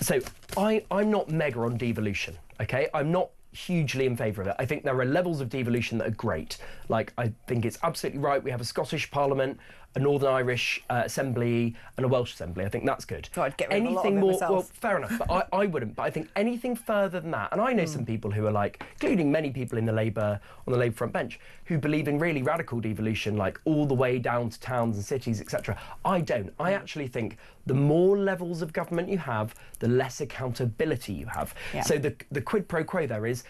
So I'm not mega on devolution, OK? I'm not hugely in favour of it. I think there are levels of devolution that are great. Like, I think it's absolutely right. We have a Scottish Parliament, a Northern Irish Assembly and a Welsh Assembly. I think that's good. Oh, I'd get rid of a lot of it more, myself. well, fair enough, but I wouldn't. But I think anything further than that, and I know some people who are like, including many people in the Labour, on the Labour front bench, who believe in really radical devolution, like all the way down to towns and cities, etc. I don't. I actually think the more levels of government you have, the less accountability you have. Yeah. So the quid pro quo there is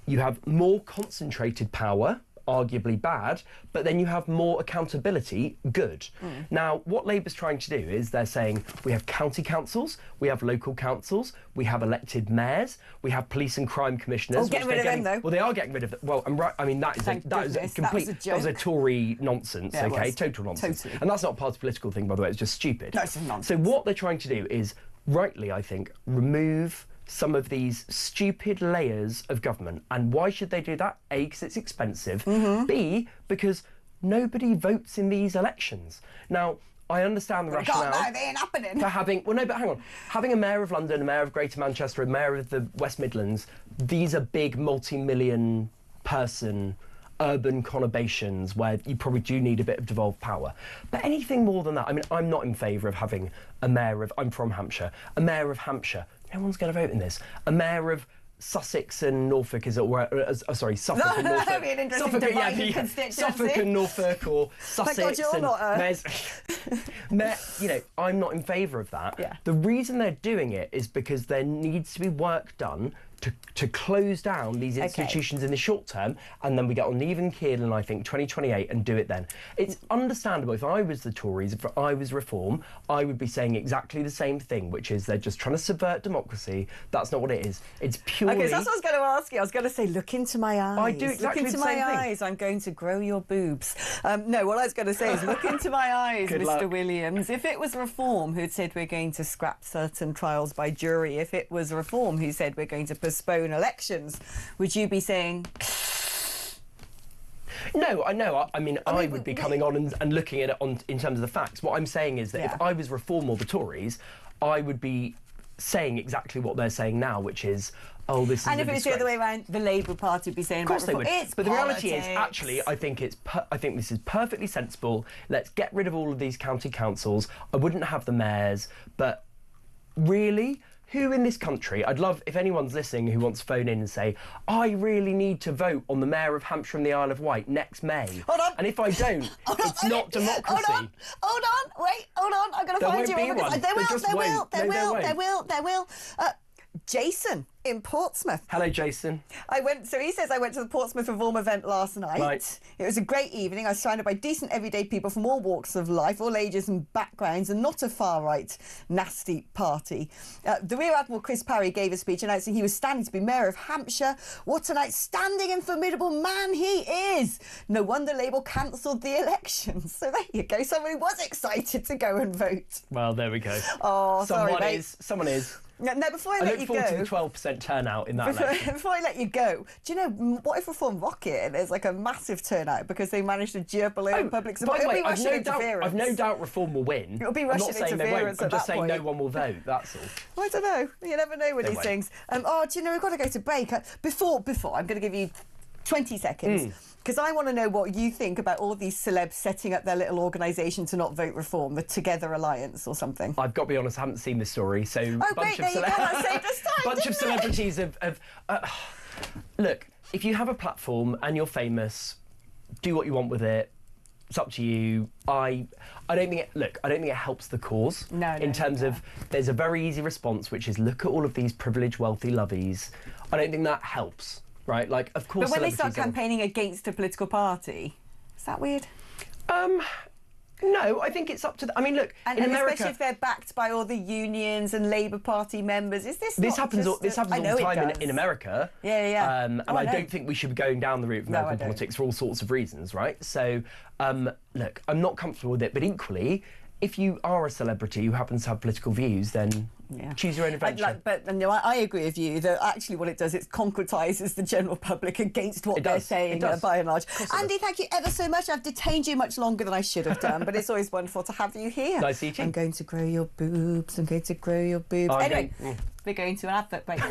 you have more concentrated power, arguably bad, but then you have more accountability, good. Now, what Labour's trying to do is they're saying we have county councils, we have local councils, we have elected mayors, we have police and crime commissioners. Oh, getting rid of them, though. Well, they are getting rid of them. Well, I'm right. I mean, that is a complete... That was a Tory nonsense, Yeah, OK? Total nonsense. Totally. And that's not a party political thing, by the way, it's just stupid. No, it's just nonsense. So what they're trying to do is, rightly, I think, remove some of these stupid layers of government. And why should they do that? A, because it's expensive. B, because nobody votes in these elections. Now, I understand the rationale they ain't happening. for having... Well, no, but hang on. Having a mayor of London, a mayor of Greater Manchester, a mayor of the West Midlands, these are big multi-million person urban conurbations where you probably do need a bit of devolved power. But anything more than that, I mean, I'm not in favour of having a mayor of... I'm from Hampshire. A mayor of Hampshire. No one's going to vote in this. A mayor of Sussex and Norfolk is... sorry, Suffolk and Norfolk. That'd be an interesting divided constituency. Suffolk and Norfolk or Sussex. Thank God you're not you know, I'm not in favour of that. Yeah. The reason they're doing it is because there needs to be work done to close down these institutions in the short term, and then we get on an even keel in, I think, 2028 and do it then. It's understandable. If I was the Tories, if I was Reform, I would be saying exactly the same thing, which is they're just trying to subvert democracy. That's not what it is. It's purely... Okay, so that's what I was going to ask you. I was going to say, look into my eyes. I do exactly look into the same my thing. eyes. I'm going to grow your boobs. No, what I was going to say is, look into my eyes, Good Mr. luck. Williams. If it was Reform who'd said we're going to scrap certain trials by jury, if it was Reform who said we're going to postpone elections, would you be saying... No, I know. I mean, I would be coming on and looking at it in terms of the facts. What I'm saying is that if I was Reform or the Tories, I would be saying exactly what they're saying now, which is, oh, this is And a if it was the other way around, the Labour Party would be saying Of course about they Reform. would. It's But the reality is, politics. actually, I think this is perfectly sensible. Let's get rid of all of these county councils. I wouldn't have the mayors, but really... Who in this country, I'd love if anyone's listening who wants to phone in and say, I really need to vote on the Mayor of Hampshire and the Isle of Wight next May. Hold on. And if I don't, it's not democracy. Hold on, wait, hold on. I'm going to find you. There won't be one. There will. Jason in Portsmouth. Hello, Jason. He says I went to the Portsmouth Reform event last night. Right. It was a great evening. I was surrounded by decent everyday people from all walks of life, all ages and backgrounds, and not a far-right nasty party. The Rear Admiral Chris Parry gave a speech announcing he was standing to be Mayor of Hampshire. What an outstanding and formidable man he is. No wonder Labour cancelled the elections. So there you go. Somebody was excited to go and vote. Well, there we go. Oh, sorry, mate. Someone is. No, before I I let look you forward go, to the 12% turnout in that election. before I let you go, do you know what if Reform Rocket? There's like a massive turnout because they managed to gerbil in public support. By the way, It'll be Russian interference. I've no doubt Reform will win. It'll be I'm Russian not saying they interference won't. I'm at just that saying no point. one will vote. That's all. Well, I don't know. You never know with They these won't. things. Do you know we've got to go to break? Before, I'm going to give you 20 seconds. Because I want to know what you think about all these celebs setting up their little organisation to not vote Reform, the Together Alliance or something. I've got to be honest, I haven't seen the story. So Oh, great, there you go. That saved us time, bunch of didn't it? celebrities have look, if you have a platform and you're famous, do what you want with it. It's up to you. I don't think it helps the cause. In terms of, there's a very easy response, which is look at all of these privileged, wealthy lovies. I don't think that helps, right? Like, of course. But when they start campaigning against a political party, is that weird? No, I think it's up to. I mean, look, And, in and America, especially if they're backed by all the unions and Labour Party members, is this? this not happens. just This happens I all know the it time does. in America. Yeah. And Oh, I know. don't think we should be going down the route of No, I American don't. politics for all sorts of reasons, right? So, look, I'm not comfortable with it, but equally, if you are a celebrity who happens to have political views, then choose your own adventure. I agree with you that actually what it does, it concretises the general public against what they're saying by and large. Andy, thank you ever so much. I've detained you much longer than I should have done, but it's always wonderful to have you here. Nice to meet you. I'm going to grow your boobs. I'm going to grow your boobs. Anyway, we're going to an advert break.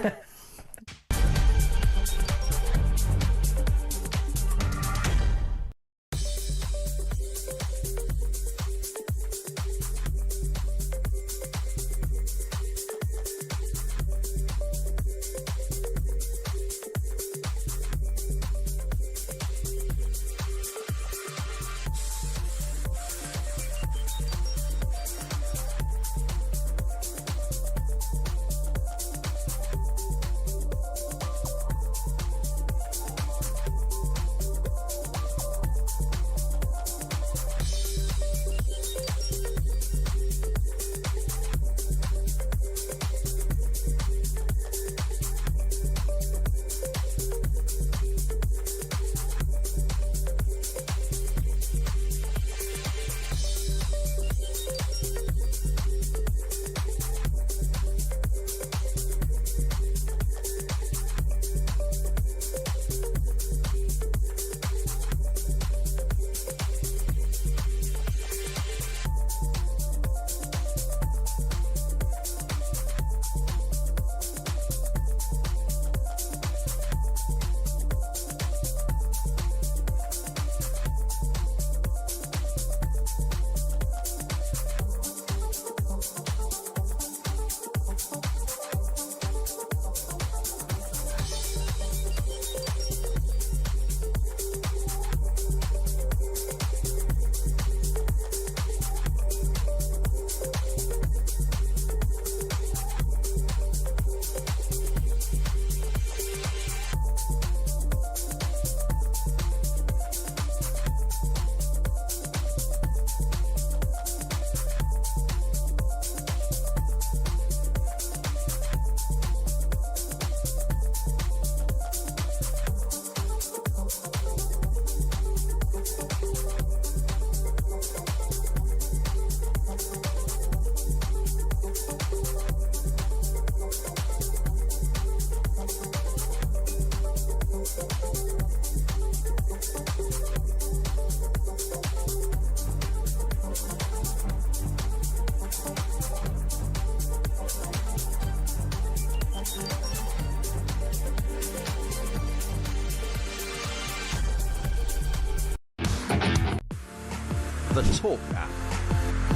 The Talk app.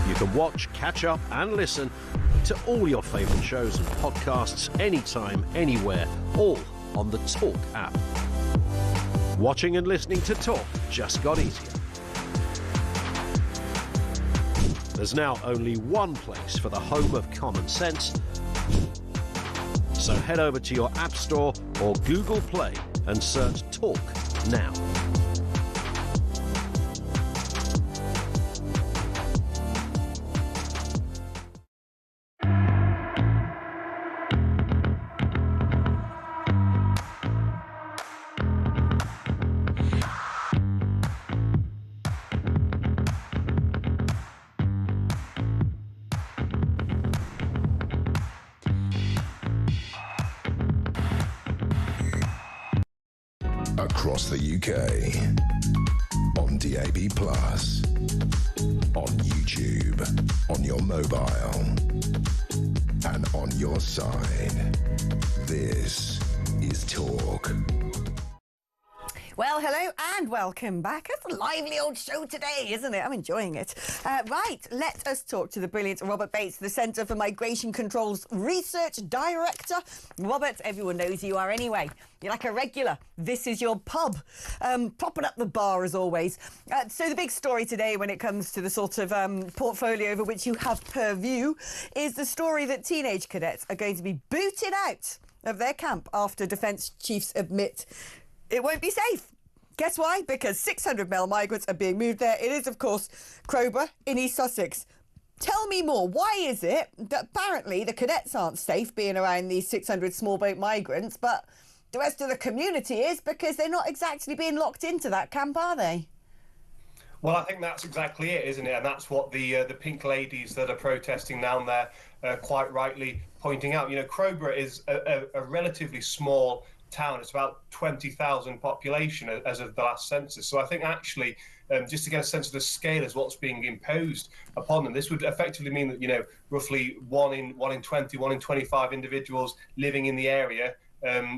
You can watch, catch up, and listen to all your favourite shows and podcasts anytime, anywhere, all on the Talk app. Watching and listening to Talk just got easier. There's now only one place for the home of common sense. So head over to your App Store or Google Play and search Talk now. across the UK, on DAB+, on YouTube, on your mobile, and on your side. This is Talk. Well, hello and welcome back. It's a lively old show today, isn't it? I'm enjoying it. Right, let us talk to the brilliant Robert Bates, the Centre for Migration Control's Research Director. Robert, everyone knows you are anyway. You're like a regular. This is your pub. Propping up the bar as always. So the big story today when it comes to the sort of portfolio over which you have purview is the story that teenage cadets are going to be booted out of their camp after defence chiefs admit it won't be safe. Guess why? Because 600 male migrants are being moved there. It is, of course, Crowborough in East Sussex. Tell me more. Why is it that apparently the cadets aren't safe being around these 600 small boat migrants, but the rest of the community is, because they're not exactly being locked into that camp, are they? Well, I think that's exactly it, isn't it? And that's what the pink ladies that are protesting down there quite rightly pointing out. You know, Crowborough is a relatively small town. It's about 20,000 population as of the last census. So I think actually, just to get a sense of the scale as what's being imposed upon them, this would effectively mean that, you know, roughly 1 in 20, 1 in 25 individuals living in the area,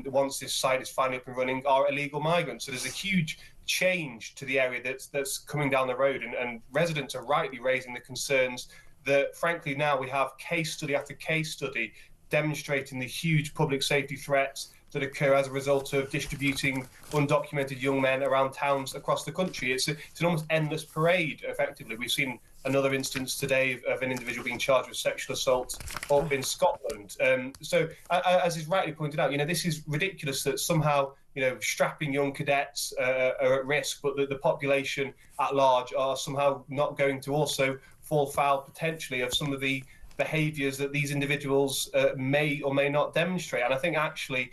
once this site is finally up and running, are illegal migrants. So there's a huge change to the area that's coming down the road, and residents are rightly raising the concerns that, frankly, now we have case study after case study demonstrating the huge public safety threats that occur as a result of distributing undocumented young men around towns across the country. It's an almost endless parade, effectively. We've seen another instance today of an individual being charged with sexual assault up in Scotland. So, as is rightly pointed out, you know, this is ridiculous that somehow, you know, strapping young cadets are at risk, but the population at large are somehow not going to also fall foul potentially of some of the behaviours that these individuals may or may not demonstrate. And I think actually,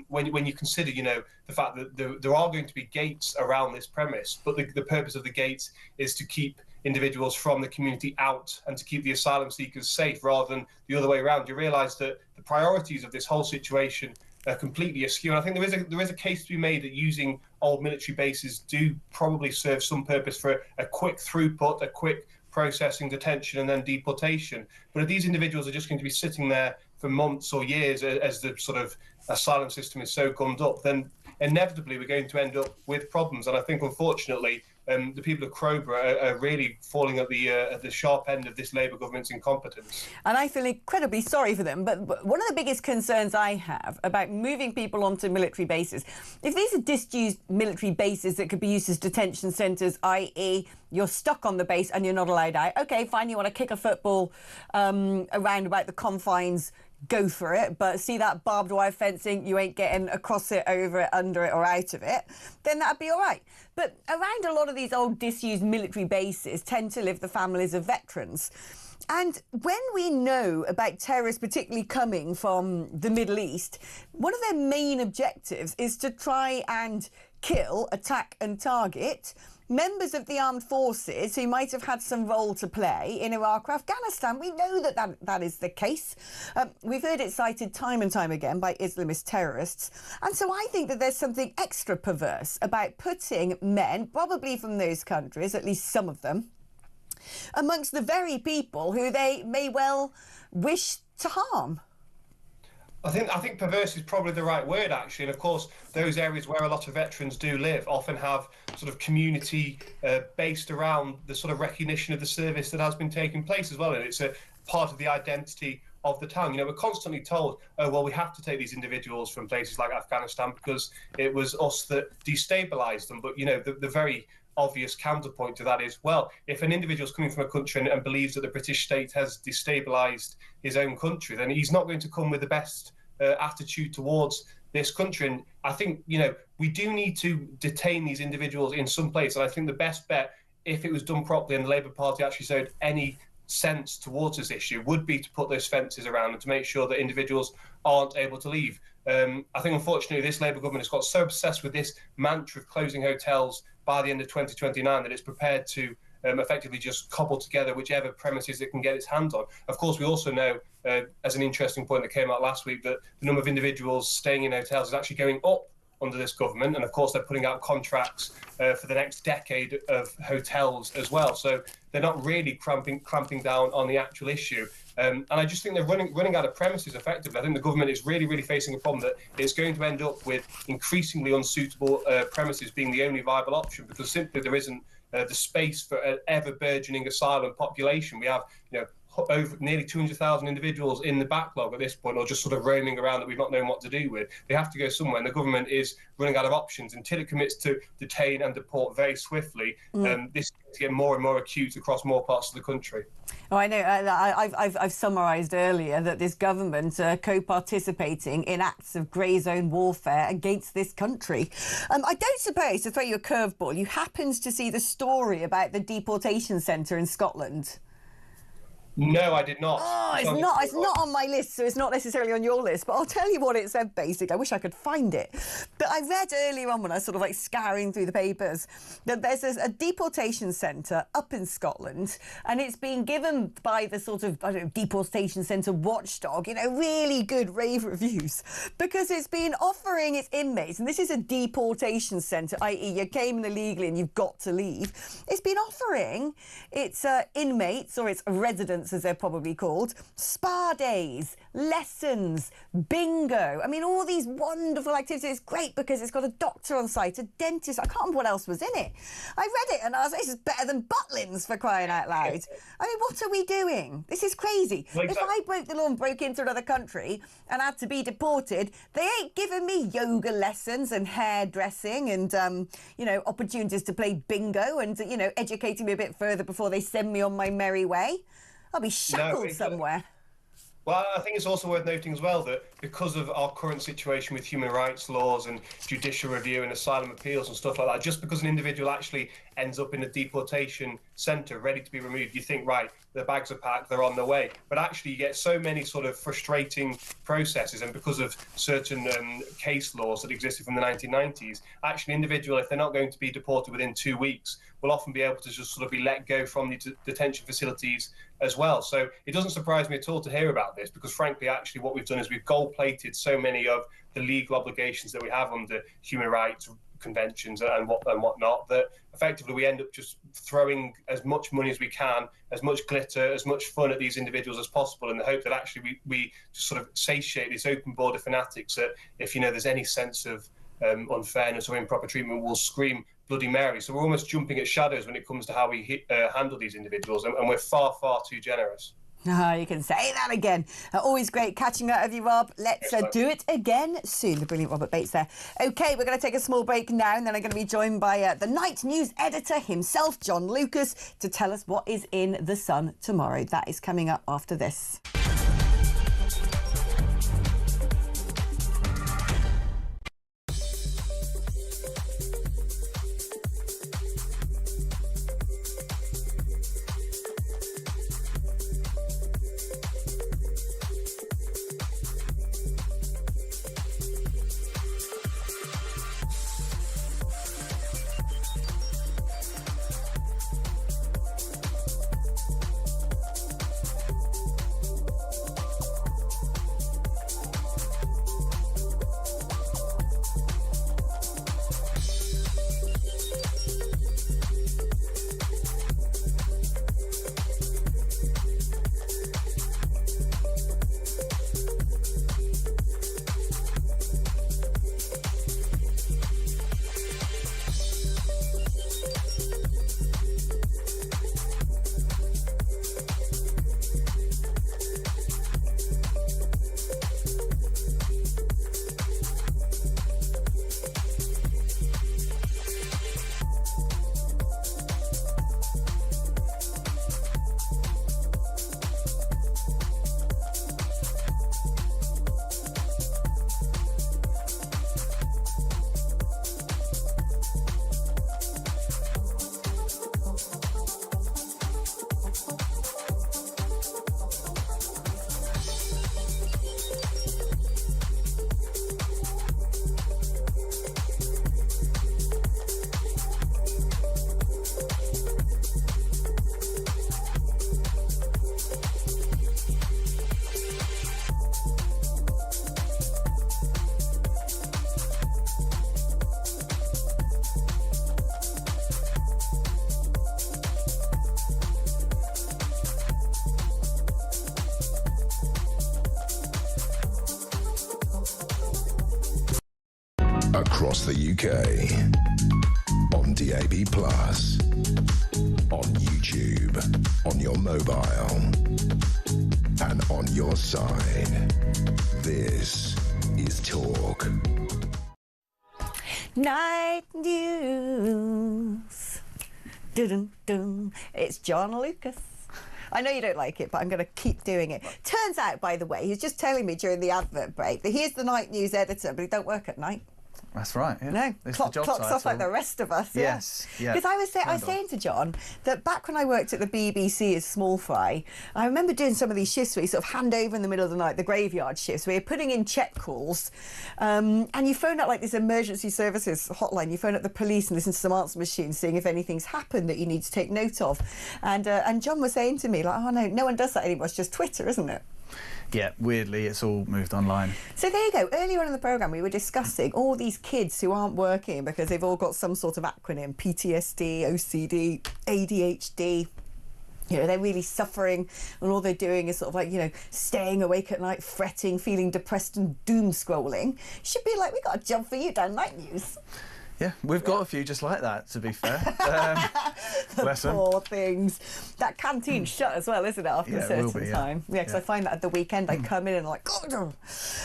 when you consider, you know, the fact that there are going to be gates around this premise, but the purpose of the gates is to keep individuals from the community out and to keep the asylum seekers safe rather than the other way around, you realise that the priorities of this whole situation are completely askew. And I think there is a case to be made that using old military bases do probably serve some purpose for a quick throughput, a quick processing, detention, and then deportation. But if these individuals are just going to be sitting there for months or years as the sort of asylum system is so gummed up, then inevitably we're going to end up with problems. And I think, unfortunately, the people of Crowborough are really falling at the sharp end of this Labour government's incompetence. And I feel incredibly sorry for them. But one of the biggest concerns I have about moving people onto military bases, if these are disused military bases that could be used as detention centres, i.e. you're stuck on the base and you're not allowed out, OK, fine, you want to kick a football around about the confines, go for it, but see that barbed wire fencing, you ain't getting across it, over it, under it or out of it, then that'd be all right. But around a lot of these old disused military bases tend to live the families of veterans. And when we know about terrorists particularly coming from the Middle East, one of their main objectives is to try and kill, attack and target members of the armed forces who might have had some role to play in Iraq or Afghanistan. We know that is the case. We've heard it cited time and time again by Islamist terrorists. And so I think that there's something extra perverse about putting men, probably from those countries, at least some of them, amongst the very people who they may well wish to harm. I think perverse is probably the right word, actually. And of course, those areas where a lot of veterans do live often have sort of community based around the sort of recognition of the service that has been taking place as well. And it's a part of the identity of the town. You know, we're constantly told, oh, well, we have to take these individuals from places like Afghanistan because it was us that destabilised them. But, you know, the very obvious counterpoint to that is, well, if an individual is coming from a country and believes that the British state has destabilised his own country, then he's not going to come with the best attitude towards this country. And I think, you know, we do need to detain these individuals in some place. And I think the best bet, if it was done properly and the Labour Party actually showed any sense towards this issue, would be to put those fences around and to make sure that individuals aren't able to leave. I think, unfortunately, this Labour government has got so obsessed with this mantra of closing hotels by the end of 2029 that it's prepared to effectively just cobble together whichever premises it can get its hands on. Of course, we also know, as an interesting point that came out last week, that the number of individuals staying in hotels is actually going up under this government, and of course they're putting out contracts for the next decade of hotels as well. So they're not really clamping down on the actual issue. And I just think they're running out of premises effectively. I think the government is really facing a problem that it's going to end up with increasingly unsuitable premises being the only viable option, because simply there isn't the space for an ever burgeoning asylum population. We have, over nearly 200,000 individuals in the backlog at this point, or just sort of roaming around that we've not known what to do with. They have to go somewhere, and the government is running out of options. Until it commits to detain and deport very swiftly, this is going to get more and more acute across more parts of the country. Oh, I know. I've summarised earlier that this government are co-participating in acts of grey zone warfare against this country. I don't suppose, to throw you a curveball, you happened to see the story about the deportation centre in Scotland? No, I did not. Oh, it's not on my list, so it's not necessarily on your list, but I'll tell you what it said, basically. I wish I could find it. But I read earlier on, when I was sort of like scouring through the papers, that there's a deportation centre up in Scotland, and it's been given by the sort of, deportation centre watchdog, really good rave reviews, because it's been offering its inmates, and this is a deportation centre, i.e. you came in illegally and you've got to leave. It's been offering its inmates, or its residents, as they're probably called, spa days, lessons, bingo. I mean, all these wonderful activities. It's great because it's got a doctor on site, a dentist. I can't remember what else was in it. I read it and I was like, this is better than Butlins, for crying out loud. I mean, what are we doing? This is crazy. Well, exactly. If I broke the law and broke into another country and had to be deported, they ain't giving me yoga lessons and hairdressing and, opportunities to play bingo and, educating me a bit further before they send me on my merry way. I'll be shackled somewhere. Well, I think it's also worth noting as well that because of our current situation with human rights laws and judicial review and asylum appeals and stuff like that, just because an individual actually ends up in a deportation centre ready to be removed, you think, right, the bags are packed, they're on their way. But actually you get so many sort of frustrating processes, and because of certain case laws that existed from the 1990s, actually an individual, if they're not going to be deported within 2 weeks, will often be able to just sort of be let go from the detention facilities as well. So it doesn't surprise me at all to hear about this, because frankly, actually what we've done is we've gold-plated so many of the legal obligations that we have under human rights conventions and whatnot, that effectively we end up just throwing as much money as we can, as much glitter, as much fun at these individuals as possible, in the hope that actually we just sort of satiate these open border fanatics that, if there's any sense of unfairness or improper treatment, will scream Bloody Mary. So we're almost jumping at shadows when it comes to how we handle these individuals, and we're far too generous. You can say that again. Always great catching up with you, Rob. Let's do it again soon. The brilliant Robert Bates there. OK, we're going to take a small break now, and then I'm going to be joined by the night news editor himself, John Lucas, to tell us what is in The Sun tomorrow. That is coming up after this. across the UK, on DAB+, on YouTube, on your mobile, and on your side. This is Talk. Night News. Dun-dun-dun. It's John Lucas. I know you don't like it, but I'm going to keep doing it. Turns out, by the way, he was just telling me during the advert break that he is the night news editor, but he don't work at night. That's right. Yeah. No, clocks off like the rest of us. Yes. Yeah. Because I was saying to John that back when I worked at the BBC as small fry, I remember doing some of these shifts where you sort of hand over in the middle of the night, the graveyard shifts, where you're putting in check calls, and you phone up like this emergency services hotline. You phone up the police and listen to some answer machines, seeing if anything's happened that you need to take note of. And John was saying to me, like, oh no one does that anymore. It's just Twitter, isn't it? Yeah, weirdly, it's all moved online. So there you go. Earlier on in the programme, we were discussing all these kids who aren't working because they've all got some sort of acronym, PTSD, OCD, ADHD. You know, they're really suffering, and all they're doing is sort of like, you know, staying awake at night, fretting, feeling depressed and doom scrolling. Should be like, we got a job for you down Night News. Yeah, we've got a few just like that, to be fair. Bless them. Poor things. That canteen's shut as well, isn't it, after a certain time? Yeah, because I find that at the weekend I come in and I'm like, oh.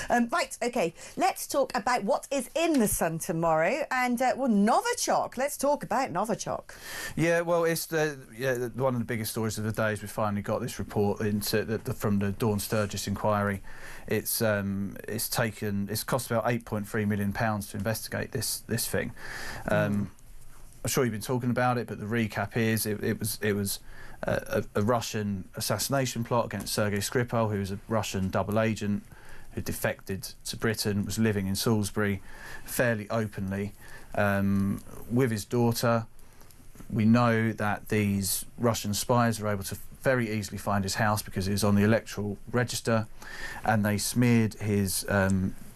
Right, OK, let's talk about what is in the Sun tomorrow. And, Novichok. Let's talk about Novichok. Yeah, well, it's one of the biggest stories of the day is we finally got this report from the Dawn Sturgis inquiry. It's cost about £8.3 million to investigate this thing. I'm sure you've been talking about it, but the recap is it was a Russian assassination plot against Sergei Skripal, who was a Russian double agent who defected to Britain, was living in Salisbury fairly openly with his daughter. We know that these Russian spies were able to very easily find his house because it was on the electoral register, and they smeared his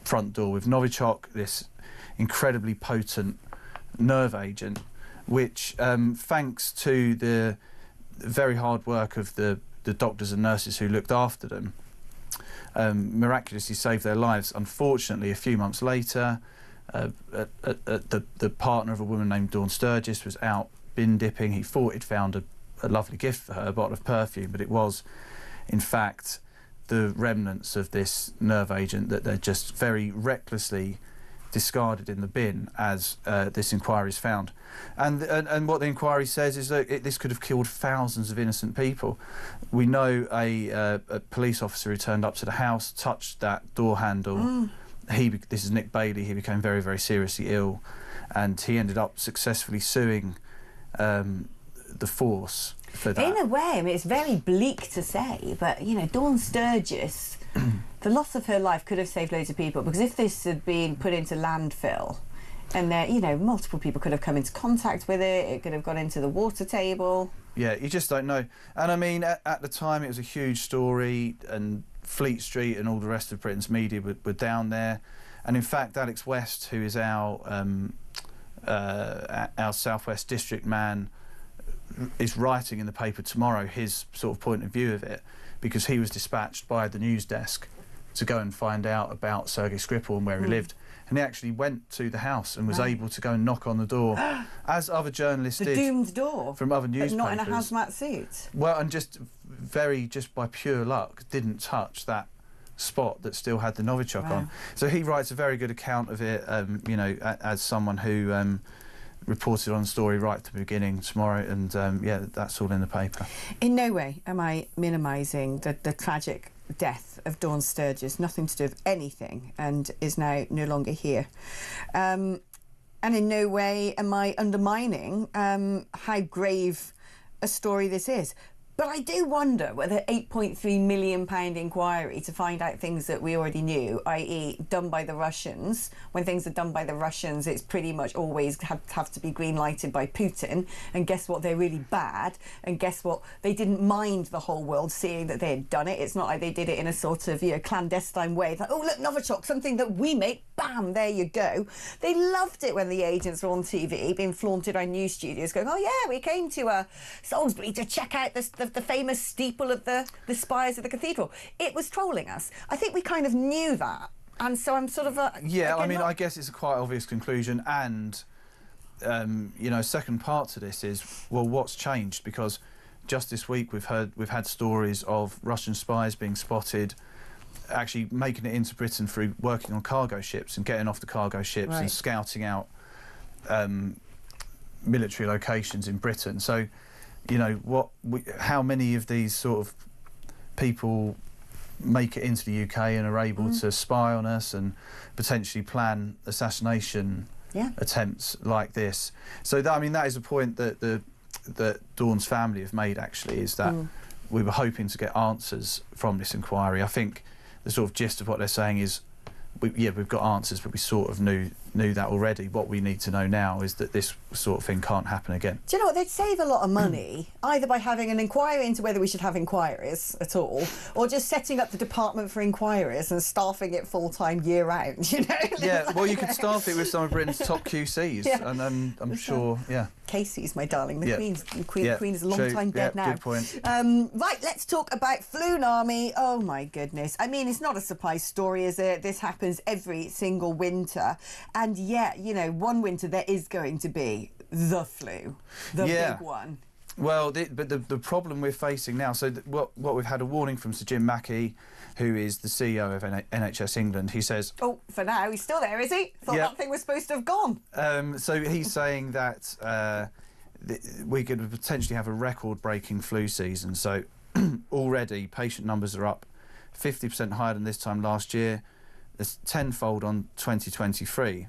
front door with Novichok, this incredibly potent nerve agent, which thanks to the very hard work of the doctors and nurses who looked after them, miraculously saved their lives. Unfortunately, a few months later, the partner of a woman named Dawn Sturgis was out bin dipping. He thought he'd found a lovely gift for her, a bottle of perfume, but it was in fact the remnants of this nerve agent that they're just very recklessly discarded in the bin, as this inquiry's found. And what the inquiry says is that this could have killed thousands of innocent people. We know a police officer who turned up to the house, touched that door handle. This is Nick Bailey. He became very, very seriously ill, and he ended up successfully suing the force for that. In a way, I mean, it's very bleak to say, but, you know, Dawn Sturgis, the loss of her life could have saved loads of people, because if this had been put into landfill and there, you know, multiple people could have come into contact with it could have gone into the water table. Yeah, you just don't know. And I mean, at the time it was a huge story, and Fleet Street and all the rest of Britain's media were down there. And in fact, Alex West, who is our South West District man, is writing in the paper tomorrow his sort of point of view of it, because he was dispatched by the news desk to go and find out about Sergei Skripal and where he lived. And he actually went to the house and was able to go and knock on the door, as other journalists did. The doomed door? From other newspapers. But not in a hazmat suit? Well, and just by pure luck, didn't touch that spot that still had the Novichok on. So he writes a very good account of it, you know, as someone who reported on the story right at the beginning tomorrow, and yeah, that's all in the paper. In no way am I minimising the tragic death of Dawn Sturgis, nothing to do with anything, and is now no longer here. And in no way am I undermining how grave a story this is. But I do wonder whether £8.3 million inquiry to find out things that we already knew, i.e. done by the Russians. When things are done by the Russians, it's pretty much always have to be green-lighted by Putin. And guess what? They're really bad. And guess what? They didn't mind the whole world seeing that they had done it. It's not like they did it in a sort of, you know, clandestine way. It's like, oh, look, Novichok, something that we make. Bam, there you go. They loved it when the agents were on TV, being flaunted around news studios, going, oh, yeah, we came to Salisbury to check out the famous steeple of the spires of the cathedral. It was trolling us. I think we kind of knew that. And so I'm sort of yeah. I mean, I guess it's a quite obvious conclusion, and you know, second part to this is, well, what's changed? Because just this week we've had stories of Russian spies being spotted actually making it into Britain through working on cargo ships and getting off the cargo ships and scouting out military locations in Britain. So, you know, how many of these sort of people make it into the UK and are able to spy on us and potentially plan assassination attempts like this? So that, I mean, that is a point that that Dawn's family have made, actually, is that we were hoping to get answers from this inquiry. I think the sort of gist of what they're saying is, we've got answers, but we sort of knew that already. What we need to know now is that this sort of thing can't happen again. Do you know what? They'd save a lot of money either by having an inquiry into whether we should have inquiries at all, or just setting up the department for inquiries and staffing it full-time year round, you know? Yeah, well, you could staff it with some of Britain's top QCs, and then I'm sure, Casey's, my darling. The Queen is a long true. time dead now. Good point. Right, let's talk about Army. Oh, my goodness. I mean, it's not a surprise story, is it? This happens every single winter. And yet, you know, one winter there is going to be the flu, the big one. Well, but the problem we're facing now, so what we've had a warning from Sir Jim Mackey, who is the CEO of NHS England. He says... Oh, for now, he's still there, is he? Thought that thing was supposed to have gone. So he's saying that we could potentially have a record-breaking flu season. So already patient numbers are up 50% higher than this time last year. It's tenfold on 2023.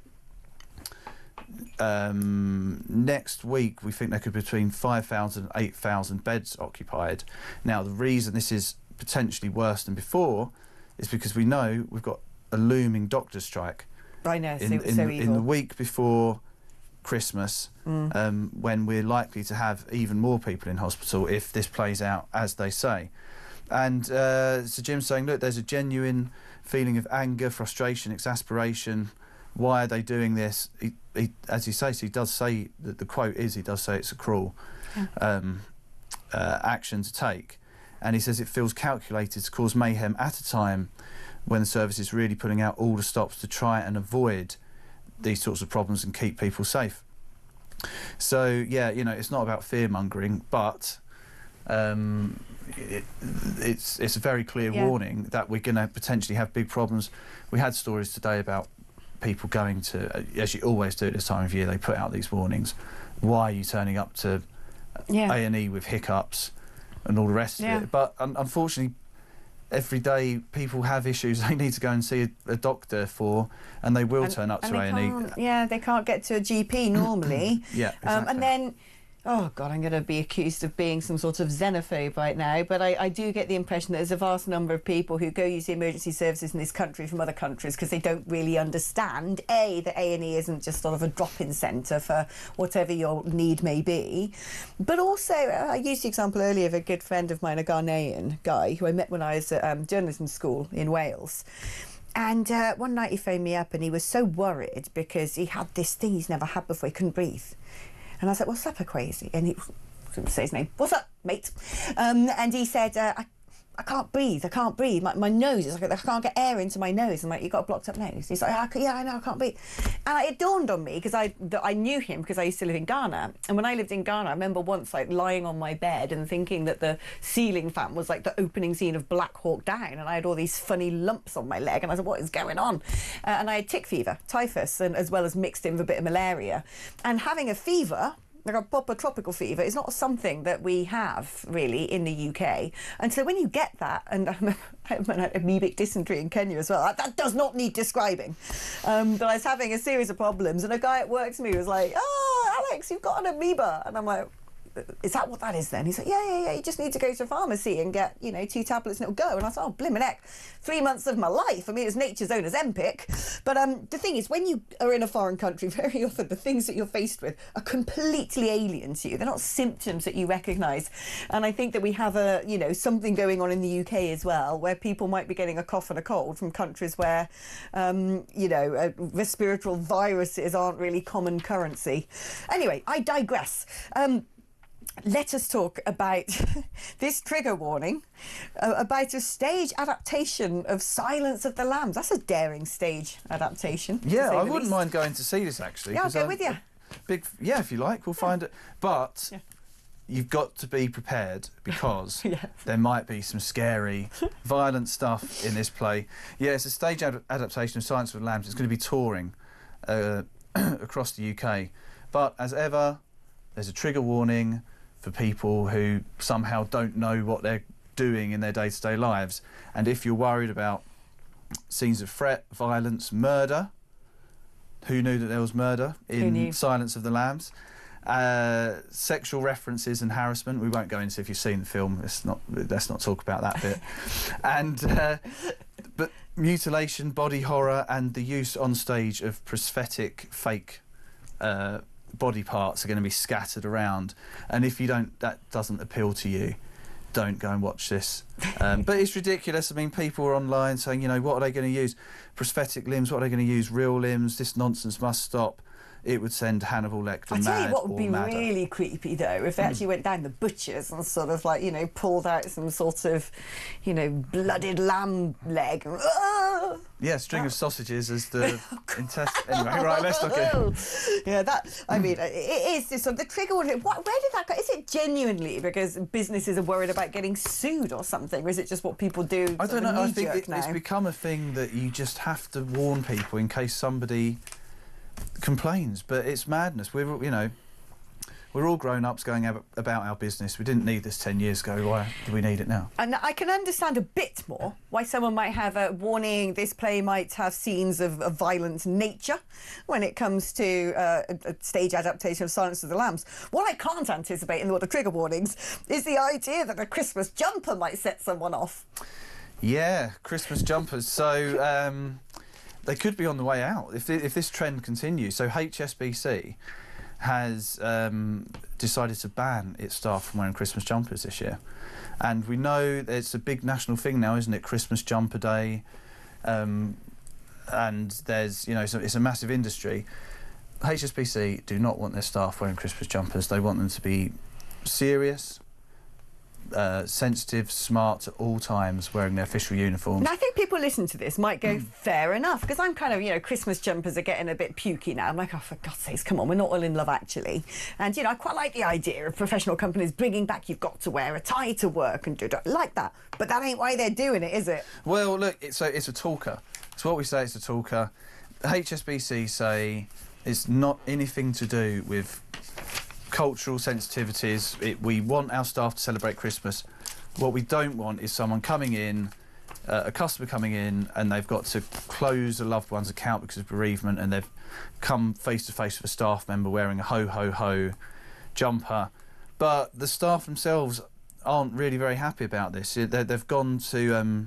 Next week, we think there could be between 5,000 and 8,000 beds occupied. Now, the reason this is potentially worse than before is because we know we've got a looming doctor's strike. I know, so evil. In the week before Christmas, when we're likely to have even more people in hospital if this plays out as they say. And Sir Jim's saying, look, there's a genuine feeling of anger, frustration, exasperation. Why are they doing this? He, as he says, he does say, that the quote is, he does say it's a cruel action to take. And he says it feels calculated to cause mayhem at a time when the service is really putting out all the stops to try and avoid these sorts of problems and keep people safe. So, yeah, you know, it's not about fear-mongering, but it's a very clear warning that we're going to potentially have big problems. We had stories today about people going to, as you always do at this time of year, they put out these warnings. Why are you turning up to A&E with hiccups and all the rest of it? But unfortunately, every day people have issues they need to go and see a doctor for, and they will turn up to A&E. Yeah, they can't get to a GP normally. Exactly. And then, oh God, I'm going to be accused of being some sort of xenophobe right now, but I do get the impression that there's a vast number of people who go use the emergency services in this country from other countries because they don't really understand, A, that A&E isn't just sort of a drop-in centre for whatever your need may be, but also, I used the example earlier of a good friend of mine, a Ghanaian guy, who I met when I was at journalism school in Wales. And one night he phoned me up and he was so worried because he had this thing he's never had before, he couldn't breathe. And I was like, what's up, crazy? And he didn't say his name. What's up, mate? And he said, I can't breathe. I can't breathe. My nose is like, I can't get air into my nose. I'm like, you've got a blocked up nose. He's like, yeah, I know, I can't breathe. And it dawned on me because I knew him because I used to live in Ghana. And when I lived in Ghana, I remember once like lying on my bed and thinking that the ceiling fan was like the opening scene of Black Hawk Down, and I had all these funny lumps on my leg, and I said, what is going on? And I had tick fever, typhus, and as well as mixed in with a bit of malaria. And having a fever, like a proper tropical fever, is not something that we have really in the UK. And so when you get that, and I had amoebic dysentery in Kenya as well, that does not need describing. But I was having a series of problems, and a guy at work to me was like, oh, Alex, you've got an amoeba. And I'm like, is that what that is then? He's like, yeah, you just need to go to a pharmacy and get, 2 tablets and it'll go. And I said, oh, blimmin' heck, 3 months of my life. I mean, it's nature's own Ozempic. But the thing is, when you are in a foreign country, very often the things that you're faced with are completely alien to you. They're not symptoms that you recognise. And I think that we have something going on in the UK as well, where people might be getting a cough and a cold from countries where, respiratory viruses aren't really common currency. Anyway, I digress. let us talk about this trigger warning about a stage adaptation of Silence of the Lambs. That's a daring stage adaptation. Yeah, I wouldn't mind going to see this actually. Yeah, I'll go with you. Yeah, if you like, we'll find it. But you've got to be prepared because there might be some scary, violent stuff in this play. Yeah, it's a stage adaptation of Silence of the Lambs. It's going to be touring across the UK. But as ever, there's a trigger warning for people who somehow don't know what they're doing in their day-to-day lives. And if you're worried about scenes of threat, violence, murder, who knew that there was murder in Silence of the Lambs? Sexual references and harassment. We won't go into if you've seen the film. Let's not talk about that bit. And but mutilation, body horror, and the use on stage of prosthetic, fake body parts are going to be scattered around. And if that doesn't appeal to you, don't go and watch this. But it's ridiculous. I mean, people are online saying, you know, what are they going to use? Prosthetic limbs, what are they going to use? Real limbs, this nonsense must stop. It would send Hannibal Lecter mad. I tell you what would be madder. really creepy though, if they actually went down the butcher's and sort of like, you know, pulled out some sort of, you know, blooded lamb leg. Yeah, string of sausages as the intestine. Anyway, right, let's not go. Yeah, I mean, it is this sort of the trigger warning. Where did that go? Is it genuinely because businesses are worried about getting sued or something, or is it just what people do? I don't know. I think it's become a thing that you just have to warn people in case somebody complains, but it's madness. We're all grown-ups going about our business. We didn't need this 10 years ago. Why do we need it now? And I can understand a bit more why someone might have a warning. This play might have scenes of violent nature when it comes to a stage adaptation of Silence of the Lambs. What I can't anticipate in the trigger warnings is the idea that a Christmas jumper might set someone off. Yeah, Christmas jumpers. So they could be on the way out if this trend continues. So HSBC has decided to ban its staff from wearing Christmas jumpers this year. And we know it's a big national thing now, isn't it? Christmas Jumper Day. And there's, you know, it's a massive industry. HSBC do not want their staff wearing Christmas jumpers. They want them to be serious, sensitive, smart at all times, wearing their official uniforms. Now, I think people listening to this might go, fair enough, because I'm kind of, you know, Christmas jumpers are getting a bit pukey now. I'm like, oh, for God's sakes, come on, we're not all in love, actually. And, you know, I quite like the idea of professional companies bringing back, you've got to wear a tie to work and do like that. But that ain't why they're doing it, is it? Well, look, it's a talker. It's what we say, it's a talker. HSBC say it's not anything to do with cultural sensitivities. We want our staff to celebrate Christmas. What we don't want is someone coming in, a customer coming in, and they've got to close a loved one's account because of bereavement, and they've come face to face with a staff member wearing a ho ho ho jumper. But the staff themselves aren't really very happy about this. They've gone to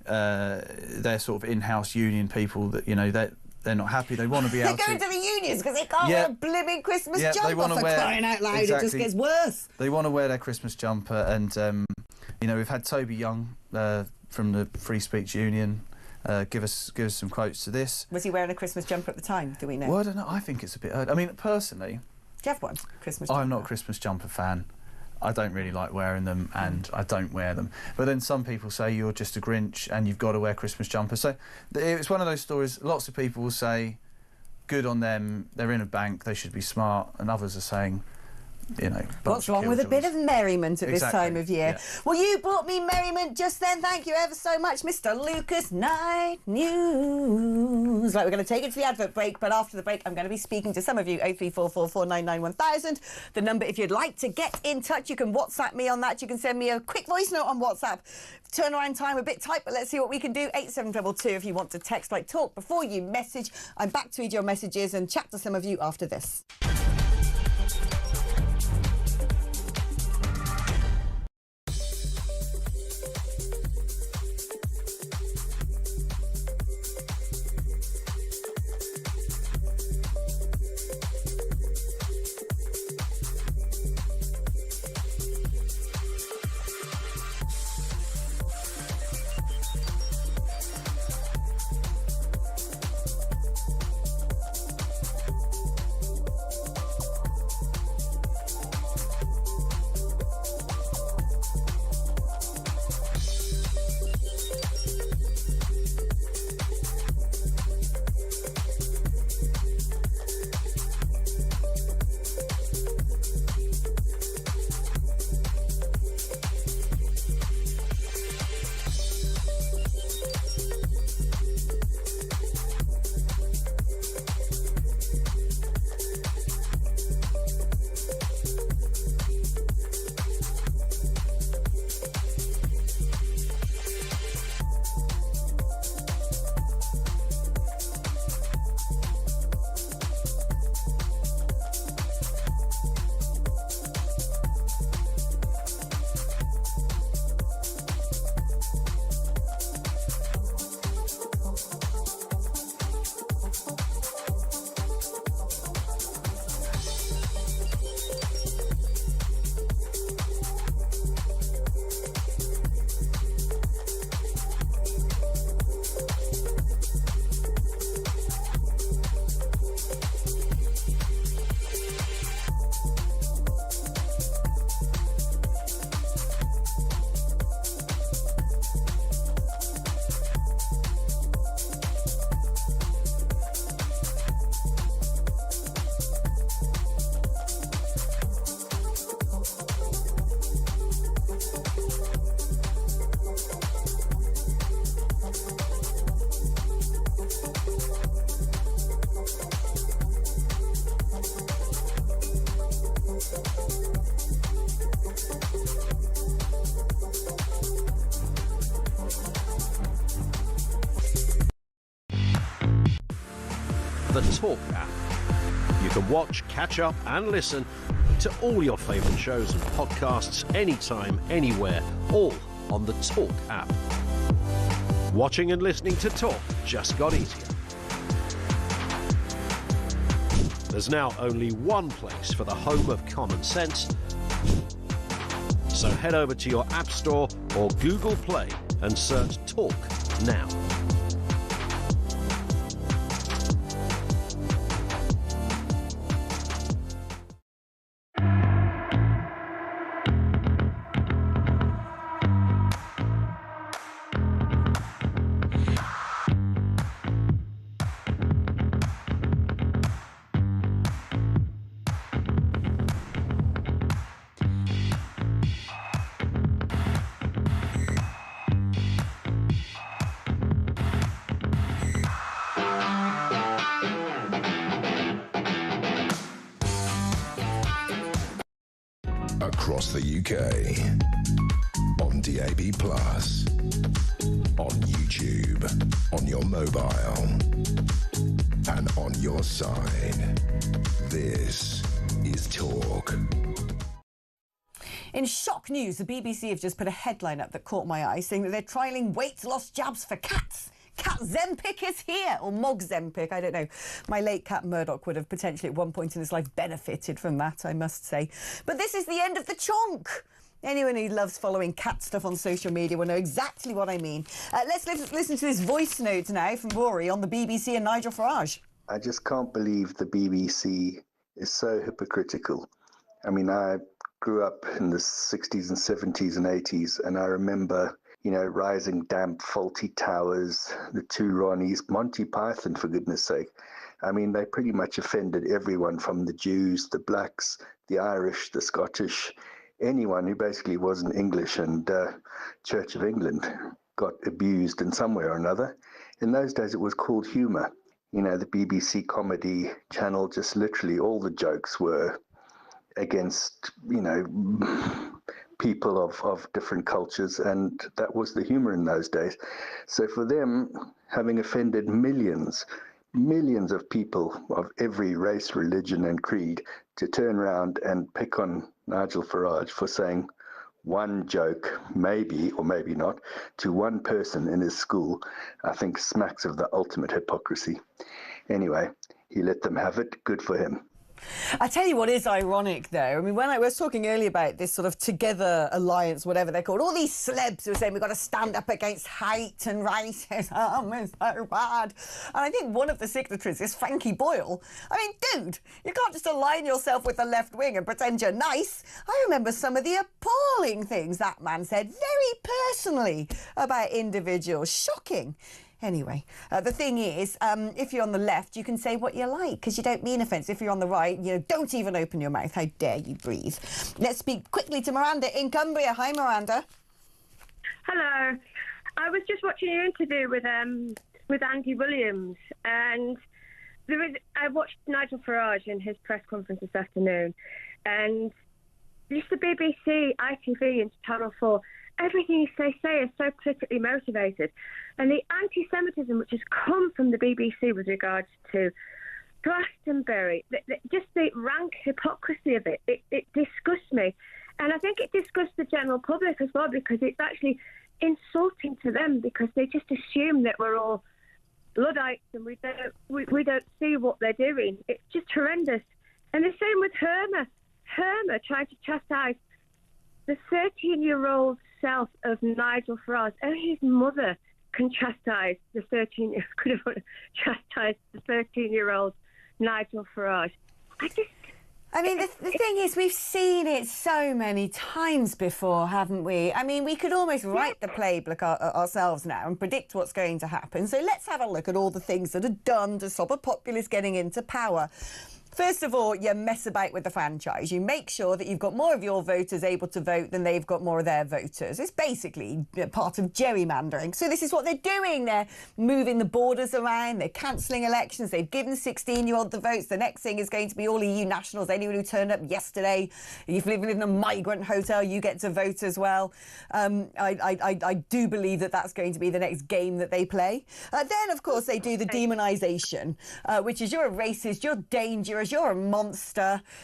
their sort of in-house union people that, you know, they're not happy. They want to be able to... They're going to the unions because they can't wear a blimming Christmas jumper, they want to wear, crying out loud. Exactly. It just gets worse. They want to wear their Christmas jumper, and, you know, we've had Toby Young from the Free Speech Union give us some quotes to this. Was he wearing a Christmas jumper at the time? Do we know? Well, I don't know. I think it's a bit... I mean, personally... Do you have one? Christmas jumper? I'm not a Christmas jumper fan. I don't really like wearing them, and I don't wear them. But then some people say you're just a Grinch and you've got to wear Christmas jumpers. So it's one of those stories. Lots of people will say, good on them, they're in a bank, they should be smart. And others are saying, you know... What's wrong with a bit of merriment at this time of year? Yeah. Well, you brought me merriment just then. Thank you ever so much, Mr. Lucas. Night News. Right, we're going to take it to the advert break, but after the break, I'm going to be speaking to some of you. 03444991000. The number, if you'd like to get in touch, you can WhatsApp me on that. You can send me a quick voice note on WhatsApp. Turnaround time a bit tight, but let's see what we can do. 8722 if you want to text like talk before you message. I'm back to read your messages and chat to some of you after this. the Talk app. You can watch, catch up and listen to all your favourite shows and podcasts anytime, anywhere, all on the Talk app. Watching and listening to Talk just got easier. There's now only one place for the home of common sense. So head over to your App Store or Google Play and search Talk now. Across the UK, on DAB+, on YouTube, on your mobile, and on your side. This is Talk. In shock news, the BBC have just put a headline up that caught my eye, saying that they're trialling weight loss jabs for cats. Cat Zempic is here, or Mog Zempic, I don't know. My late cat Murdoch would have potentially at one point in his life benefited from that, I must say. But this is the end of the chonk. Anyone who loves following cat stuff on social media will know exactly what I mean. Let's listen to this voice note now from Rory on the BBC and Nigel Farage. I just can't believe the BBC is so hypocritical. I mean, I grew up in the 60s and 70s and 80s, and I remember, you know, Rising Damp, Faulty Towers, the Two Ronnies, Monty Python, for goodness sake. I mean, they pretty much offended everyone from the Jews, the blacks, the Irish, the Scottish, anyone who basically wasn't English, and Church of England got abused in some way or another. In those days, it was called humour. You know, the BBC comedy channel, just literally all the jokes were against, you know, people of different cultures, and that was the humor in those days. So for them, having offended millions of people of every race, religion and creed, to turn around and pick on Nigel Farage for saying one joke, maybe or maybe not, to one person in his school, I think smacks of the ultimate hypocrisy. Anyway, he let them have it. Good for him. I tell you what is ironic, though. I mean, when I was talking earlier about this sort of Together Alliance, whatever they're called, all these celebs who are saying we've got to stand up against hate and racism, it's so bad. And I think one of the signatories is Frankie Boyle. I mean, dude, you can't just align yourself with the left wing and pretend you're nice. I remember some of the appalling things that man said very personally about individuals. Shocking. Anyway, the thing is, if you're on the left, you can say what you like because you don't mean offence. If you're on the right, you know, don't even open your mouth. How dare you breathe? Let's speak quickly to Miranda in Cumbria. Hi, Miranda. Hello. I was just watching an interview with Andy Williams, and I watched Nigel Farage in his press conference this afternoon, and just the BBC, ITV and Channel 4, everything they say is so politically motivated. And the anti-Semitism which has come from the BBC with regards to Glastonbury, just the rank hypocrisy of it disgusts me. And I think it disgusts the general public as well, because it's actually insulting to them, because they just assume that we're all Luddites and we don't see what they're doing. It's just horrendous. And the same with Hermer. Hermer trying to chastise the 13-year-old self of Nigel Farage. Only his mother can chastise the 13-year-old Nigel Farage. I mean, the thing is, we've seen it so many times before, haven't we? I mean, we could almost write the playbook ourselves now and predict what's going to happen. So let's have a look at all the things that are done to stop a populace getting into power. First of all, you mess about with the franchise. You make sure that you've got more of your voters able to vote than they've got more of their voters. It's basically part of gerrymandering. So this is what they're doing. They're moving the borders around. They're cancelling elections. They've given 16-year-old the votes. The next thing is going to be all EU nationals. Anyone who turned up yesterday, if you live in a migrant hotel, you get to vote as well. I do believe that that's going to be the next game that they play. Then, of course, they do the demonisation, which is you're a racist, you're dangerous, you're a monster.